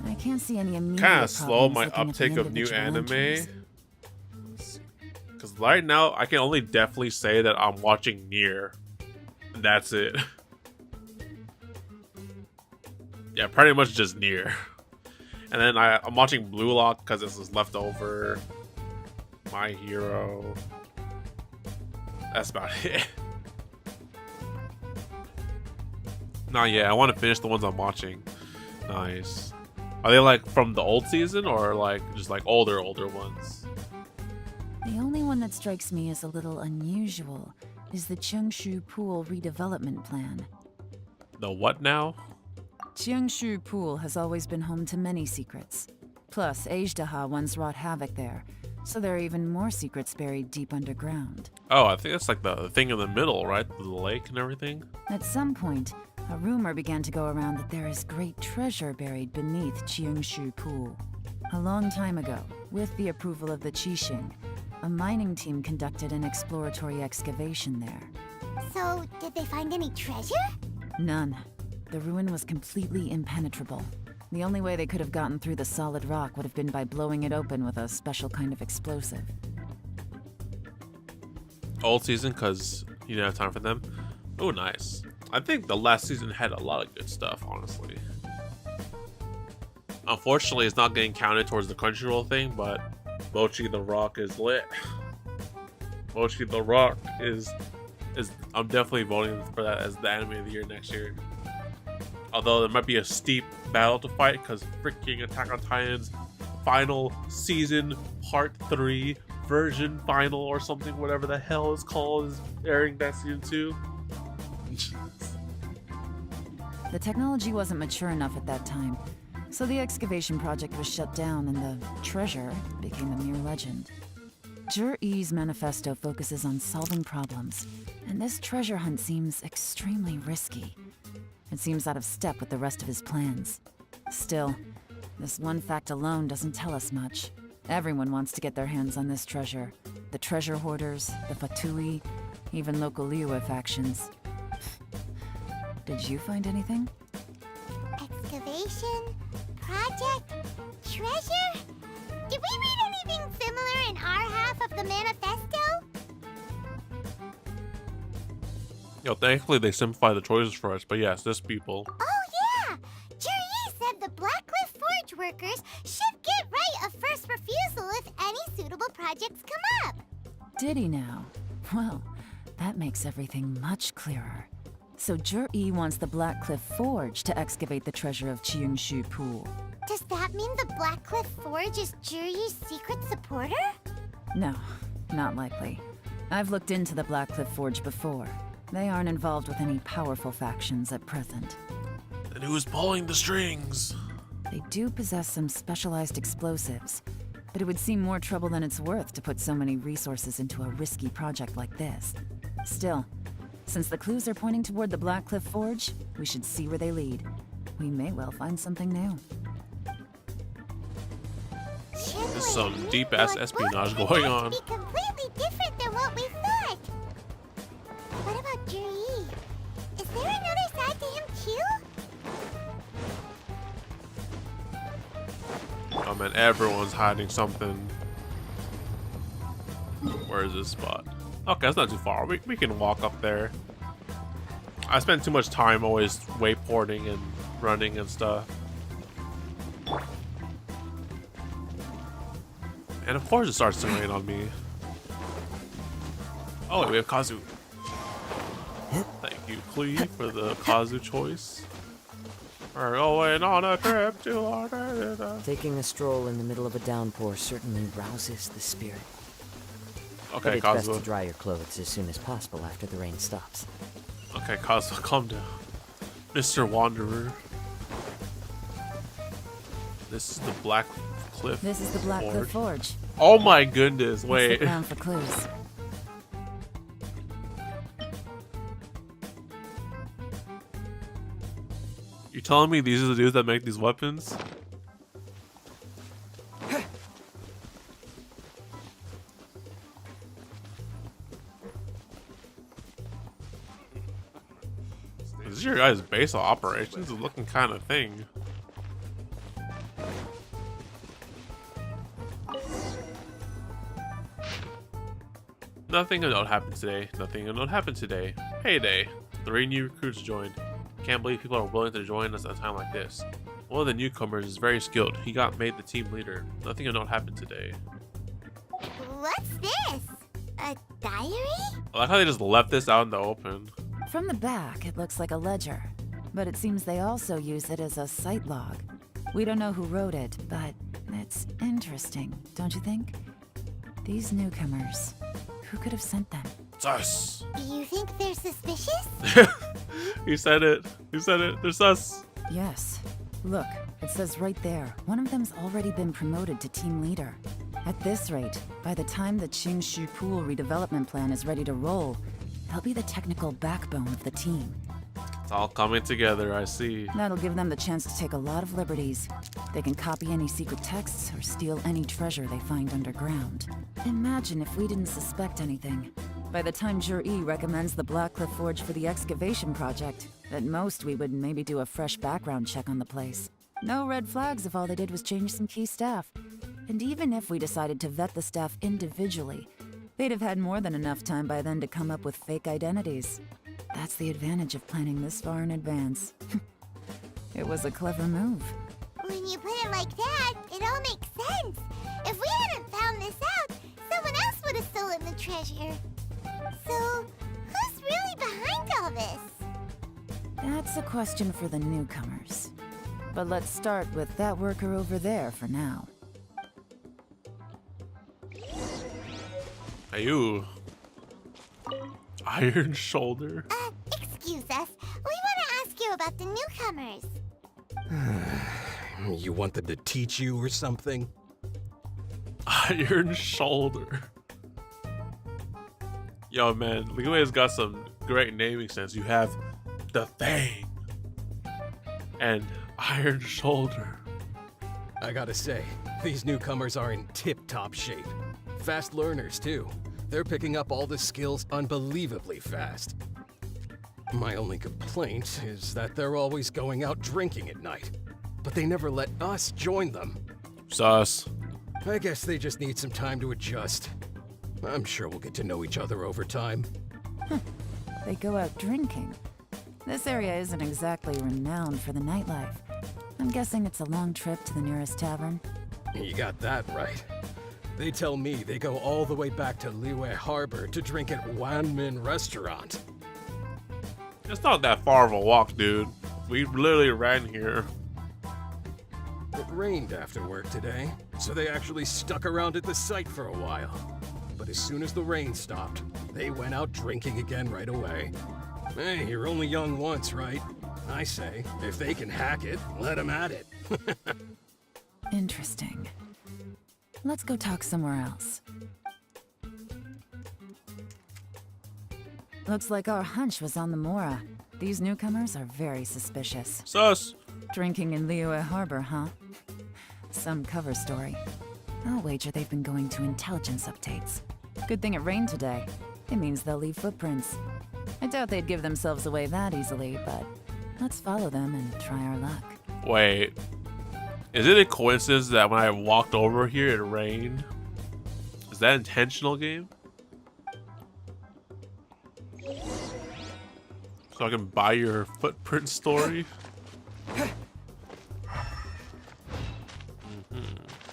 I can't see any immediate Kind of slow my problems looking at the uptake of new individual anime. entries. Because right now, I can only definitely say that I'm watching Nier. And that's it. Yeah, pretty much just Nier. And then I'm watching Blue Lock because this is leftover. My Hero. That's about it. Nah, yeah, I want to finish the ones I'm watching. Nice. Are they like from the old season or like just like older ones? The only one that strikes me as a little unusual is the Cheongshu Pool redevelopment plan. The what now? Cheongshu Pool has always been home to many secrets. Plus, Ajdaha once wrought havoc there, so there are even more secrets buried deep underground. Oh, I think that's like the thing in the middle, right? The lake and everything. At some point, a rumor began to go around that there is great treasure buried beneath Cheongshu Pool. A long time ago, with the approval of the Qixing, a mining team conducted an exploratory excavation there. So, did they find any treasure? None. The ruin was completely impenetrable. The only way they could have gotten through the solid rock would have been by blowing it open with a special kind of explosive. Old season, because you didn't have time for them. Oh, nice. I think the last season had a lot of good stuff, honestly. Unfortunately, it's not getting counted towards the Crunchyroll thing, but Mochi the Rock is lit. Mochi the Rock is I'm definitely voting for that as the anime of the year next year. Although there might be a steep battle to fight because freaking Attack on Titan's final season part 3 version final or something, whatever the hell it's called, is airing that season 2. The technology wasn't mature enough at that time, So the excavation project was shut down and the treasure became a mere legend. Jur-E's manifesto focuses on solving problems, and this treasure hunt seems extremely risky. It seems out of step with the rest of his plans. Still, this one fact alone doesn't tell us much. Everyone wants to get their hands on this treasure. The treasure hoarders, the Fatui, even local Liyue factions. Did you find anything? Excavation? Project? Treasure? Did we read anything similar in our half of the manifesto? Yo, thankfully they simplified the choices for us, but yes, this people. Oh yeah! Jur-E said the Blackcliff Forge workers should get Rite a first refusal if any suitable projects come up. Did he now? Well, that makes everything much clearer. So Jur-E wants the Blackcliff Forge to excavate the treasure of Qingshu Pool. Does that mean the Blackcliff Forge is Jur-E's secret supporter? No, not likely. I've looked into the Blackcliff Forge before. They aren't involved with any powerful factions at present. And who's pulling the strings? They do possess some specialized explosives, but it would seem more trouble than it's worth to put so many resources into a risky project like this. Still, since the clues are pointing toward the Blackcliff Forge, we should see where they lead. We may well find something new. There's some deep-ass espionage going on. Be completely different than what we thought. What about Jur-E? Is there another side to him too? Oh man, everyone's hiding something. Where is this spot? Okay, it's not too far. We can walk up there. I spend too much time always wayporting and running and stuff. And of course it starts to rain on me. Oh wait, we have Kazu. Thank you, Klee, for the Kazu choice. We're going on a trip to our... Taking a stroll in the middle of a downpour certainly rouses the spirit. Okay, but it's best Kazu. to dry your clothes as soon as possible after the rain stops. Okay, Kazu, calm down. Mr. Wanderer. This is the Blackcliff This is the Blackcliff Forge. Oh my goodness, wait. Look around for clues. You're telling me these are the dudes that make these weapons? This is your guys' base of operations? It's looking kind of thing. Nothing of note happened today. Nothing of note happened today. Heyday. 3 new recruits joined. Can't believe people are willing to join us at a time like this. One of the newcomers is very skilled. He got made the team leader. Nothing of note happened today. What's this? A diary? I like how they just left this out in the open. From the back, it looks like a ledger, but it seems they also use it as a site log. We don't know who wrote it, but it's interesting, don't you think? These newcomers, who could have sent them? It's us. Do you think they're suspicious? He said it. He said it. There's us. Yes. Look, it says right there, one of them's already been promoted to team leader. At this rate, by the time the Qingshu Pool redevelopment plan is ready to roll, they'll be the technical backbone of the team. It's all coming together, I see. That'll give them the chance to take a lot of liberties. They can copy any secret texts or steal any treasure they find underground. Imagine if we didn't suspect anything. By the time Jur-E recommends the Blackcliff Forge for the excavation project, at most we would maybe do a fresh background check on the place. No red flags if all they did was change some key staff. And even if we decided to vet the staff individually, they'd have had more than enough time by then to come up with fake identities. That's the advantage of planning this far in advance. It was a clever move. When you put it like that, it all makes sense. If we hadn't found this out, someone else would have stolen the treasure. So, who's really behind all this? That's a question for the newcomers. But let's start with that worker over there for now. Hey, you. Iron Shoulder. Excuse us. We want to ask you about the newcomers. You want them to teach you or something? Iron Shoulder. Yo, man, Liyue's got some great naming sense. You have the Fang and Iron Shoulder. I gotta say, these newcomers are in tip-top shape. Fast learners, too. They're picking up all the skills unbelievably fast. My only complaint is that they're always going out drinking at night. But they never let us join them. Sus. I guess they just need some time to adjust. I'm sure we'll get to know each other over time. They go out drinking. This area isn't exactly renowned for the nightlife. I'm guessing it's a long trip to the nearest tavern. You got that right. They tell me they go all the way back to Liyue Harbor to drink at Wanmin Restaurant. It's not that far of a walk, dude. We literally ran here. It rained after work today, so they actually stuck around at the site for a while. But as soon as the rain stopped, they went out drinking again right away. Hey, you're only young once, right? I say, if they can hack it, let them at it. Interesting. Let's go talk somewhere else. Looks like our hunch was on the Mora. These newcomers are very suspicious. Sus! Drinking in Liyue Harbor, huh? Some cover story. I'll wager they've been going to intelligence updates. Good thing it rained today. It means they'll leave footprints. I doubt they'd give themselves away that easily, but let's follow them and try our luck. Wait. Is it a coincidence that when I walked over here, it rained? Is that intentional, game? So I can buy your footprint story?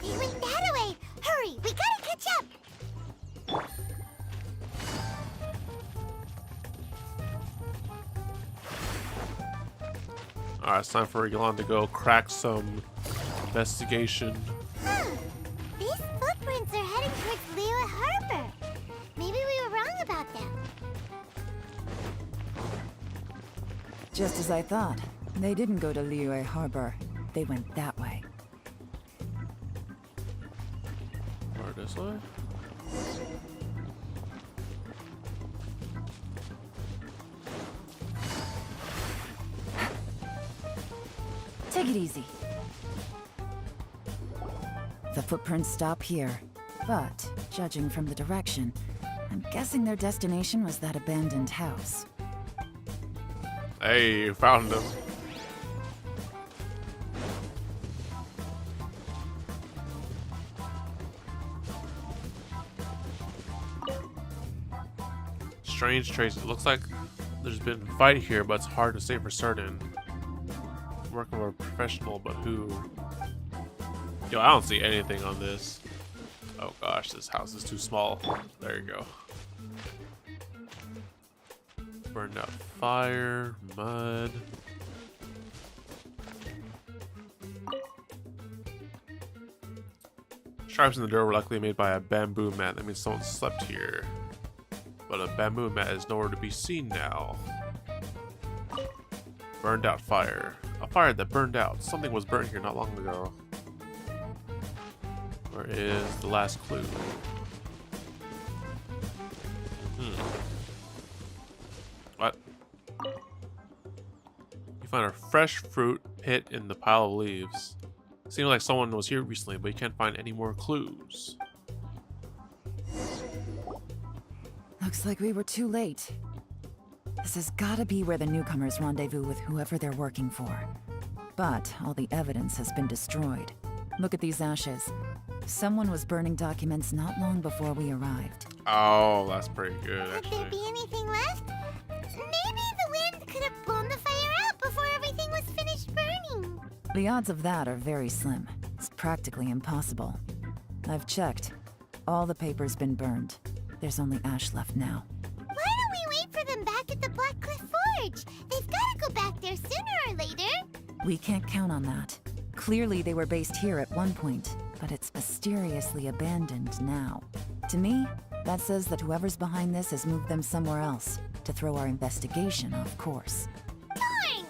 He went that way! Hurry, we gotta catch up! Alright, it's time for Yelan to go crack some investigation. These footprints are heading towards Liyue Harbor. Maybe we were wrong about them. Just as I thought. They didn't go to Liyue Harbor. They went that way. Or this way? Take it easy. The footprints stop here, but judging from the direction, I'm guessing their destination was that abandoned house. Hey, you found them. Strange traces. It looks like there's been a fight here, but it's hard to say for certain. I'm working with a professional, but who? Yo, I don't see anything on this. Oh gosh, this house is too small. There you go. Burned out fire, mud. Stripes in the door were likely made by a bamboo mat. That means someone slept here. But a bamboo mat is nowhere to be seen now. Burned out fire. A fire that burned out. Something was burnt here not long ago. Where is the last clue? What? You find a fresh fruit pit in the pile of leaves. Seems like someone was here recently, but you can't find any more clues. Looks like we were too late. This has gotta be where the newcomers rendezvous with whoever they're working for. But all the evidence has been destroyed. Look at these ashes. Someone was burning documents not long before we arrived. Oh, that's pretty good, actually. Could there be anything left? Maybe the wind could have blown the fire out before everything was finished burning. The odds of that are very slim. It's practically impossible. I've checked. All the paper's been burned. There's only ash left now. Why don't we wait for them back at the Black Cliff Forge? They've gotta go back there sooner or later. We can't count on that. Clearly they were based here at one point, but it's mysteriously abandoned now. To me, that says that whoever's behind this has moved them somewhere else, to throw our investigation off course. Darn!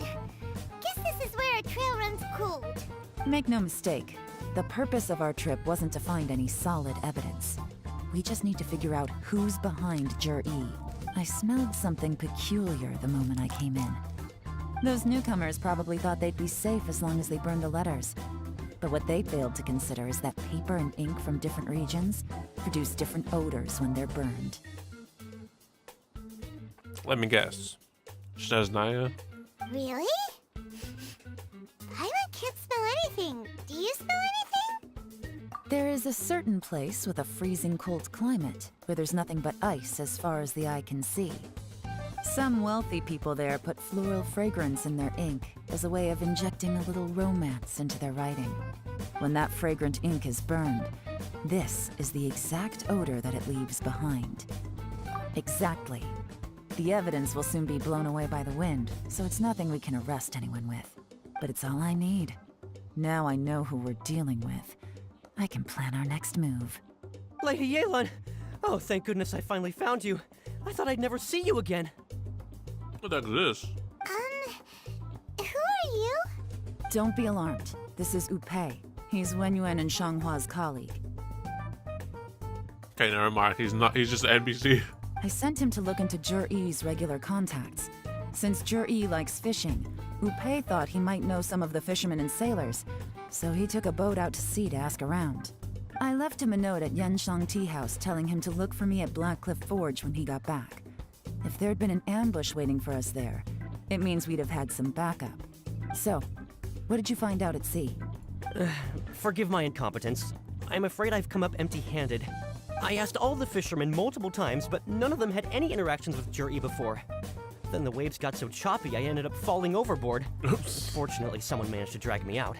Guess this is where our trail runs cold. Make no mistake, the purpose of our trip wasn't to find any solid evidence. We just need to figure out who's behind Jur-E. I smelled something peculiar the moment I came in. Those newcomers probably thought they'd be safe as long as they burned the letters. But what they failed to consider is that paper and ink from different regions produce different odors when they're burned. Let me guess. Shaznaya? Really? Island can't smell anything. Do you smell anything? There is a certain place with a freezing cold climate where there's nothing but ice as far as the eye can see. Some wealthy people there put floral fragrance in their ink as a way of injecting a little romance into their writing. When that fragrant ink is burned, this is the exact odor that it leaves behind. Exactly. The evidence will soon be blown away by the wind, so it's nothing we can arrest anyone with. But it's all I need. Now I know who we're dealing with. I can plan our next move. Lady Yelan! Oh, thank goodness I finally found you. I thought I'd never see you again. What the heck is this? Who are you? Don't be alarmed. This is Upei. He's Wenyuan and Shanghua's colleague. Okay, never mind. He's not. He's just an NPC. I sent him to look into Jur-E's regular contacts. Since Jur-E likes fishing, Upei thought he might know some of the fishermen and sailors, so he took a boat out to sea to ask around. I left him a note at Yenshang Tea House telling him to look for me at Blackcliff Forge when he got back. If there'd been an ambush waiting for us there, it means we'd have had some backup. So, what did you find out at sea? Forgive my incompetence. I'm afraid I've come up empty-handed. I asked all the fishermen multiple times, but none of them had any interactions with Jur-E before. Then the waves got so choppy I ended up falling overboard. Fortunately, someone managed to drag me out.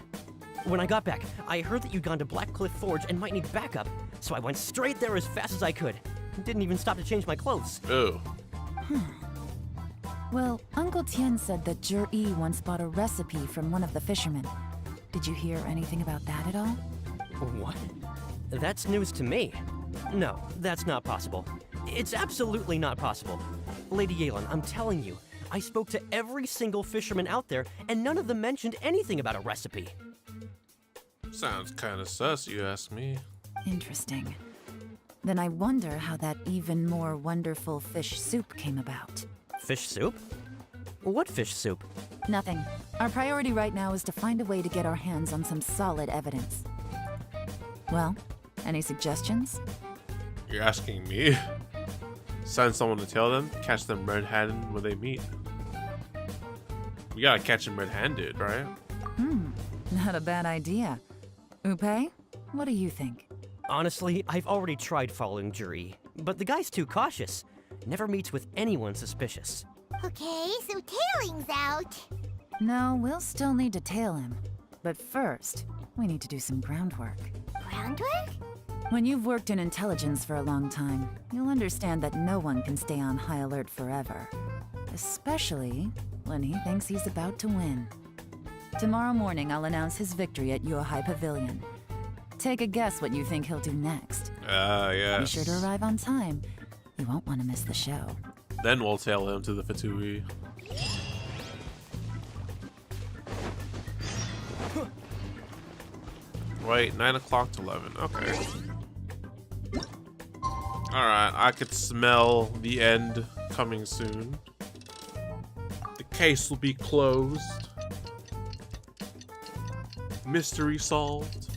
When I got back, I heard that you'd gone to Blackcliff Forge and might need backup, so I went straight there as fast as I could. Didn't even stop to change my clothes. Oh. Well, Uncle Tien said that Jur-E once bought a recipe from one of the fishermen. Did you hear anything about that at all? What? That's news to me. No, that's not possible. It's absolutely not possible. Lady Yelan, I'm telling you, I spoke to every single fisherman out there, and none of them mentioned anything about a recipe. Sounds kind of sus, you ask me. Interesting. Then I wonder how that even more wonderful fish soup came about. Fish soup? What fish soup? Nothing. Our priority right now is to find a way to get our hands on some solid evidence. Well, any suggestions? You're asking me? Send someone to tell them, catch them red-handed when they meet. We gotta catch them red-handed, right? Not a bad idea. Upei, what do you think? Honestly, I've already tried following Jur-E, but the guy's too cautious. Never meets with anyone suspicious. Okay, so tailing's out. No, we'll still need to tail him. But first, we need to do some groundwork. Groundwork? When you've worked in intelligence for a long time, you'll understand that no one can stay on high alert forever. Especially when he thinks he's about to win. Tomorrow morning, I'll announce his victory at Yuehai Pavilion. Take a guess what you think he'll do next. Yes. Be sure to arrive on time. You won't want to miss the show. Then we'll tail him to the Fatui. Wait, 9 o'clock to 11. Okay. Alright, I could smell the end coming soon. The case will be closed. Mystery solved.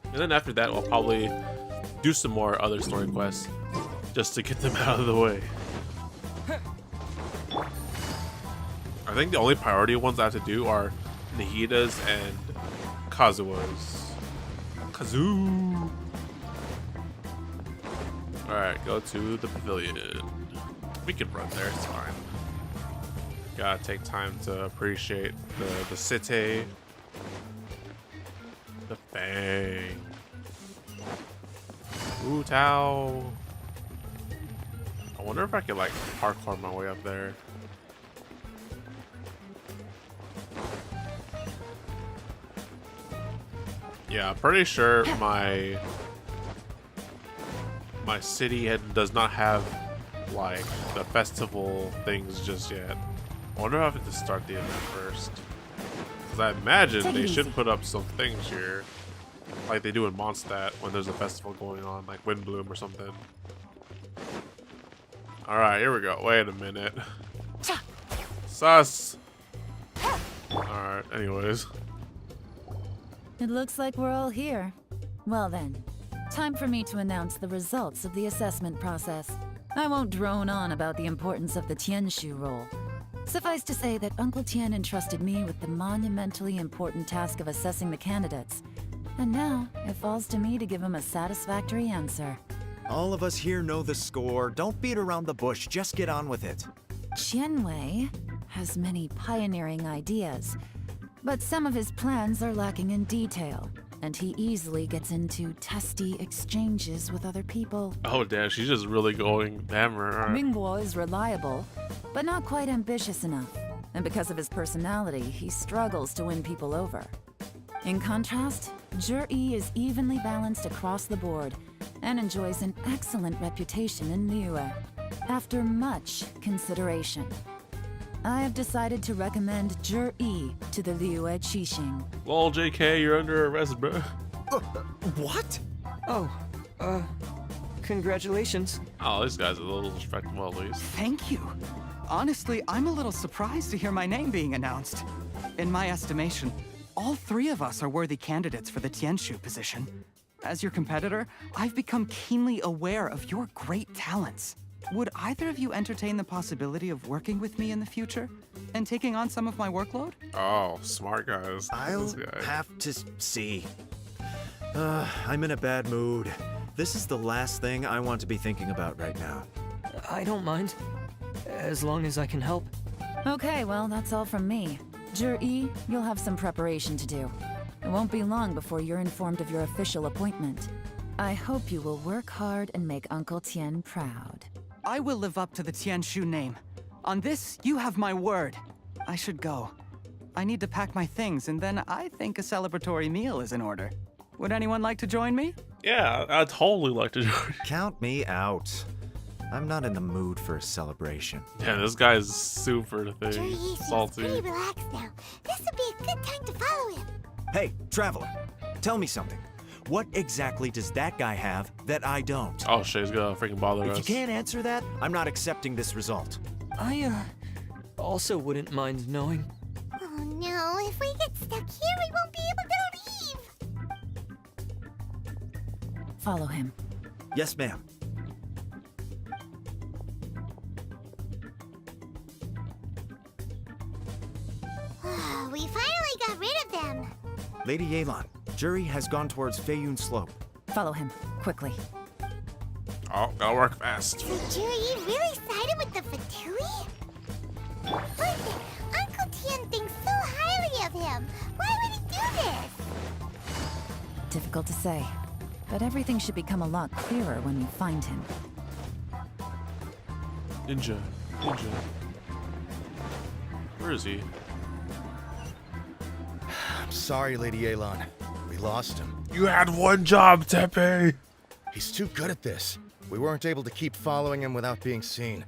And then after that, I'll probably do some more other story quests just to get them out of the way. I think the only priority ones I have to do are Nahida's and Kazua's. Kazoo! Alright, go to the pavilion. We can run there, it's fine. Gotta take time to appreciate the city. The Fang. Ooh, Tao. I wonder if I could like parkour my way up there. Yeah, I'm pretty sure my city does not have like the festival things just yet. I wonder if I have to start the event first. Because I imagine Take it they easy. should put up some things here, like they do in Mondstadt when there's a festival going on, like Windbloom or something. All right, here we go. Wait a minute. Sus. All right. Anyways. It looks like we're all here. Well then, time for me to announce the results of the assessment process. I won't drone on about the importance of the Tianshu role. Suffice to say that Uncle Tien entrusted me with the monumentally important task of assessing the candidates. And now, it falls to me to give him a satisfactory answer. All of us here know the score. Don't beat around the bush, just get on with it. Qianwei has many pioneering ideas, but some of his plans are lacking in detail, and he easily gets into testy exchanges with other people. Oh damn, she's just really going hammer. All right. Mingguo is reliable, but not quite ambitious enough, and because of his personality, he struggles to win people over. In contrast, Zhi is evenly balanced across the board, and enjoys an excellent reputation in Liyue. After much consideration, I have decided to recommend Zhi to the Liyue Qixing. Lol, JK, you're under arrest, bro. What? Oh, congratulations. Oh, this guy's a little respectable at least. Thank you. Honestly, I'm a little surprised to hear my name being announced. In my estimation, all three of us are worthy candidates for the Tianshu position. As your competitor, I've become keenly aware of your great talents. Would either of you entertain the possibility of working with me in the future and taking on some of my workload? Oh, smart guys. I'll This guy. have to see. I'm in a bad mood. This is the last thing I want to be thinking about right now. I don't mind, as long as I can help. Okay, well, that's all from me. Zhi, you'll have some preparation to do. It won't be long before you're informed of your official appointment. I hope you will work hard and make Uncle Tien proud. I will live up to the Tianshu name. On this, you have my word. I should go. I need to pack my things, and then I think a celebratory meal is in order. Would anyone like to join me? Yeah, I'd totally like to join. Count me out. I'm not in the mood for a celebration. Yeah, this guy's super Zhi thing, seems pretty salty. relaxed now. This would be a good time to follow him. Hey, Traveler, tell me something. What exactly does that guy have that I don't? Oh shit, he's gonna freaking bother If us. you can't answer that, I'm not accepting this result. I, also wouldn't mind knowing. Oh no, if we get stuck here, we won't be able to leave. Follow him. Yes, ma'am. We finally got rid of them. Lady Yelan, Jury has gone towards Feiyun Slope. Follow him, quickly. Oh, gotta work fast. So Zhi really sided with the Fatui? But Uncle Tien thinks so highly of him. Why would he do this? Difficult to say, but everything should become a lot clearer when we find him. Ninja. Where is he? I'm sorry, Lady Yelan. We lost him. You had one job, Tepe. He's too good at this. We weren't able to keep following him without being seen.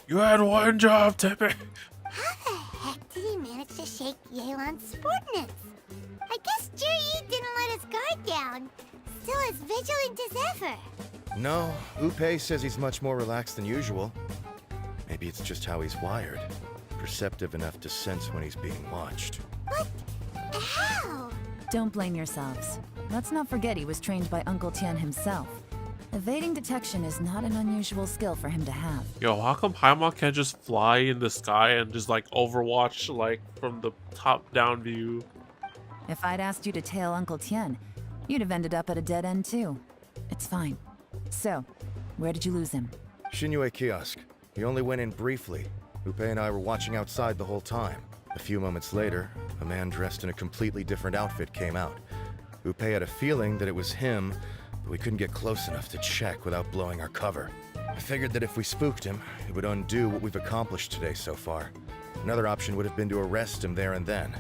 You had one job, Tepe. How the heck did he manage to shake Yelan's subordinates? I guess Zhi didn't let his guard down. Still as vigilant as ever. No, Upe says he's much more relaxed than usual. Maybe it's just how he's wired. Perceptive enough to sense when he's being watched. But how? Don't blame yourselves. Let's not forget he was trained by Uncle Tien himself. Evading detection is not an unusual skill for him to have. Yo, how come Paimon can't just fly in the sky and just like overwatch like from the top down view? If I'd asked you to tail Uncle Tien, you'd have ended up at a dead end too. It's fine. So, where did you lose him? Shinyue Kiosk. He only went in briefly. Upe and I were watching outside the whole time. A few moments later, a man dressed in a completely different outfit came out. Upe had a feeling that it was him, but we couldn't get close enough to check without blowing our cover. I figured that if we spooked him, it would undo what we've accomplished today so far. Another option would have been to arrest him there and then,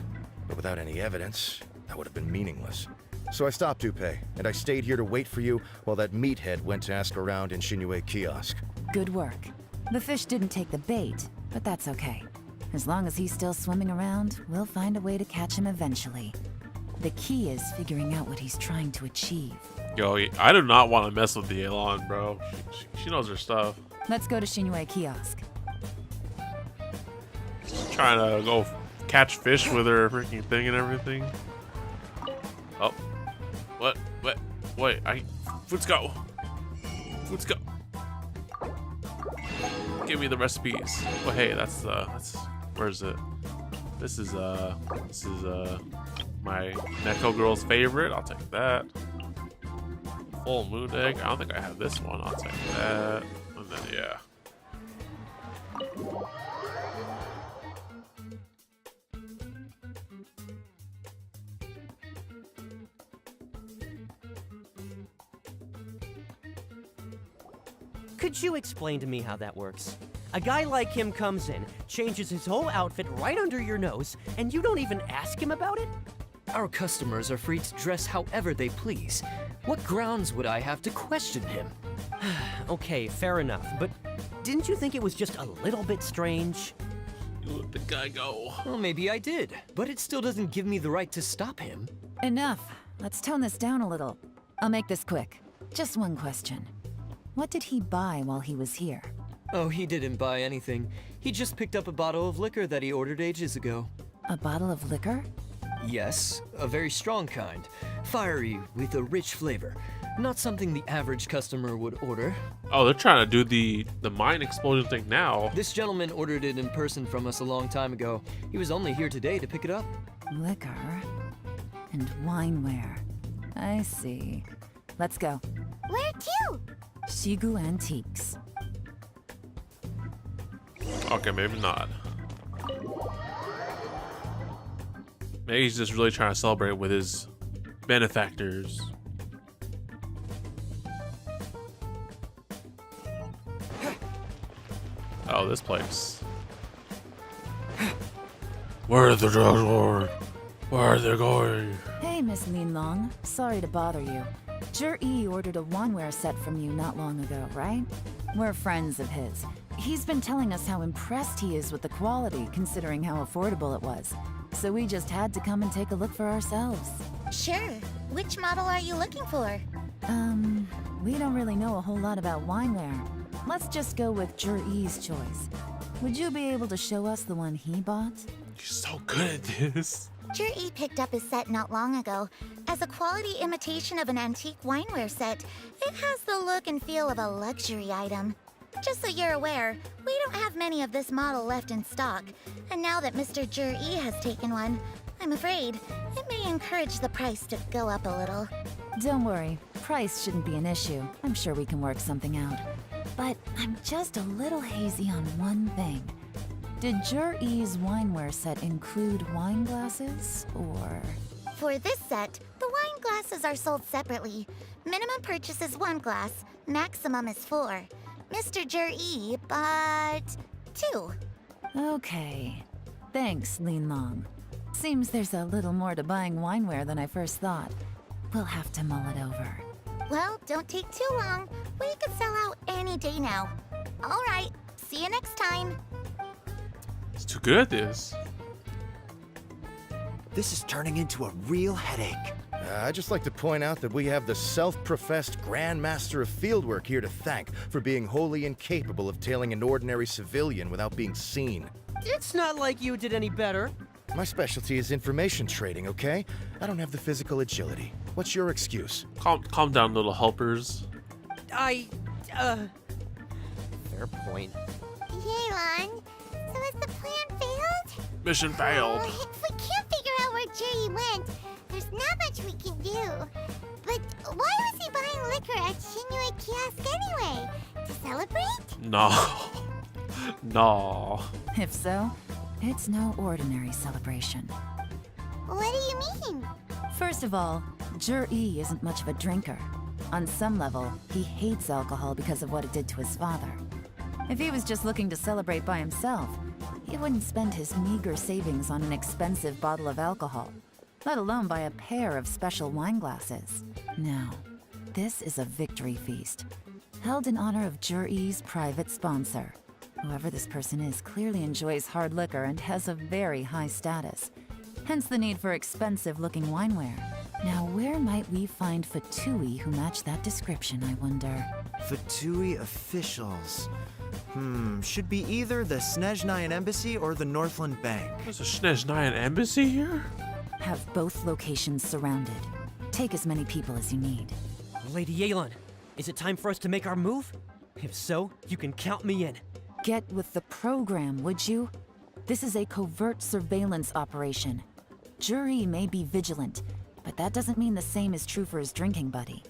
but without any evidence, that would have been meaningless. So I stopped Upe, and I stayed here to wait for you while that meathead went to ask around in Shinyue Kiosk. Good work. The fish didn't take the bait, but that's okay. As long as he's still swimming around, we'll find a way to catch him eventually. The key is figuring out what he's trying to achieve. Yo, I do not want to mess with the Yelan, bro. She knows her stuff. Let's go to Shinue Kiosk. Trying to go catch fish with her freaking thing and everything. Oh. What? Wait, let's go. Let's go. Give me the recipes. Well, hey, that's where is it? This is my Neko girl's favorite. I'll take that. Full moon egg. I don't think I have this one. I'll take that. And then yeah. Could you explain to me how that works? A guy like him comes in, changes his whole outfit right under your nose, and you don't even ask him about it? Our customers are free to dress however they please. What grounds would I have to question him? Okay, fair enough, but didn't you think it was just a little bit strange? You let the guy go. Well, maybe I did, but it still doesn't give me the right to stop him. Enough. Let's tone this down a little. I'll make this quick. Just one question. What did he buy while he was here? Oh, he didn't buy anything. He just picked up a bottle of liquor that he ordered ages ago. A bottle of liquor? Yes, a very strong kind. Fiery, with a rich flavor. Not something the average customer would order. Oh, they're trying to do the mine explosion thing now. This gentleman ordered it in person from us a long time ago. He was only here today to pick it up. Liquor and wineware. I see. Let's go. Where to? Shigu Antiques. Okay, maybe not. Maybe he's just really trying to celebrate with his benefactors. Oh, this place. Where is the drug lord? Where are they going? Hey, Miss Lin Long. Sorry to bother you. Jur-E ordered a wineware set from you not long ago, right? We're friends of his. He's been telling us how impressed he is with the quality, considering how affordable it was. So we just had to come and take a look for ourselves. Sure. Which model are you looking for? We don't really know a whole lot about wineware. Let's just go with Jur-E's choice. Would you be able to show us the one he bought? You're so good at this. Jur-E picked up his set not long ago. As a quality imitation of an antique wineware set, it has the look and feel of a luxury item. Just so you're aware, we don't have many of this model left in stock. And now that Mr. Jur-E has taken one, I'm afraid it may encourage the price to go up a little. Don't worry, price shouldn't be an issue. I'm sure we can work something out. But I'm just a little hazy on one thing. Did Jur-E's wineware set include wine glasses, or...? For this set, the wine glasses are sold separately. Minimum purchase is 1 glass, maximum is 4. Mr. Jur-E bought 2. Okay. Thanks, Lin Long. Seems there's a little more to buying wineware than I first thought. We'll have to mull it over. Well, don't take too long. We could sell out any day now. All right, see you next time. He's too good at this. This is turning into a real headache. I'd just like to point out that we have the self-professed Grand Master of Fieldwork here to thank for being wholly incapable of tailing an ordinary civilian without being seen. It's not like you did any better. My specialty is information trading, okay? I don't have the physical agility. What's your excuse? Calm down, little helpers. Fair point. Yelan, so has the plan failed? Mission failed. If we can't figure out where Jerry went, there's not much we can do. But why was he buying liquor at Shinue Kiosk anyway? To celebrate? No. No. If so, it's no ordinary celebration. What do you mean? First of all, Jur-E isn't much of a drinker. On some level, he hates alcohol because of what it did to his father. If he was just looking to celebrate by himself, he wouldn't spend his meager savings on an expensive bottle of alcohol, let alone buy a pair of special wine glasses. No, this is a victory feast, held in honor of Jur-E's private sponsor. Whoever this person is clearly enjoys hard liquor and has a very high status. Hence the need for expensive-looking wineware. Now, where might we find Fatui who match that description, I wonder? Fatui officials. Should be either the Snezhnayan Embassy or the Northland Bank. There's a Snezhnayan Embassy here? Have both locations surrounded. Take as many people as you need. Lady Yelan, is it time for us to make our move? If so, you can count me in. Get with the program, would you? This is a covert surveillance operation. Jury may be vigilant, but that doesn't mean the same is true for his drinking buddy.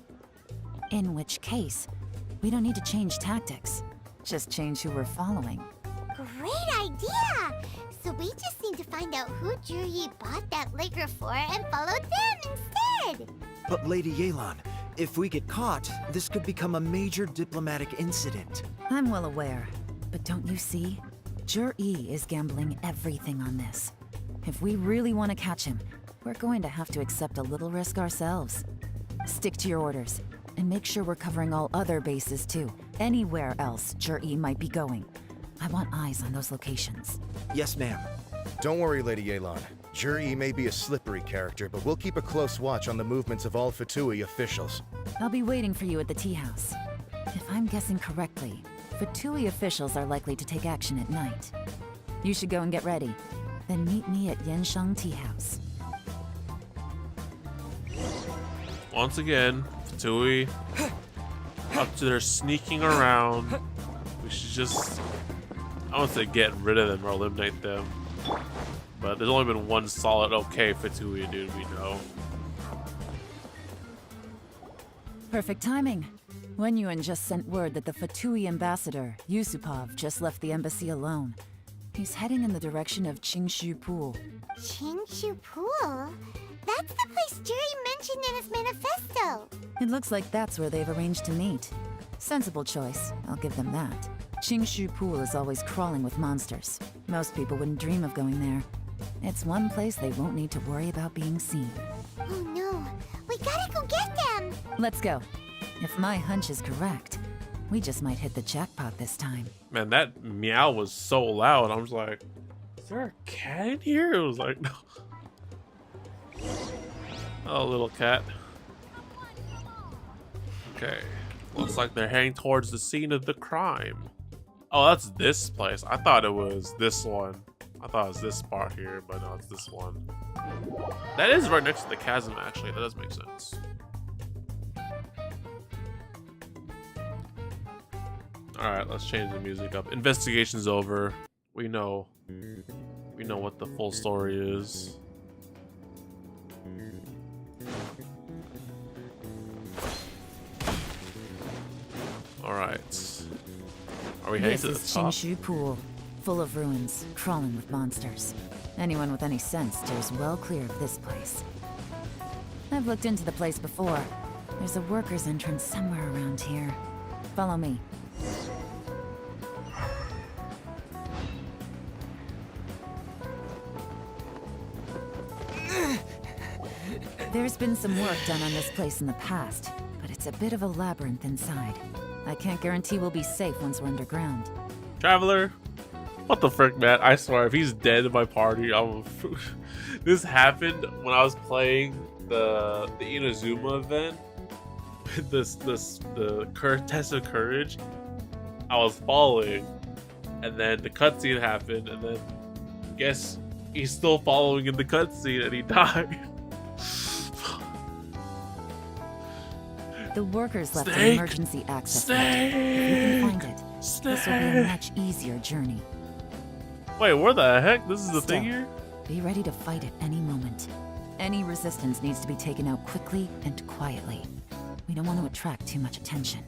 In which case, we don't need to change tactics. Just change who we're following. Great idea! So we just need to find out who Jury bought that liquor for and follow them instead! But Lady Yelan, if we get caught, this could become a major diplomatic incident. I'm well aware, but don't you see? Jury is gambling everything on this. If we really want to catch him, we're going to have to accept a little risk ourselves. Stick to your orders, and make sure we're covering all other bases too. Anywhere else Jury might be going. I want eyes on those locations. Yes, ma'am. Don't worry, Lady Yelan. Jury may be a slippery character, but we'll keep a close watch on the movements of all Fatui officials. I'll be waiting for you at the tea house. If I'm guessing correctly, Fatui officials are likely to take action at night. You should go and get ready. Then meet me at Yenshang Tea House. Once again, Fatui up to their sneaking around. We should just, I won't say get rid of them or eliminate them, but there's only been one solid okay Fatui dude we know. Perfect timing. Wenyuan just sent word that the Fatui ambassador, Yusupov, just left the embassy alone. He's heading in the direction of Qingshu Pool. Qingshu Pool? That's the place Jury mentioned in his manifesto! It looks like that's where they've arranged to meet. Sensible choice, I'll give them that. Qingshu Pool is always crawling with monsters. Most people wouldn't dream of going there. It's one place they won't need to worry about being seen. Oh no, we gotta go get them! Let's go. If my hunch is correct, we just might hit the jackpot this time. Man, that meow was so loud. I was like, is there a cat in here? It was like, no. Oh, little cat. Okay. Looks like they're heading towards the scene of the crime. Oh, that's this place. I thought it was this one. I thought it was this spot here, but no, it's this one. That is right next to the chasm, actually. That does make sense. Alright, let's change the music up. Investigation's over. We know what the full story is. Alright. Are we heading to the top? This is Qingshu Pool, full of ruins, crawling with monsters. Anyone with any sense steers well clear of this place. I've looked into the place before. There's a worker's entrance somewhere around here. Follow me. There's been some work done on this place in the past, but it's a bit of a labyrinth inside. I can't guarantee we'll be safe once we're underground. Traveler? What the frick, man? I swear, if he's dead in my party, I'm... This happened when I was playing the Inazuma event. The Test of Courage. I was following, and then the cutscene happened, and then guess he's still following in the cutscene, and he died. The workers left an emergency access point. If you can find it, this will be a much easier journey. Wait, where the heck? This is the thing here? Be ready to fight at any moment. Any resistance needs to be taken out quickly and quietly. We don't want to attract too much attention.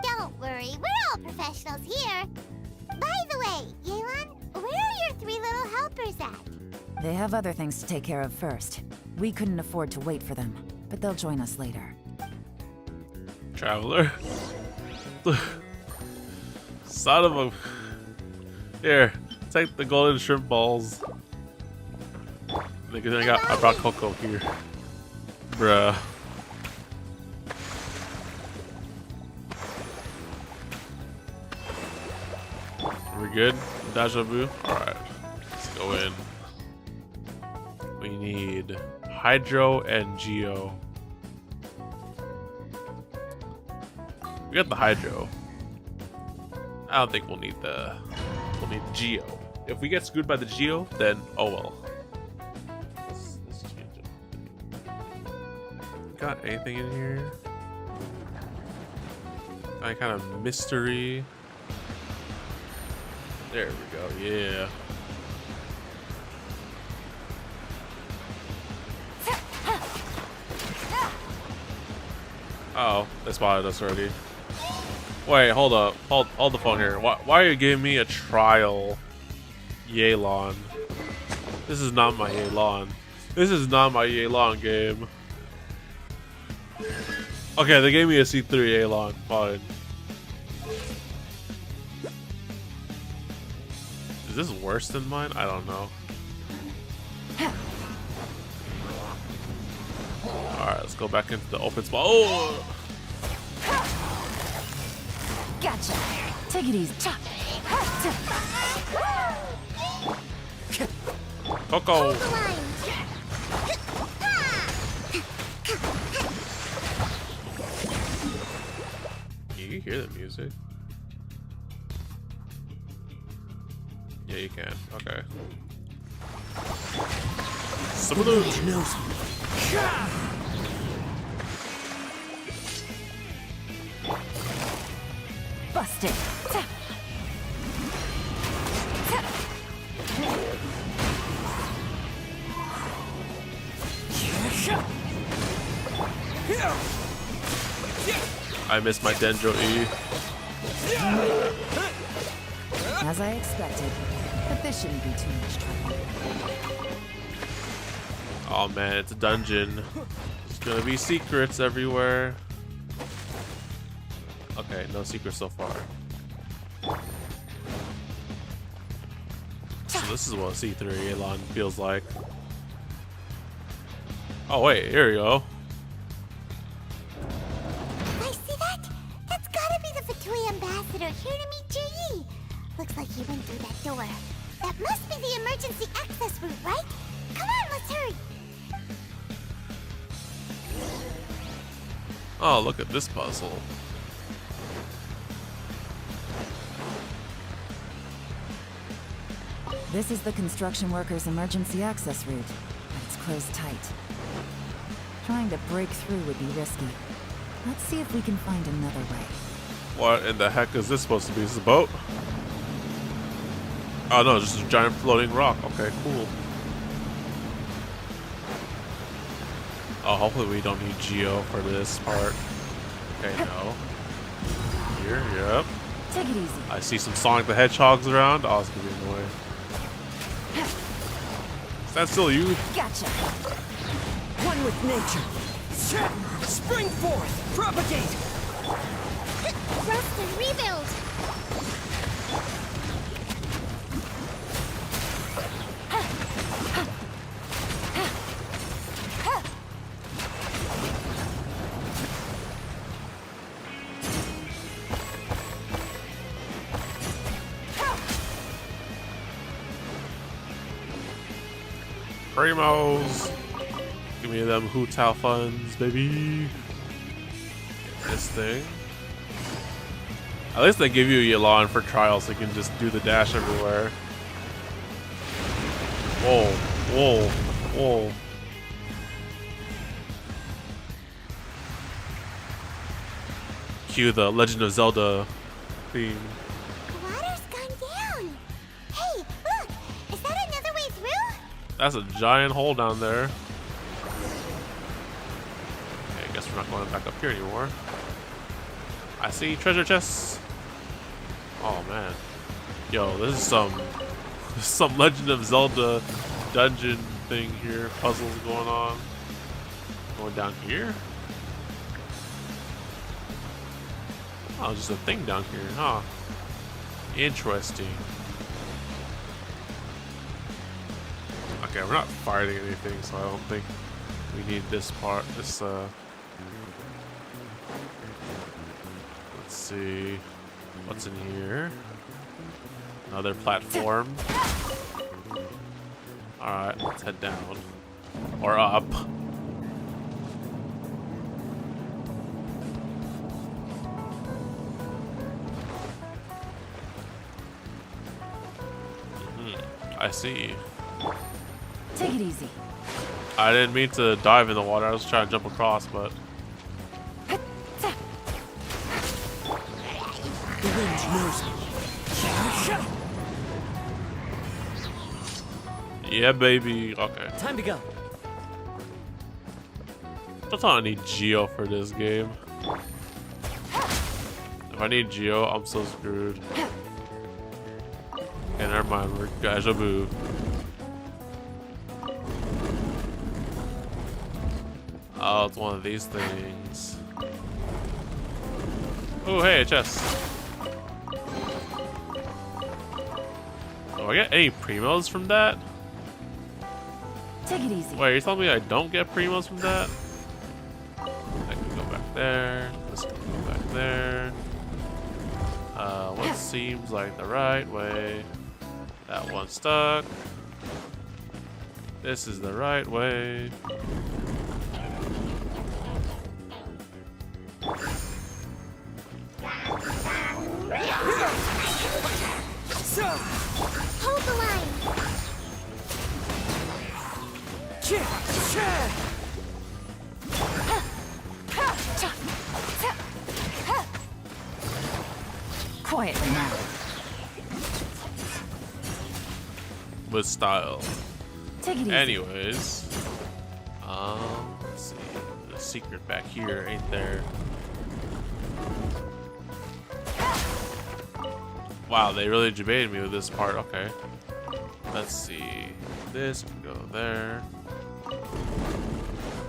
Don't worry, we're all professionals here. By the way, Yelan, where are your three little helpers at? They have other things to take care of first. We couldn't afford to wait for them, but they'll join us later. Traveler. Son of a... Here, take the golden shrimp balls. I brought Coco here. Bruh. There we good? Deja vu? Alright. Let's go in. We need Hydro and Geo. We got the Hydro. I don't think we'll need the Geo. If we get screwed by the Geo, then oh well. Let's change it. Got anything in here? Any kind of mystery? There we go, yeah. Oh, they spotted us already. Wait, hold up. Hold the phone here. Why are you giving me a trial Yelan? This is not my Yelan. This is not my Yelan game. Okay, they gave me a C3 Yelan. Fine. Is this worse than mine? I don't know. Alright, let's go back into the open spot. Oh! Gotcha. Take it easy. Coco! You hear the music? Yeah, you can. Okay. Some of those knows. Busted. I missed my Dendro E. As I expected, but this shouldn't be too much trouble. Oh man, it's a dungeon. There's gonna be secrets everywhere. Okay, no secrets so far. So this is what C3 Yelan feels like. Oh wait, here we go. I see that? That's gotta be the Fatui ambassador here to meet Ji. Looks like he went through that door. That must be the emergency access route, right? Come on, let's hurry. Oh, look at this puzzle. This is the construction workers' emergency access route, but it's closed tight. Trying to break through would be risky. Let's see if we can find another way. What in the heck is this supposed to be? Is this a boat? Oh no, just a giant floating rock. Okay, cool. Oh, hopefully we don't need Geo for this part. Okay, no. Here, yep. Take it easy. I see some Sonic the Hedgehogs around. Oh, it's gonna be annoying. Is that still you? Gotcha. One with nature. Spring forth. Propagate. Rest and rebuild. Primos. Give me them Hootao funds, baby. Get this thing. At least they give you Yelan for trials so you can just do the dash everywhere. Whoa, whoa, whoa. Cue the Legend of Zelda theme. The water's gone down. Hey, look! Is that another way through? That's a giant hole down there. Okay, I guess we're not going back up here anymore. I see treasure chests. Oh man. Yo, this is some Legend of Zelda dungeon thing here. Puzzles going on. Going down here? Oh, just a thing down here, huh? Interesting. Okay, we're not fighting anything, so I don't think we need this part. This, let's see. What's in here? Another platform. Alright, let's head down. Or up. I see. Take it easy. I didn't mean to dive in the water. I was trying to jump across, but... The wind knows me. Yeah, baby. Okay. Time to go. I thought I need Geo for this game. If I need Geo, I'm so screwed. Okay, never mind. We're deja vu. Oh, it's one of these things. Oh, hey, a chest. Do I get any primos from that? Take it easy. Wait, you're telling me I don't get primos from that? I can go back there. This can go back there. What seems like the right way? That one's stuck. This is the right way. Hold the line. Quietly now. With style. Take it easy. Anyways, let's see. The secret back here, ain't there? Wow, they really debated me with this part. Okay. Let's see. This can go there.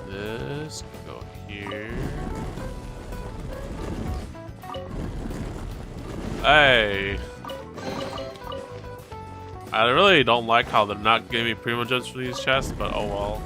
This can go here. Hey. I really don't like how they're not giving me primo gems for these chests, but oh well.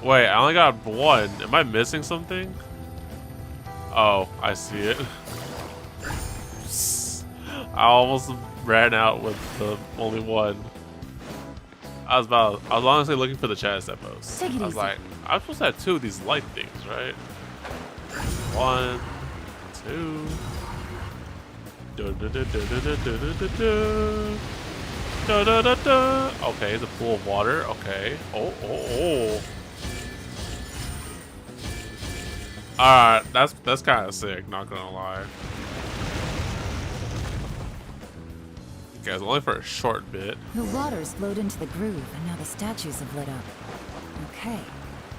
Wait, I only got one. Am I missing something? Oh, I see it. I almost ran out with the only one. I was honestly looking for the chest at most. Take it I was easy. like, I'm supposed to have two of these light things, right? 1, 2. Okay, it's a pool of water. Okay. Oh. Alright, that's kind of sick, not gonna lie. Okay, it's only for a short bit. The water's flowed into the groove, and now the statues have lit up. Okay,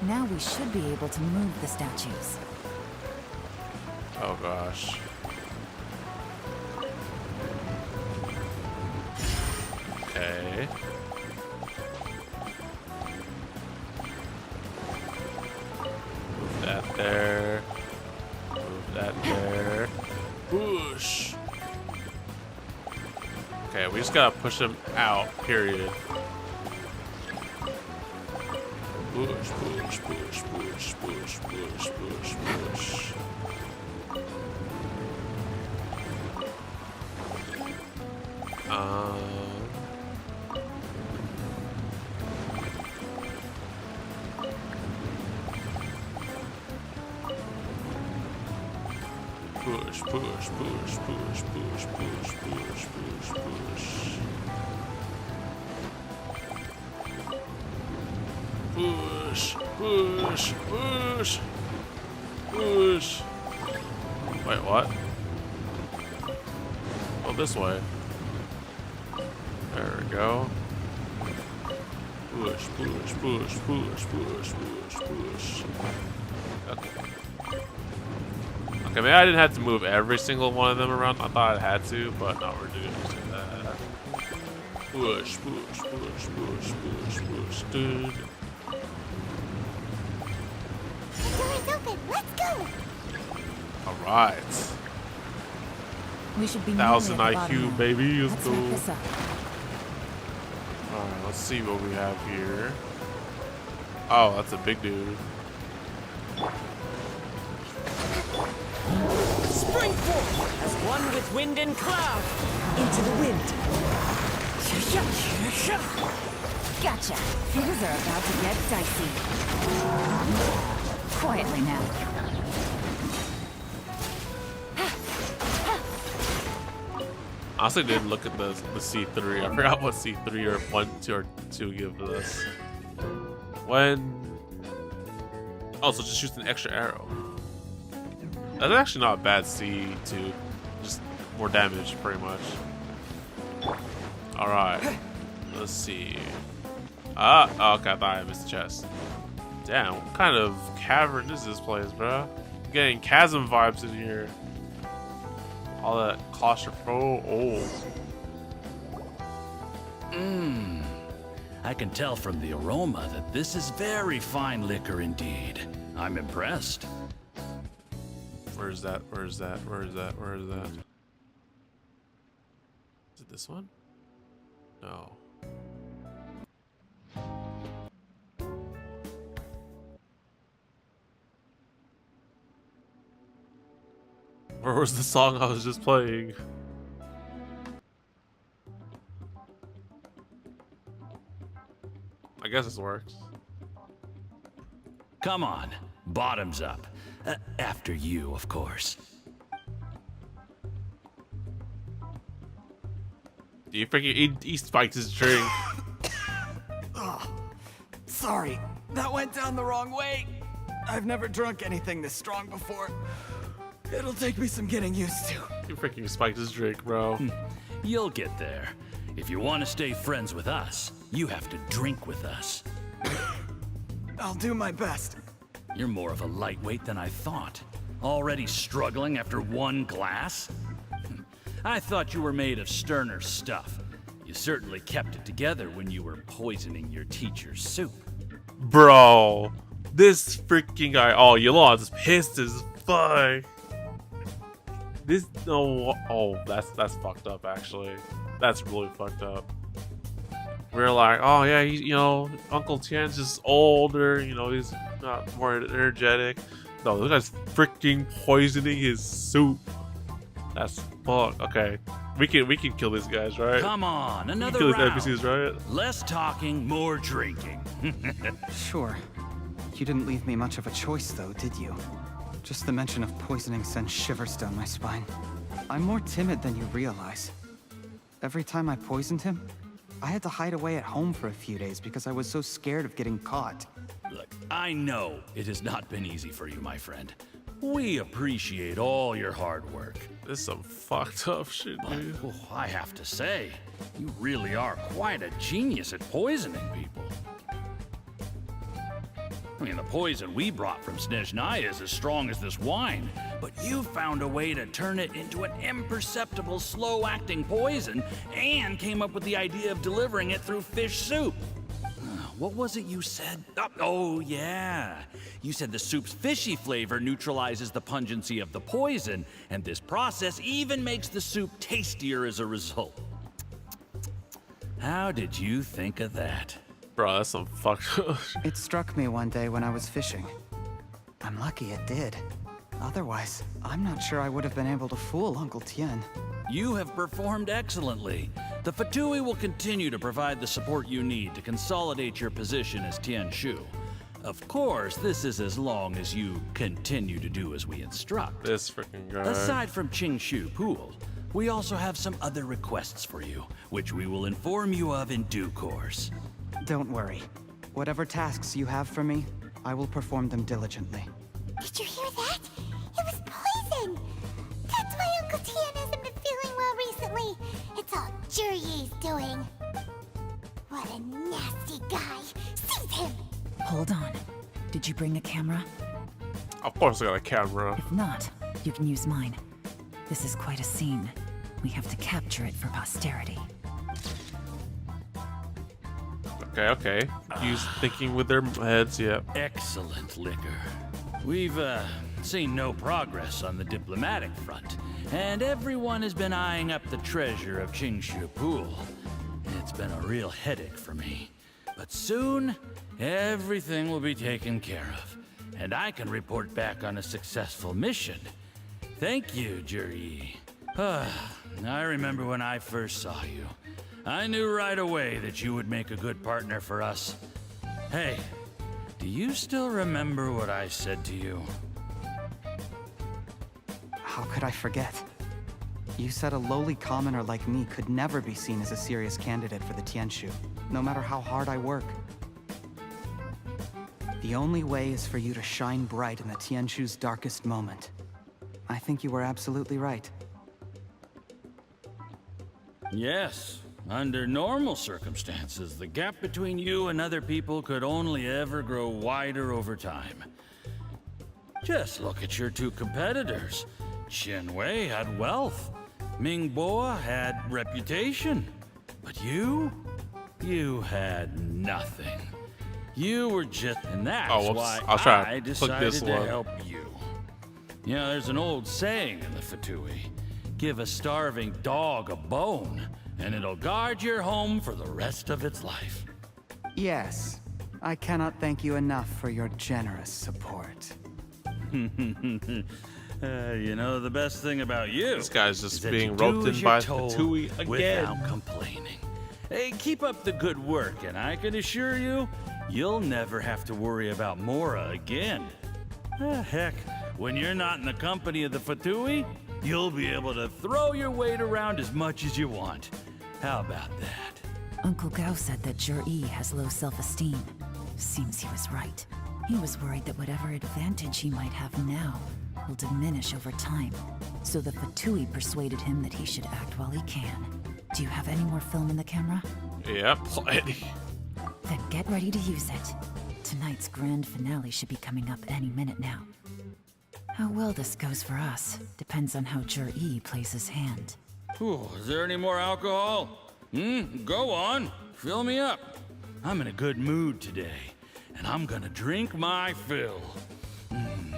now we should be able to move the statues. Oh gosh. Okay. Move that there. Move that there. Whoosh. Okay, we just gotta push them out, period. Push, push, push, push, push, push, push, push. Push, push, push, push, push, push, push, push, push. Push, push, push, push. Wait, what? Oh, this way. There we go. Push, push, push, push, push, push, push. Okay. Okay, maybe I didn't have to move every single one of them around. I thought I had to, but no, we're doing that. Push, push, push, push, push, push, dude. Alright. We should be 1000 nearly at the bottom IQ, now. baby. Let's Let's go. wrap this up. Alright, let's see what we have here. Oh, that's a big dude. Spring forth as one with wind and cloud. Into the wind. Gotcha. Things are about to get dicey. Quietly now. I also didn't look at the C3. I forgot what C3 or 1, 2, or 2 give us. When... Oh, so just shoots an extra arrow. That's actually not a bad C2. Just more damage, pretty much. Alright. Let's see. Oh, okay, I thought I missed the chest. Damn, what kind of cavern is this place, bro? I'm getting chasm vibes in here. All that claustrophobic. Mmm. I can tell from the aroma that this is very fine liquor indeed. I'm impressed. Where's that? Where's that? Where's that? Where is that? Is it this one? No. Where was the song I was just playing? I guess this works. Come on, bottoms up. After you, of course. Do you freaking he spiked his drink? Oh, sorry, that went down the wrong way. I've never drunk anything this strong before. It'll take me some getting used to. You freaking spiked his drink, bro. You'll get there. If you want to stay friends with us, you have to drink with us. I'll do my best. You're more of a lightweight than I thought. Already struggling after one glass? I thought you were made of sterner stuff. You certainly kept it together when you were poisoning your teacher's soup. Bro, this freaking guy. Oh, Yelan's pissed as fuck. This no. Oh, that's fucked up. Actually, that's really fucked up. We're like, oh yeah, you know, Uncle Tian's just older. You know, he's not more energetic. No, this guy's freaking poisoning his soup. That's fuck. Okay, we can kill these guys, right? Come on, another kill round. these NPCs, right? Less talking, more drinking. Sure. You didn't leave me much of a choice, though, did you? Just the mention of poisoning sends shivers down my spine. I'm more timid than you realize. Every time I poisoned him, I had to hide away at home for a few days because I was so scared of getting caught. Look, I know it has not been easy for you, my friend. We appreciate all your hard work. This is some fucked up shit, dude. But, I have to say, you really are quite a genius at poisoning people. I mean, the poison we brought from Snezhnaya is as strong as this wine, but you found a way to turn it into an imperceptible, slow-acting poison and came up with the idea of delivering it through fish soup. What was it you said? Oh, yeah. You said the soup's fishy flavor neutralizes the pungency of the poison, and this process even makes the soup tastier as a result. How did you think of that? Bro, that's some fucked up. It struck me one day when I was fishing. I'm lucky it did. Otherwise, I'm not sure I would have been able to fool Uncle Tien. You have performed excellently. The Fatui will continue to provide the support you need to consolidate your position as Tien Shu. Of course, this is as long as you continue to do as we instruct. This freaking guy. Aside from Qing Shu Pool, we also have some other requests for you, which we will inform you of in due course. Don't worry. Whatever tasks you have for me, I will perform them diligently. Did you hear that? It was poison! That's why Uncle Tien hasn't been feeling well recently. It's all Jurye's doing. What a nasty guy. Seize him! Hold on. Did you bring a camera? Of course I got a camera. If not, you can use mine. This is quite a scene. We have to capture it for posterity. Okay. Use thinking with their heads, yeah. Excellent liquor. We've seen no progress on the diplomatic front, and everyone has been eyeing up the treasure of Qingshu Pool. It's been a real headache for me. But soon, everything will be taken care of, and I can report back on a successful mission. Thank you, Juri. I remember when I first saw you. I knew right away that you would make a good partner for us. Hey, do you still remember what I said to you? How could I forget? You said a lowly commoner like me could never be seen as a serious candidate for the Tianshu, no matter how hard I work. The only way is for you to shine bright in the Tianshu's darkest moment. I think you were absolutely right. Yes. Under normal circumstances, the gap between you and other people could only ever grow wider over time. Just look at your two competitors. Chen Wei had wealth. Ming Boa had reputation. But you had nothing. You were just, and that's why I decided to help you. You know, there's an old saying in the Fatui, give a starving dog a bone, and it'll guard your home for the rest of its life. Yes, I cannot thank you enough for your generous support. You know, the best thing about you... This guy's just being roped in by Fatui again. Without complaining. Hey, keep up the good work, and I can assure you, you'll never have to worry about Mora again. Heck, when you're not in the company of the Fatui, you'll be able to throw your weight around as much as you want. How about that? Uncle Gao said that Jur-E has low self-esteem. Seems he was right. He was worried that whatever advantage he might have now will diminish over time. So the Fatui persuaded him that he should act while he can. Do you have any more film in the camera? Yeah, plenty. Then get ready to use it. Tonight's grand finale should be coming up any minute now. How well this goes for us depends on how Jur-E plays his hand. Ooh, is there any more alcohol? Go on. Fill me up. I'm in a good mood today, and I'm gonna drink my fill.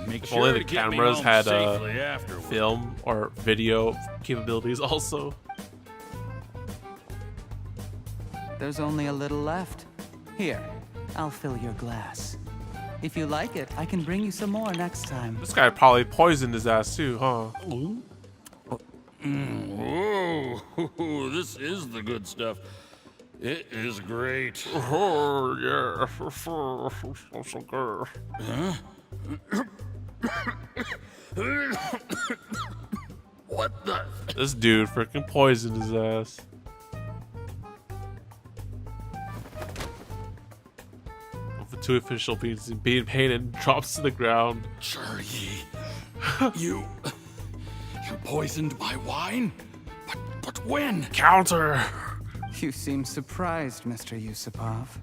Make If sure only to the get me cameras home had safely afterward. film or video capabilities also. There's only a little left. Here, I'll fill your glass. If you like it, I can bring you some more next time. This guy probably poisoned his ass too, huh? Whoa, this is the good stuff. It is great. Oh, yeah. So good. Huh? What the? This dude freaking poisoned his ass. Two official being painted drops to the ground. Jur-E, you poisoned my wine? But when? Counter! You seem surprised, Mr. Yusupov.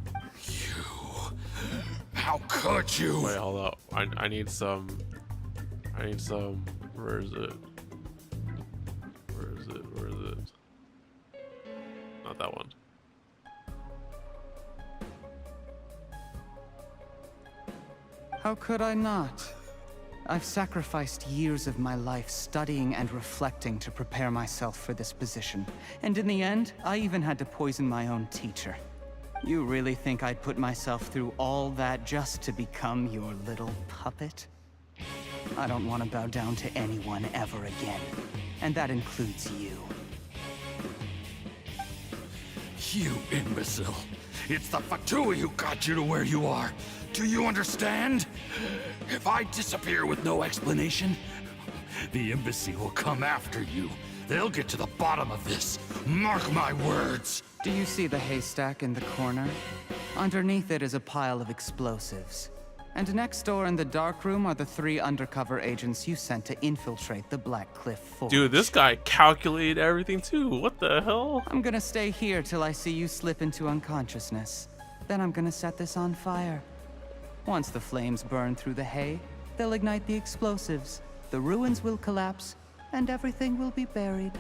How could you? Wait, hold up. I need some. Where is it? Where is it? Not that one. How could I not? I've sacrificed years of my life studying and reflecting to prepare myself for this position. And in the end, I even had to poison my own teacher. You really think I'd put myself through all that just to become your little puppet? I don't want to bow down to anyone ever again. And that includes you. You imbecile. It's the Fatui who got you to where you are. Do you understand? If I disappear with no explanation, the embassy will come after you. They'll get to the bottom of this. Mark my words. Do you see the haystack in the corner? Underneath it is a pile of explosives. And next door in the dark room are the 3 undercover agents you sent to infiltrate the Black Cliff Forge. Dude, this guy calculated everything too. What the hell? I'm gonna stay here till I see you slip into unconsciousness. Then I'm gonna set this on fire. Once the flames burn through the hay, they'll ignite the explosives. The ruins will collapse, and everything will be buried.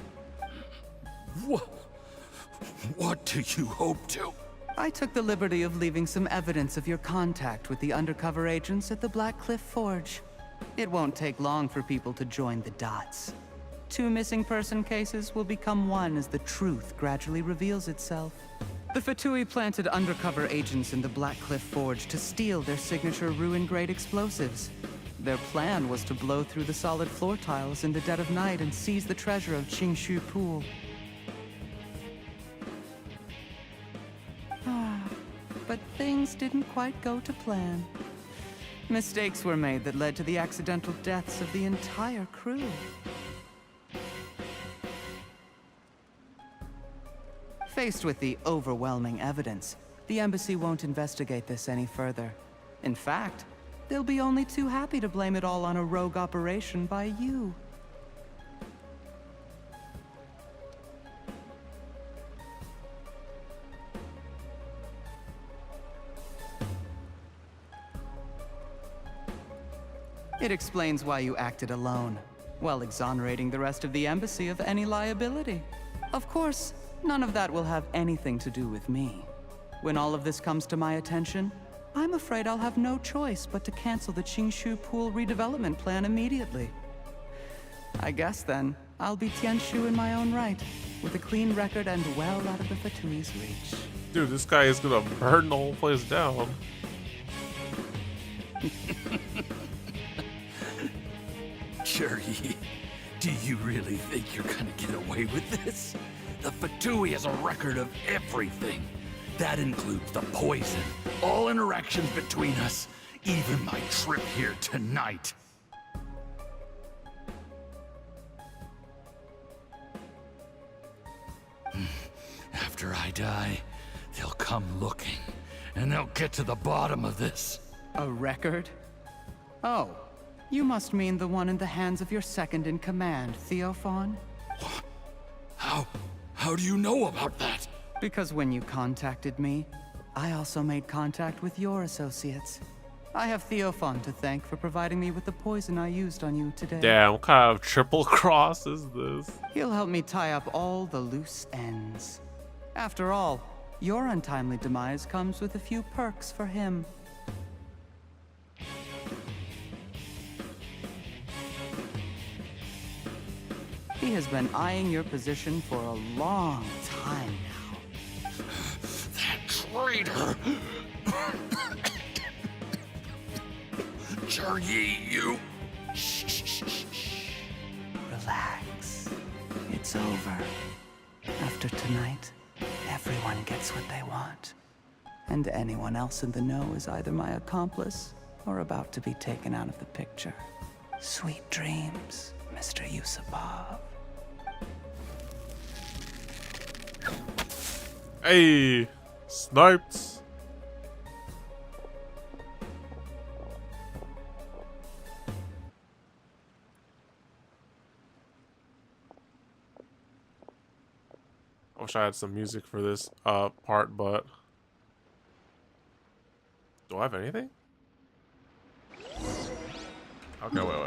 What do you hope to? I took the liberty of leaving some evidence of your contact with the undercover agents at the Black Cliff Forge. It won't take long for people to join the dots. 2 missing person cases will become one as the truth gradually reveals itself. The Fatui planted undercover agents in the Black Cliff Forge to steal their signature ruin-grade explosives. Their plan was to blow through the solid floor tiles in the dead of night and seize the treasure of Qingshu Pool. But things didn't quite go to plan. Mistakes were made that led to the accidental deaths of the entire crew. Faced with the overwhelming evidence, the embassy won't investigate this any further. In fact, they'll be only too happy to blame it all on a rogue operation by you. It explains why you acted alone, while exonerating the rest of the embassy of any liability. Of course, none of that will have anything to do with me. When all of this comes to my attention, I'm afraid I'll have no choice but to cancel the Qingshu Pool redevelopment plan immediately. I guess then, I'll be Tianshu in my own right, with a clean record and well out of the Fatui's reach. Dude, this guy is gonna burn the whole place down. Jerry, do you really think you're gonna get away with this? The Fatui has a record of everything. That includes the poison, all interactions between us, even my trip here tonight. After I die, they'll come looking, and they'll get to the bottom of this. A record? Oh, you must mean the one in the hands of your second in command, Theophan? How do you know about that? Because when you contacted me, I also made contact with your associates. I have Theophan to thank for providing me with the poison I used on you today. Damn, what kind of triple cross is this? He'll help me tie up all the loose ends. After all, your untimely demise comes with a few perks for him. He has been eyeing your position for a long time now. That traitor! Jerry, you... Shh. Relax. It's over. After tonight, everyone gets what they want. And anyone else in the know is either my accomplice or about to be taken out of the picture. Sweet dreams, Mr. Yusupov. Hey, sniped. I wish I had some music for this part, but do I have anything? Okay, wait.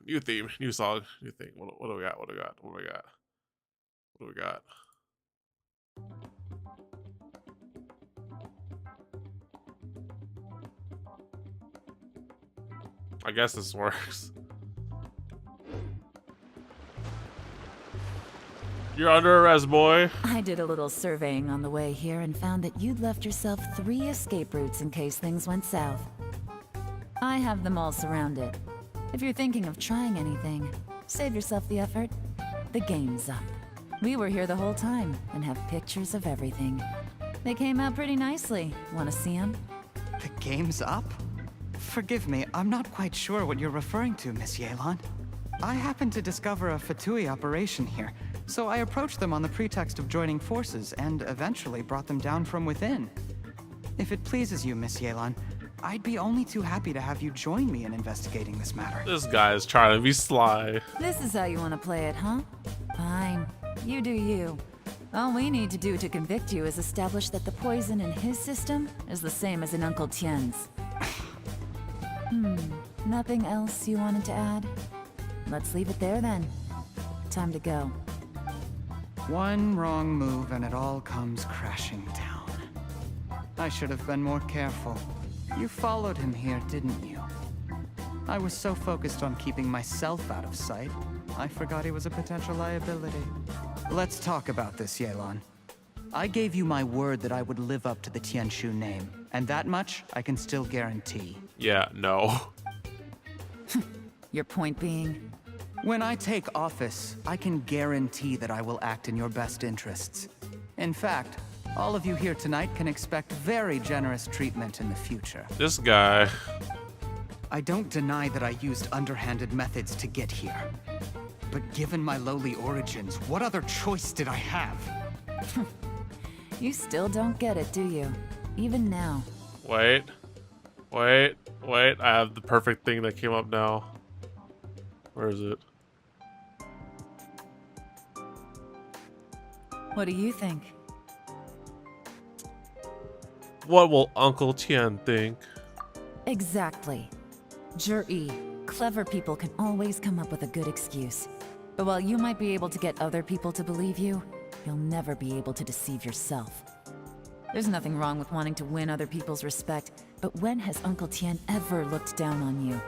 New theme, new song, new thing. What do we got? What do we got? I guess this works. You're under arrest, boy. I did a little surveying on the way here and found that you'd left yourself 3 escape routes in case things went south. I have them all surrounded. If you're thinking of trying anything, save yourself the effort. The game's up. We were here the whole time and have pictures of everything. They came out pretty nicely. Want to see them? The game's up? Forgive me, I'm not quite sure what you're referring to, Miss Yelan. I happened to discover a Fatui operation here, so I approached them on the pretext of joining forces and eventually brought them down from within. If it pleases you, Miss Yelan, I'd be only too happy to have you join me in investigating this matter. This guy is trying to be sly. This is how you want to play it, huh? Fine. You do you. All we need to do to convict you is establish that the poison in his system is the same as in Uncle Tien's. Nothing else you wanted to add? Let's leave it there then. Time to go. One wrong move and it all comes crashing down. I should have been more careful. You followed him here, didn't you? I was so focused on keeping myself out of sight, I forgot he was a potential liability. Let's talk about this, Yelan. I gave you my word that I would live up to the Tianshu name, and that much I can still guarantee. Yeah, no. Your point being? When I take office, I can guarantee that I will act in your best interests. In fact, all of you here tonight can expect very generous treatment in the future. This guy. I don't deny that I used underhanded methods to get here. But given my lowly origins, what other choice did I have? You still don't get it, do you? Even now. Wait. I have the perfect thing that came up now. Where is it? What do you think? What will Uncle Tian think? Exactly. Jur-E, clever people can always come up with a good excuse. But while you might be able to get other people to believe you, you'll never be able to deceive yourself. There's nothing wrong with wanting to win other people's respect, but when has Uncle Tian ever looked down on you?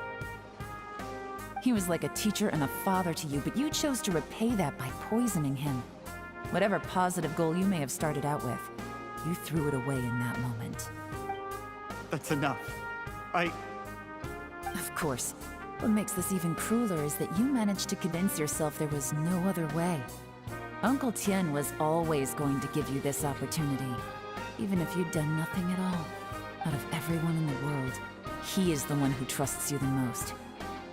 He was like a teacher and a father to you, but you chose to repay that by poisoning him. Whatever positive goal you may have started out with, you threw it away in that moment. That's enough. Of course. What makes this even crueler is that you managed to convince yourself there was no other way. Uncle Tian was always going to give you this opportunity, even if you'd done nothing at all. Out of everyone in the world, he is the one who trusts you the most.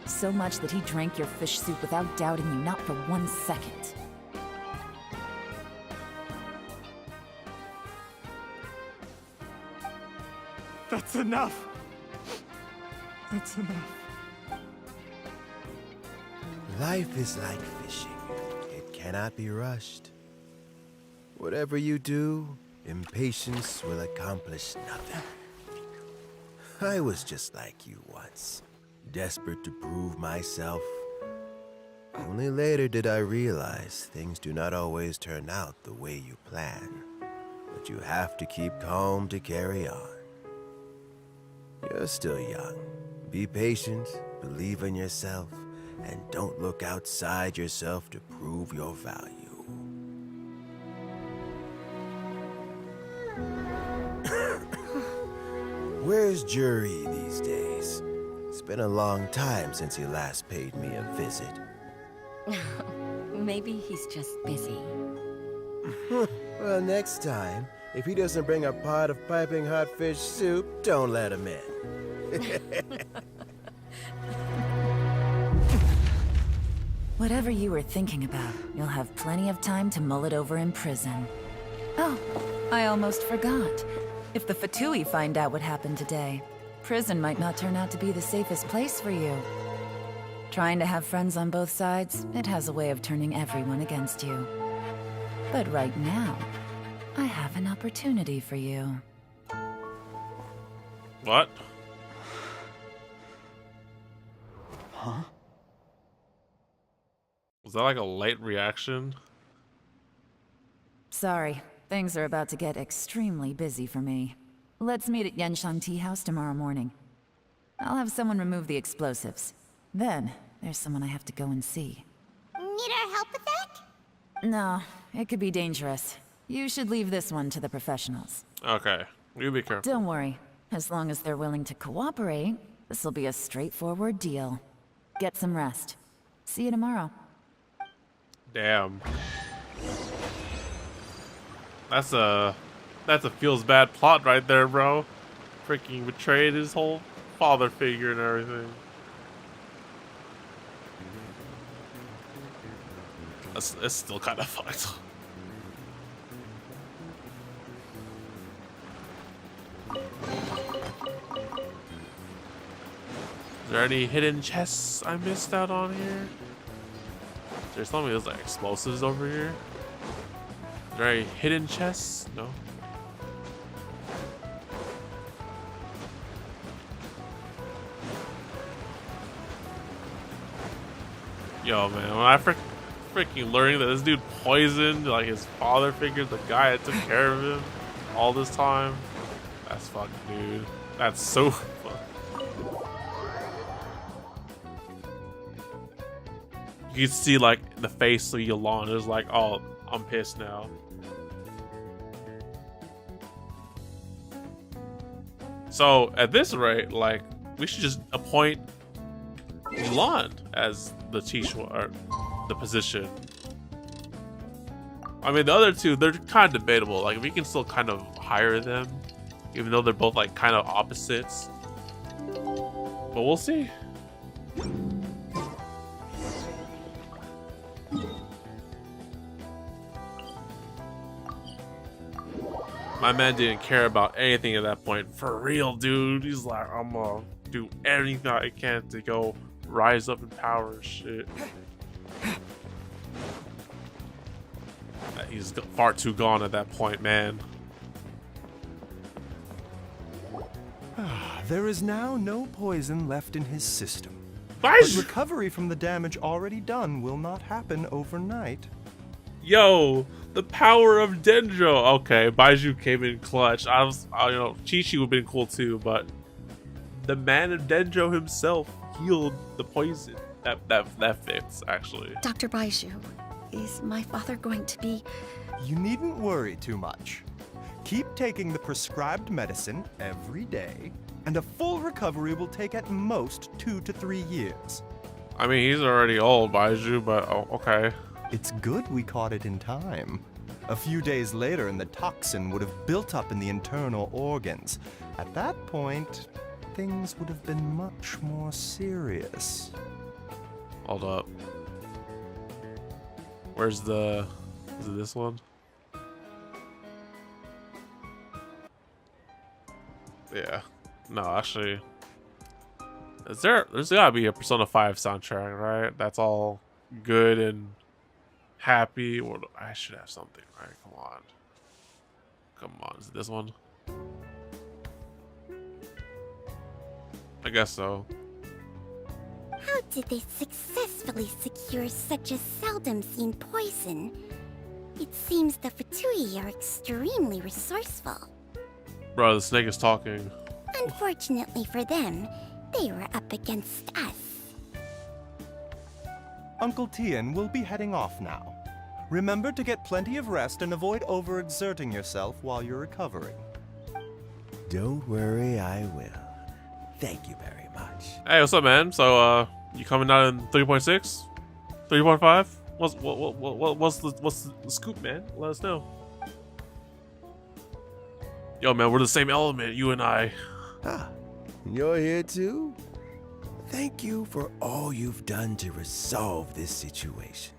So much that he drank your fish soup without doubting you, not for 1 second. That's enough. That's enough. Life is like fishing. It cannot be rushed. Whatever you do, impatience will accomplish nothing. I was just like you once, desperate to prove myself. Only later did I realize things do not always turn out the way you plan. But you have to keep calm to carry on. You're still young. Be patient, believe in yourself, and don't look outside yourself to prove your value. Where's Jur-E these days? It's been a long time since he last paid me a visit. Maybe he's just busy. Well, next time, if he doesn't bring a pot of piping hot fish soup, don't let him in. Whatever you were thinking about, you'll have plenty of time to mull it over in prison. Oh, I almost forgot. If the Fatui find out what happened today, prison might not turn out to be the safest place for you. Trying to have friends on both sides, it has a way of turning everyone against you. But right now, I have an opportunity for you. What? Huh? Was that like a late reaction? Sorry, things are about to get extremely busy for me. Let's meet at Yenshang Tea House tomorrow morning. I'll have someone remove the explosives. Then, there's someone I have to go and see. Need our help with that? No, it could be dangerous. You should leave this one to the professionals. Okay, you be careful. Don't worry. As long as they're willing to cooperate, this'll be a straightforward deal. Get some rest. See you tomorrow. Damn. That's a feels bad plot right there, bro. Freaking betrayed his whole father figure and everything. It's still kind of fucked. Is there any hidden chests I missed out on here? There's something there's like explosives over here. Is there any hidden chests? No. Yo, man, when I freaking learning that this dude poisoned like his father figure, the guy that took care of him all this time, that's fucked, dude. That's so fucked. You can see like the face of Yelan is like, oh, I'm pissed now. So at this rate, like, we should just appoint Yelan as the or the position. I mean, the other two, they're kind of debatable. Like, we can still kind of hire them, even though they're both like kind of opposites. But we'll see. My man didn't care about anything at that point. For real, dude. He's like, I'm gonna do everything I can to go rise up in power and shit. He's far too gone at that point, man. There is now no poison left in his system. But recovery from the damage already done will not happen overnight. Yo, the power of Dendro. Okay, Baiju came in clutch. You know, Chi-Chi would have been cool too, but the man of Dendro himself healed the poison. That fits, actually. Dr. Baiju, is my father going to be... You needn't worry too much. Keep taking the prescribed medicine every day, and a full recovery will take at most 2 to 3 years. I mean, he's already old, Baiju, but okay. It's good we caught it in time. A few days later, and the toxin would have built up in the internal organs. At that point, things would have been much more serious. Hold up. Where's the... Is it this one? Yeah. No, actually... There's gotta be a Persona 5 soundtrack, right? That's all good and happy. Well, I should have something, right? Come on. Come on. Is it this one? I guess so. How did they successfully secure such a seldom seen poison? It seems the Fatui are extremely resourceful. Bro, the snake is talking. Unfortunately for them, they were up against us. Uncle Tien will be heading off now. Remember to get plenty of rest and avoid overexerting yourself while you're recovering. Don't worry, I will. Thank you very much. Hey, what's up, man? So, you coming out in 3.6? 3.5? What's the scoop, man? Let us know. Yo, man, we're the same element, you and I. Ah, you're here too? Thank you for all you've done to resolve this situation.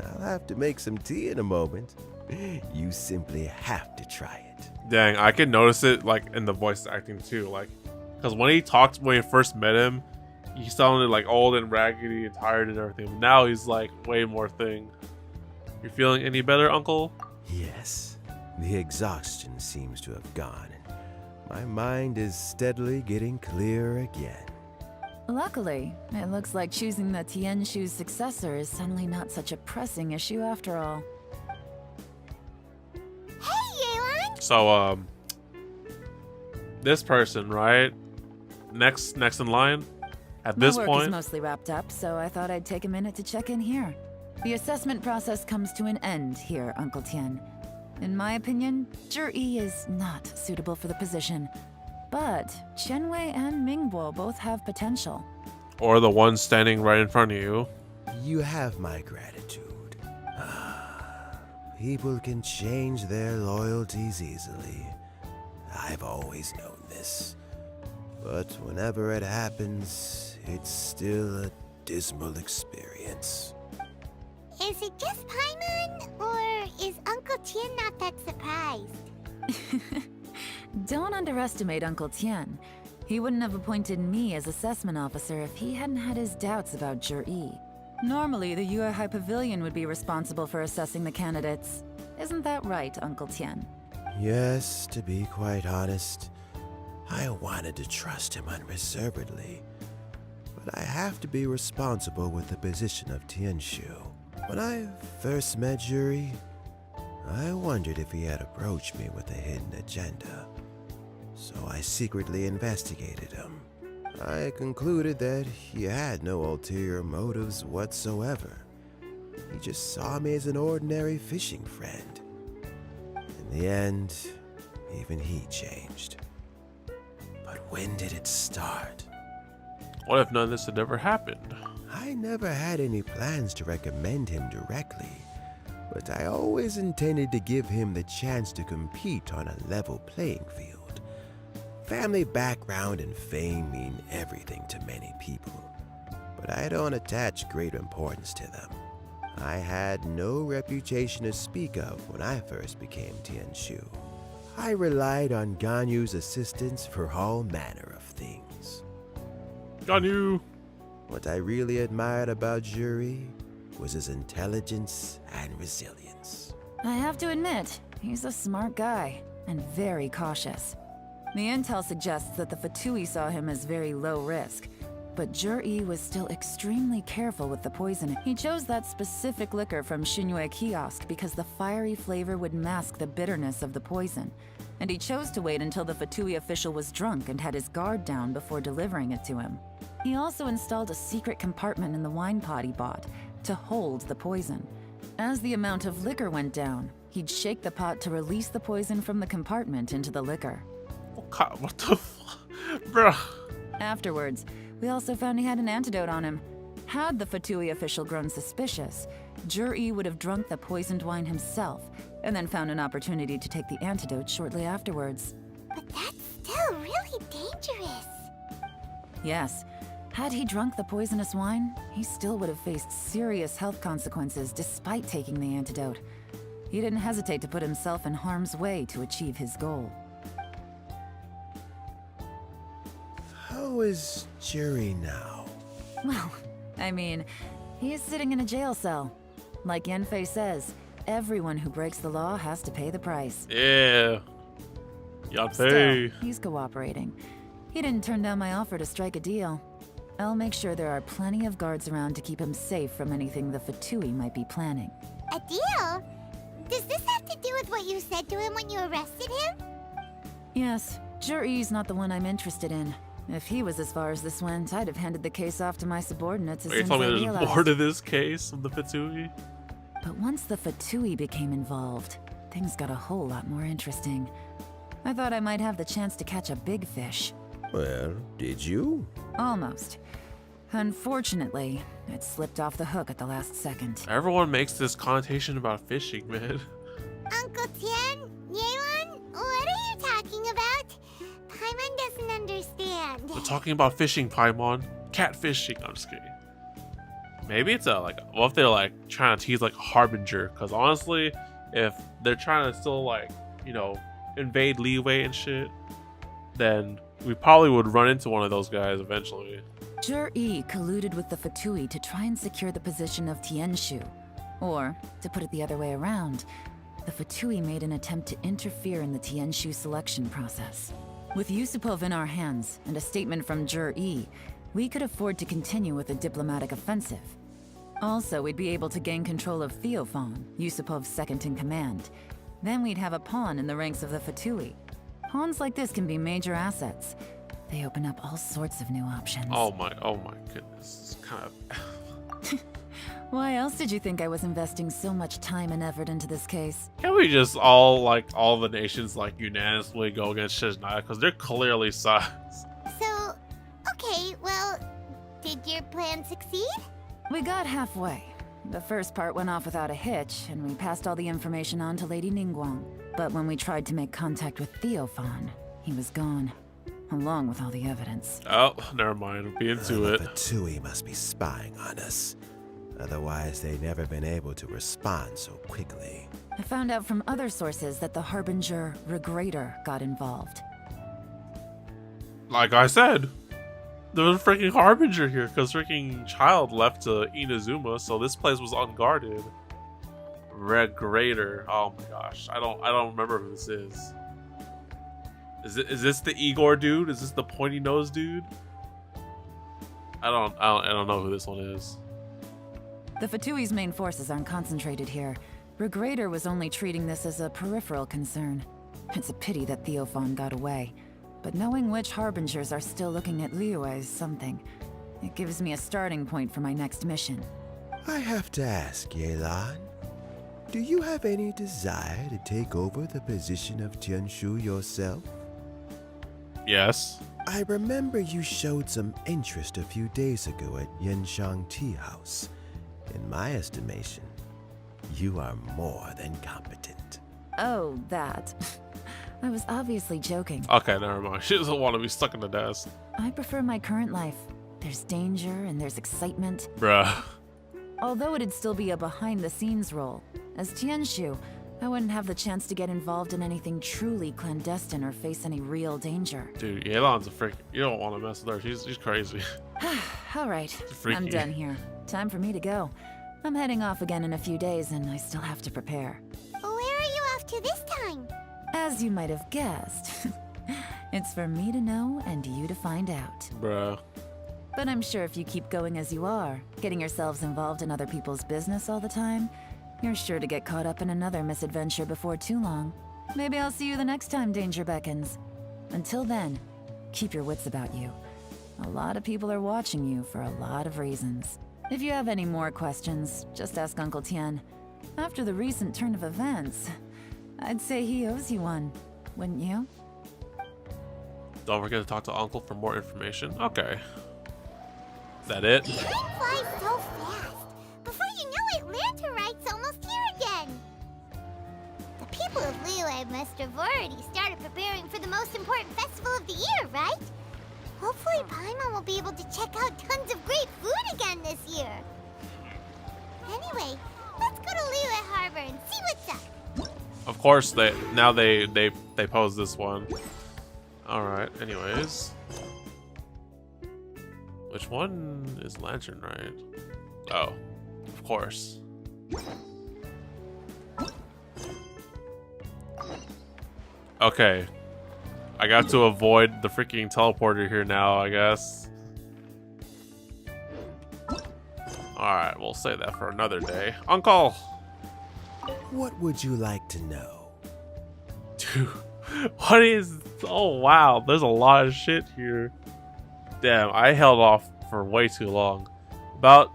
I'll have to make some tea in a moment. You simply have to try it. Dang, I can notice it like in the voice acting too, like, because when he first met him, he sounded like old and raggedy and tired and everything. But now he's like way more thing. You feeling any better, Uncle? Yes, the exhaustion seems to have gone, and my mind is steadily getting clearer again. Luckily, it looks like choosing the Tianshu's successor is suddenly not such a pressing issue after all. Hey, Yelan! So, this person, right? Next in line? At this My work point? is mostly wrapped up, so I thought I'd take a minute to check in here. The assessment process comes to an end here, Uncle Tien. In my opinion, Zhi is not suitable for the position. But Qianwei and Mingbo both have potential. Or the one standing right in front of you. You have my gratitude. People can change their loyalties easily. I've always known this. But whenever it happens, it's still a dismal experience. Is it just Paimon, or is Uncle Tien not that surprised? Don't underestimate Uncle Tien. He wouldn't have appointed me as assessment officer if he hadn't had his doubts about Zhi. Normally, the Yue High Pavilion would be responsible for assessing the candidates. Isn't that right, Uncle Tien? Yes, to be quite honest, I wanted to trust him unreservedly. But I have to be responsible with the position of Tianshu. When I first met Zhi, I wondered if he had approached me with a hidden agenda. So I secretly investigated him. I concluded that he had no ulterior motives whatsoever. He just saw me as an ordinary fishing friend. In the end, even he changed. But when did it start? What if none of this had ever happened? I never had any plans to recommend him directly, but I always intended to give him the chance to compete on a level playing field. Family background and fame mean everything to many people, but I don't attach great importance to them. I had no reputation to speak of when I first became Tianshu. I relied on Ganyu's assistance for all manner of things. Ganyu! What I really admired about Juri was his intelligence and resilience. I have to admit, he's a smart guy, and very cautious. The intel suggests that the Fatui saw him as very low risk, but Juri was still extremely careful with the poison. He chose that specific liquor from Shinue Kiosk because the fiery flavor would mask the bitterness of the poison, and he chose to wait until the Fatui official was drunk and had his guard down before delivering it to him. He also installed a secret compartment in the wine pot he bought to hold the poison. As the amount of liquor went down, he'd shake the pot to release the poison from the compartment into the liquor. What the fuck? Bruh. Afterwards, we also found he had an antidote on him. Had the Fatui official grown suspicious, Juri would have drunk the poisoned wine himself, and then found an opportunity to take the antidote shortly afterwards. But that's still really dangerous. Yes. Had he drunk the poisonous wine, he still would have faced serious health consequences despite taking the antidote. He didn't hesitate to put himself in harm's way to achieve his goal. How is Juri now? Well, I mean, he's sitting in a jail cell. Like Yanfei says, everyone who breaks the law has to pay the price. Yeah. Yanfei. Still, he's cooperating. He didn't turn down my offer to strike a deal. I'll make sure there are plenty of guards around to keep him safe from anything the Fatui might be planning. A deal? Does this have to do with what you said to him when you arrested him? Yes, Juri's not the one I'm interested in. If he was as far as this went, I'd have handed the case off to my subordinates as Wait, soon you as I told me realized. there's more to this case of the Fatui? But once the Fatui became involved, things got a whole lot more interesting. I thought I might have the chance to catch a big fish. Well, did you? Almost. Unfortunately, it slipped off the hook at the last second. Everyone makes this connotation about fishing, man. Uncle Tian? Yelan? What are you talking about? Paimon doesn't understand. We're talking about fishing, Paimon. Catfishing. I'm just kidding. Maybe it's what if they're like trying to tease like a harbinger? Because honestly, if they're trying to still like, invade leeway and shit, then we probably would run into one of those guys eventually. Jur-E colluded with the Fatui to try and secure the position of Tianshu. Or, to put it the other way around, the Fatui made an attempt to interfere in the Tianshu selection process. With Yusupov in our hands and a statement from Jur-E, we could afford to continue with a diplomatic offensive. Also, we'd be able to gain control of Theophan, Yusupov's second-in-command. Then we'd have a pawn in the ranks of the Fatui. Pawns like this can be major assets. They open up all sorts of new options. Oh my goodness. It's kind of... Why else did you think I was investing so much time and effort into this case? Can't we just all the nations unanimously go against Snezhnaya? Because they're clearly sides. So, okay, well, did your plan succeed? We got halfway. The first part went off without a hitch, and we passed all the information on to Lady Ningguang. But when we tried to make contact with Theophan, he was gone, along with all the evidence. Oh, never mind. I'll be into it. The Fatui must be spying on us. Otherwise, they'd never been able to respond so quickly. I found out from other sources that the Harbinger Regrator got involved. Like I said, there was a freaking Harbinger here because freaking Child left to Inazuma, so this place was unguarded. Regrator. Oh my gosh. I don't remember who this is. Is this the Igor dude? Is this the pointy nose dude? I don't know who this one is. The Fatui's main forces aren't concentrated here. Regrator was only treating this as a peripheral concern. It's a pity that Theophan got away. but knowing which harbingers are still looking at Liyue is something. It gives me a starting point for my next mission. I have to ask, Yelan, do you have any desire to take over the position of Tianshu yourself? Yes. I remember you showed some interest a few days ago at Yenshang Tea House. In my estimation, you are more than competent. Oh, that. I was obviously joking. Okay, never mind. She doesn't want to be stuck in the desk. I prefer my current life. There's danger and there's excitement. Bruh. Although it'd still be a behind-the-scenes role. As Tianshu, I wouldn't have the chance to get involved in anything truly clandestine or face any real danger. Dude, Yelan's a freak. You don't want to mess with her. She's crazy. All right, Freaky. I'm done here. Time for me to go. I'm heading off again in a few days, and I still have to prepare. Where are you off to this time? As you might have guessed, it's for me to know and you to find out. Bruh. But I'm sure if you keep going as you are, getting yourselves involved in other people's business all the time, you're sure to get caught up in another misadventure before too long. Maybe I'll see you the next time danger beckons. Until then, keep your wits about you. A lot of people are watching you for a lot of reasons. If you have any more questions, just ask Uncle Tien. After the recent turn of events, I'd say he owes you one, wouldn't you? Don't forget to talk to Uncle for more information. Okay. Is that it? Time flies so fast. Before you know it, Rite's almost here again. The people of Liyue must have already started preparing for the most important festival of the year, right? Hopefully Paimon will be able to check out tons of great food again this year. Anyway, let's go to Liyue Harbor and see what's up. Of course, they pose this one. All right. Anyways, which one is Lantern, right? Oh, of course. Okay, I got to avoid the freaking teleporter here now, I guess. All right, we'll save that for another day. Uncle. What would you like to know? Dude, what is... Oh, wow. There's a lot of shit here. Damn, I held off for way too long. About...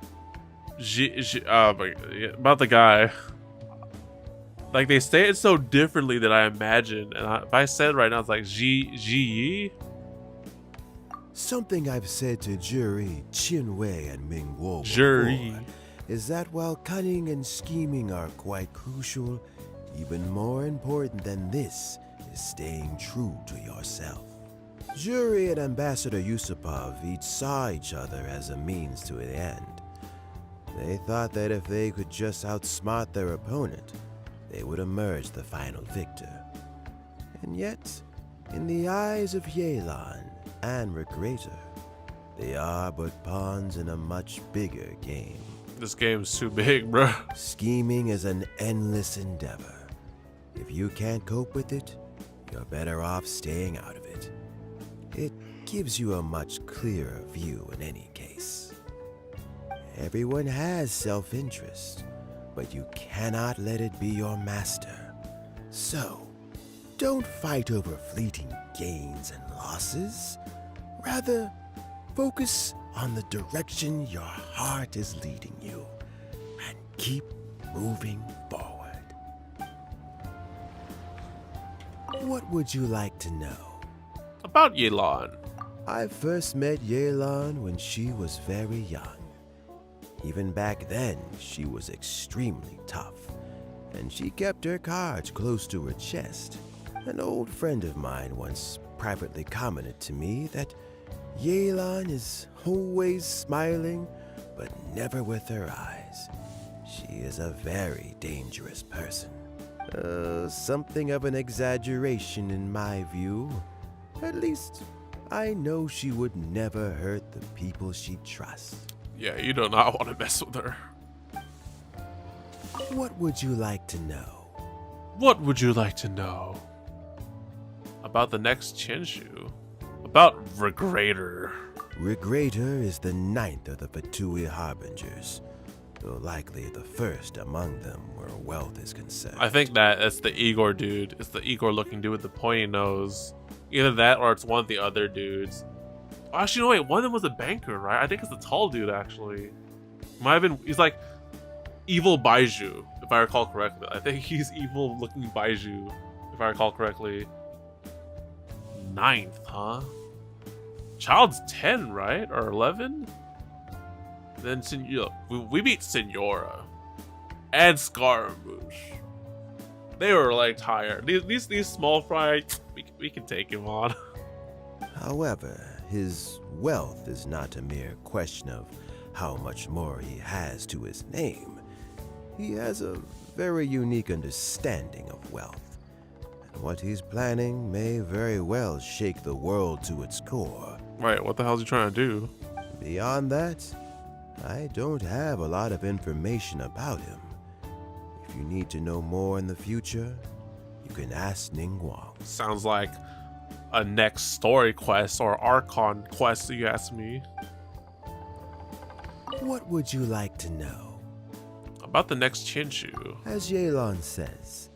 about the guy. Like, they say it so differently than I imagined. And if I said it right now, it's like Ji. Something I've said to Juri, Qinwei, and Mingguo Juri is that while cunning and scheming are quite crucial, even more important than this is staying true to yourself. Juri and Ambassador Yusupov each saw each other as a means to an end. They thought that if they could just outsmart their opponent, they would emerge the final victor. And yet, in the eyes of Yelan and Regretter, they are but pawns in a much bigger game. This game's too big, bro. Scheming is an endless endeavor. If you can't cope with it, you're better off staying out of it. It gives you a much clearer view in any case. Everyone has self-interest, but you cannot let it be your master. So, don't fight over fleeting gains and losses. Rather, focus on the direction your heart is leading you, and keep moving forward. What would you like to know? About Yelan. I first met Yelan when she was very young. Even back then, she was extremely tough, and she kept her cards close to her chest. An old friend of mine once privately commented to me that Yelan is always smiling, but never with her eyes. She is a very dangerous person. Something of an exaggeration in my view. At least, I know she would never hurt the people she trusts. Yeah, you do not want to mess with her. What would you like to know? What would you like to know? About the next Chenshu? About Regretter. Regretter is the 9th of the Fatui Harbingers, though likely the first among them where wealth is concerned. I think that's the Igor dude. It's the Igor looking dude with the pointy nose. Either that or it's one of the other dudes. Actually, no, wait. One of them was a banker, right? I think it's the tall dude, actually. Might have been. He's like evil Baiju, if I recall correctly. I think he's evil looking Baiju, if I recall correctly. 9th, huh? Child's 10, right? Or 11? Then we beat Senora and Scaramouche. They were like tired. These small fry, we can take him on. However, his wealth is not a mere question of how much more he has to his name. He has a very unique understanding of wealth, and what he's planning may very well shake the world to its core. Right, what the hell is he trying to do? Beyond that, I don't have a lot of information about him. If you need to know more in the future, you can ask Ning Guang. Sounds like a next story quest or Archon quest, if you ask me. What would you like to know? About the next Chinshu. As Yelan says,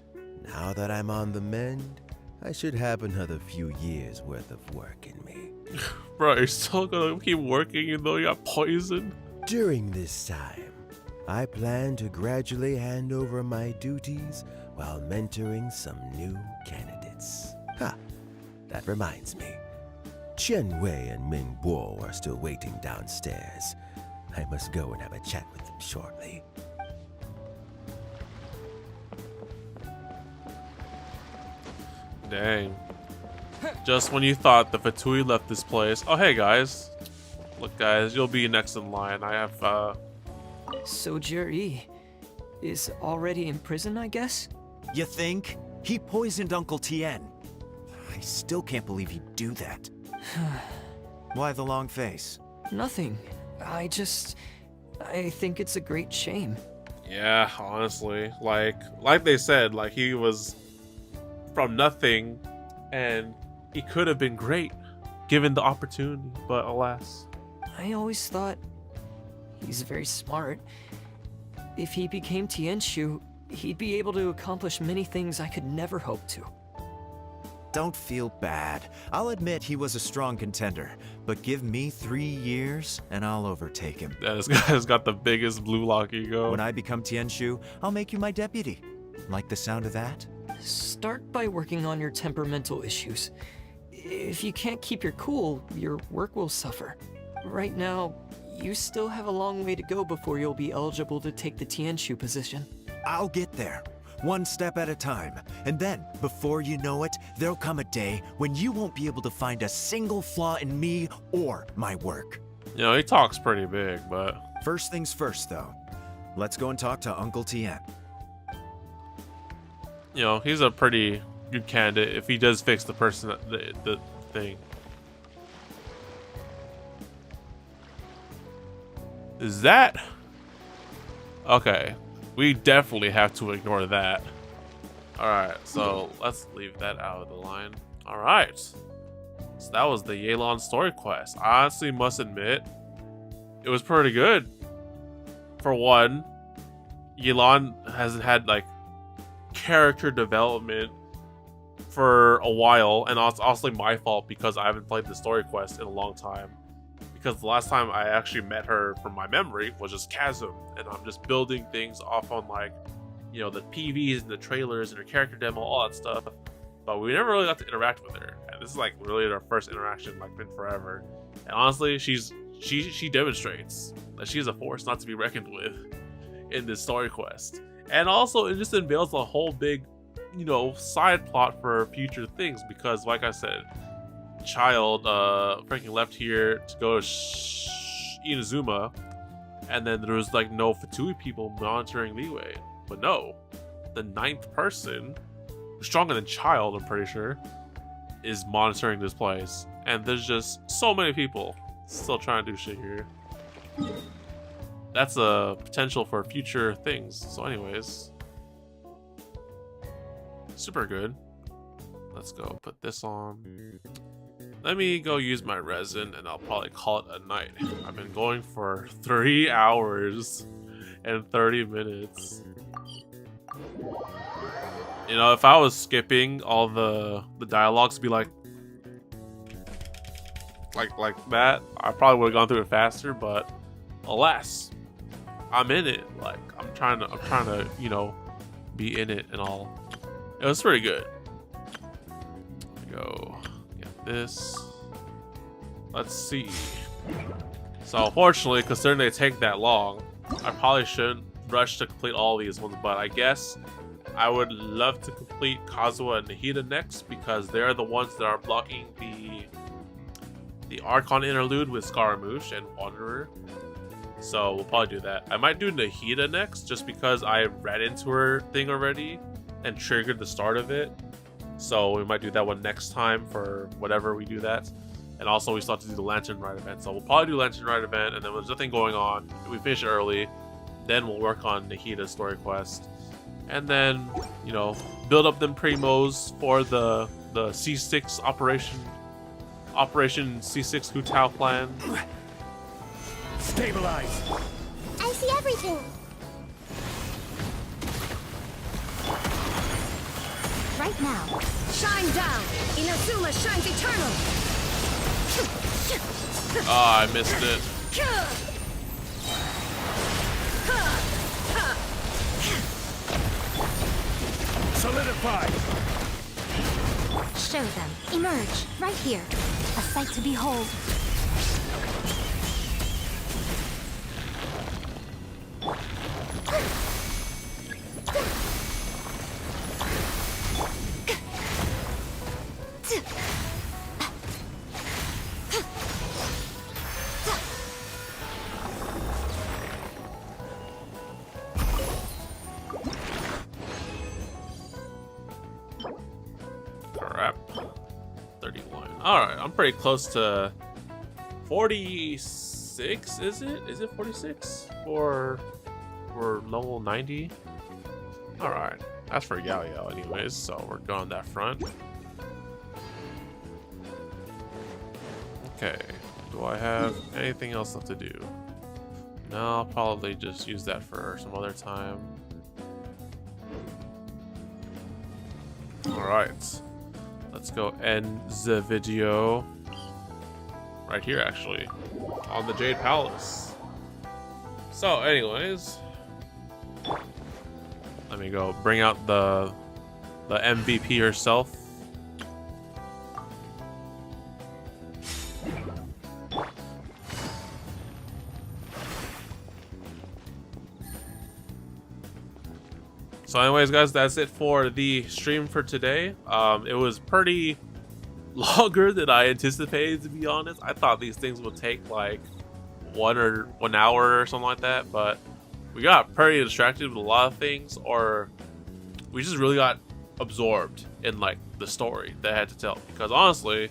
now that I'm on the mend, I should have another few years worth of work in me. Bro, you're still gonna keep working even though you got poisoned? During this time, I plan to gradually hand over my duties while mentoring some new candidates. Ha! That reminds me. Chen Wei and Ming Guo are still waiting downstairs. I must go and have a chat with them shortly. Dang. Just when you thought the Fatui left this place. Oh, hey, guys. Look, guys, you'll be next in line. I have, So Jerry is already in prison, I guess? You think? He poisoned Uncle Tien. I still can't believe he'd do that. Why the long face? Nothing. I think it's a great shame. Yeah, honestly. Like they said, like, he was from nothing, and he could have been great, given the opportunity, but alas. I always thought he's very smart. If he became Tianshu, he'd be able to accomplish many things I could never hope to. Don't feel bad. I'll admit he was a strong contender, but give me 3 years and I'll overtake him. Yeah, this guy's got the biggest blue lock ego. When I become Tianshu, I'll make you my deputy. Like the sound of that? Start by working on your temperamental issues. If you can't keep your cool, your work will suffer. Right now, you still have a long way to go before you'll be eligible to take the Tianshu position. I'll get there, one step at a time. And then, before you know it, there'll come a day when you won't be able to find a single flaw in me or my work. You know, he talks pretty big, but... First things first, though. Let's go and talk to Uncle Tien. You know, he's a pretty good candidate if he does fix the thing. Is that... Okay. We definitely have to ignore that. Alright, so let's leave that out of the line. Alright. So that was the Yelan story quest. I honestly must admit, it was pretty good. For one, Yelan hasn't had, like, character development for a while, and it's also my fault because I haven't played the story quest in a long time. Because the last time I actually met her from my memory was just Chasm, and I'm just building things off on, like, you know, the PVs and the trailers and her character demo, all that stuff. But we never really got to interact with her, and this is like really our first interaction, like, in forever. And honestly, she demonstrates that she's a force not to be reckoned with in this story quest. And also, it just unveils a whole big, you know, side plot for future things, because like I said, Child freaking left here to go to Inazuma, and then there was like no Fatui people monitoring Liyue. But no, the 9th person, stronger than Child, I'm pretty sure, is monitoring this place. And there's just so many people still trying to do shit here. That's a potential for future things. So anyways, super good. Let's go put this on. Let me go use my resin and I'll probably call it a night. I've been going for 3 hours and 30 minutes. You know, if I was skipping all the dialogues, be like, like that, I probably would have gone through it faster, but alas, I'm in it. Like I'm trying to, you know, be in it and all. It was pretty good. Go get this. Let's see. So unfortunately, considering they take that long, I probably shouldn't rush to complete all these ones, but I guess I would love to complete Kazuha and Nahida next because they're the ones that are blocking the Archon interlude with Scaramouche and Wanderer. So we'll probably do that. I might do Nahida next just because I read into her thing already and triggered the start of it. So we might do that one next time for whatever we do that. And also we still have to do the Lantern Rite event. So we'll probably do Lantern Rite event, and then there's nothing going on, we finish early. Then we'll work on Nahida's story quest. And then, you know, build up them primos for the C6 Operation C6 Hutao plan. Stabilize. I see everything. Right now. Shine down! Inazuma shines eternal! Ah, I missed it. Solidify! Show them. Emerge. Right here. A sight to behold. Crap. 31. Alright, I'm pretty close to 46, is it? Is it 46? For level 90? Alright. That's for Yao Yao anyways, so we're going that front. Okay. Do I have anything else left to do? No, I'll probably just use that for some other time. Alright. Let's go end the video right here, actually, on the Jade Palace. So, anyways, let me go bring out the MVP herself. So anyways, guys, that's it for the stream for today. It was pretty longer than I anticipated, to be honest. I thought these things would take like 1 hour or something like that, but we got pretty distracted with a lot of things, or we just really got absorbed in like the story that I had to tell. Because honestly,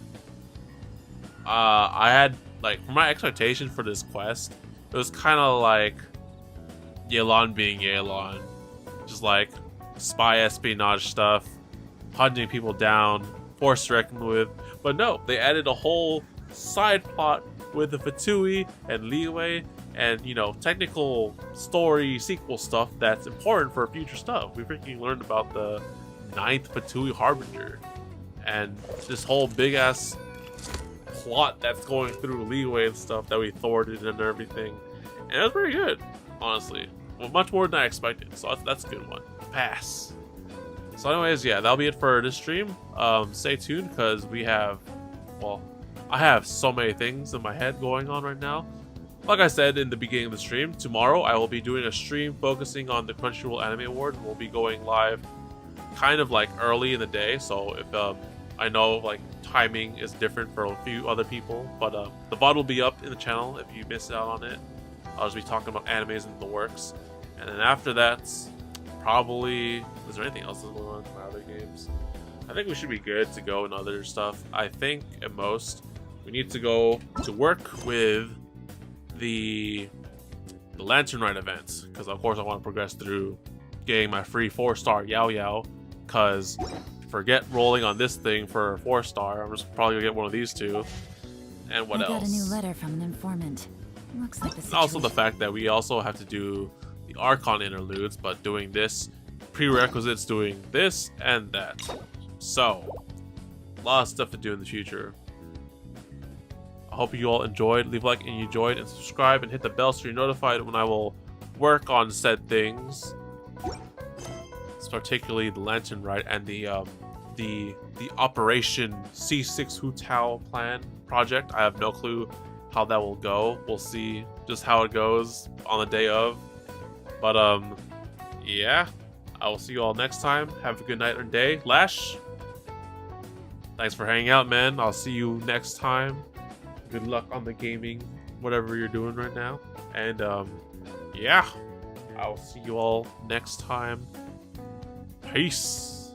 I had like, for my expectation for this quest, it was kind of like Yelan being Yelan. Just like spy espionage stuff, hunting people down, force to reckon with. But no, they added a whole side plot with the Fatui and Liyue and, you know, technical story sequel stuff that's important for future stuff. We freaking learned about the 9th Fatui Harbinger and this whole big ass plot that's going through Liyue and stuff that we thwarted and everything. And it was pretty good, honestly. Well, much more than I expected, so that's a good one. Pass. So anyways, yeah, that'll be it for this stream. Stay tuned, because we have, well, I have so many things in my head going on right now. Like I said in the beginning of the stream, tomorrow I will be doing a stream focusing on the Crunchyroll Anime Award. We'll be going live kind of like early in the day, so if I know like timing is different for a few other people, but the VOD will be up in the channel if you missed out on it. I'll just be talking about animes in the works. And then after that, probably... Is there anything else that's going on in my other games? I think we should be good to go in other stuff. I think, at most, we need to go to work with the Lantern Rite event. Because, of course, I want to progress through getting my free 4-star Yao Yao. Because, forget rolling on this thing for a 4-star. I'm just probably going to get one of these two. And what else? I got a new letter from an informant. Looks like the situation. Also the fact that we also have to do the Archon interludes, but doing this prerequisites doing this and that. So, a lot of stuff to do in the future. I hope you all enjoyed. Leave a like and you enjoyed, and subscribe and hit the bell so you're notified when I will work on said things. It's particularly the Lantern Rite and the Operation C6 Hu-Tao plan project. I have no clue how that will go. We'll see just how it goes on the day of. But yeah, I will see you all next time. Have a good night or day. Lash, thanks for hanging out, man. I'll see you next time. Good luck on the gaming, whatever you're doing right now. And yeah, I'll see you all next time. Peace.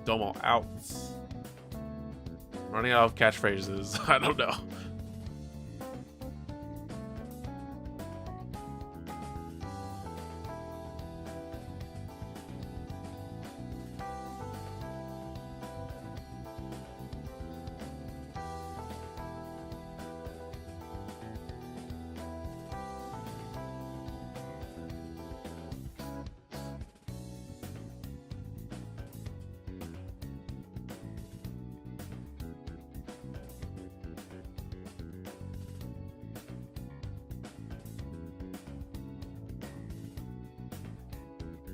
Domo out. Running out of catchphrases. I don't know.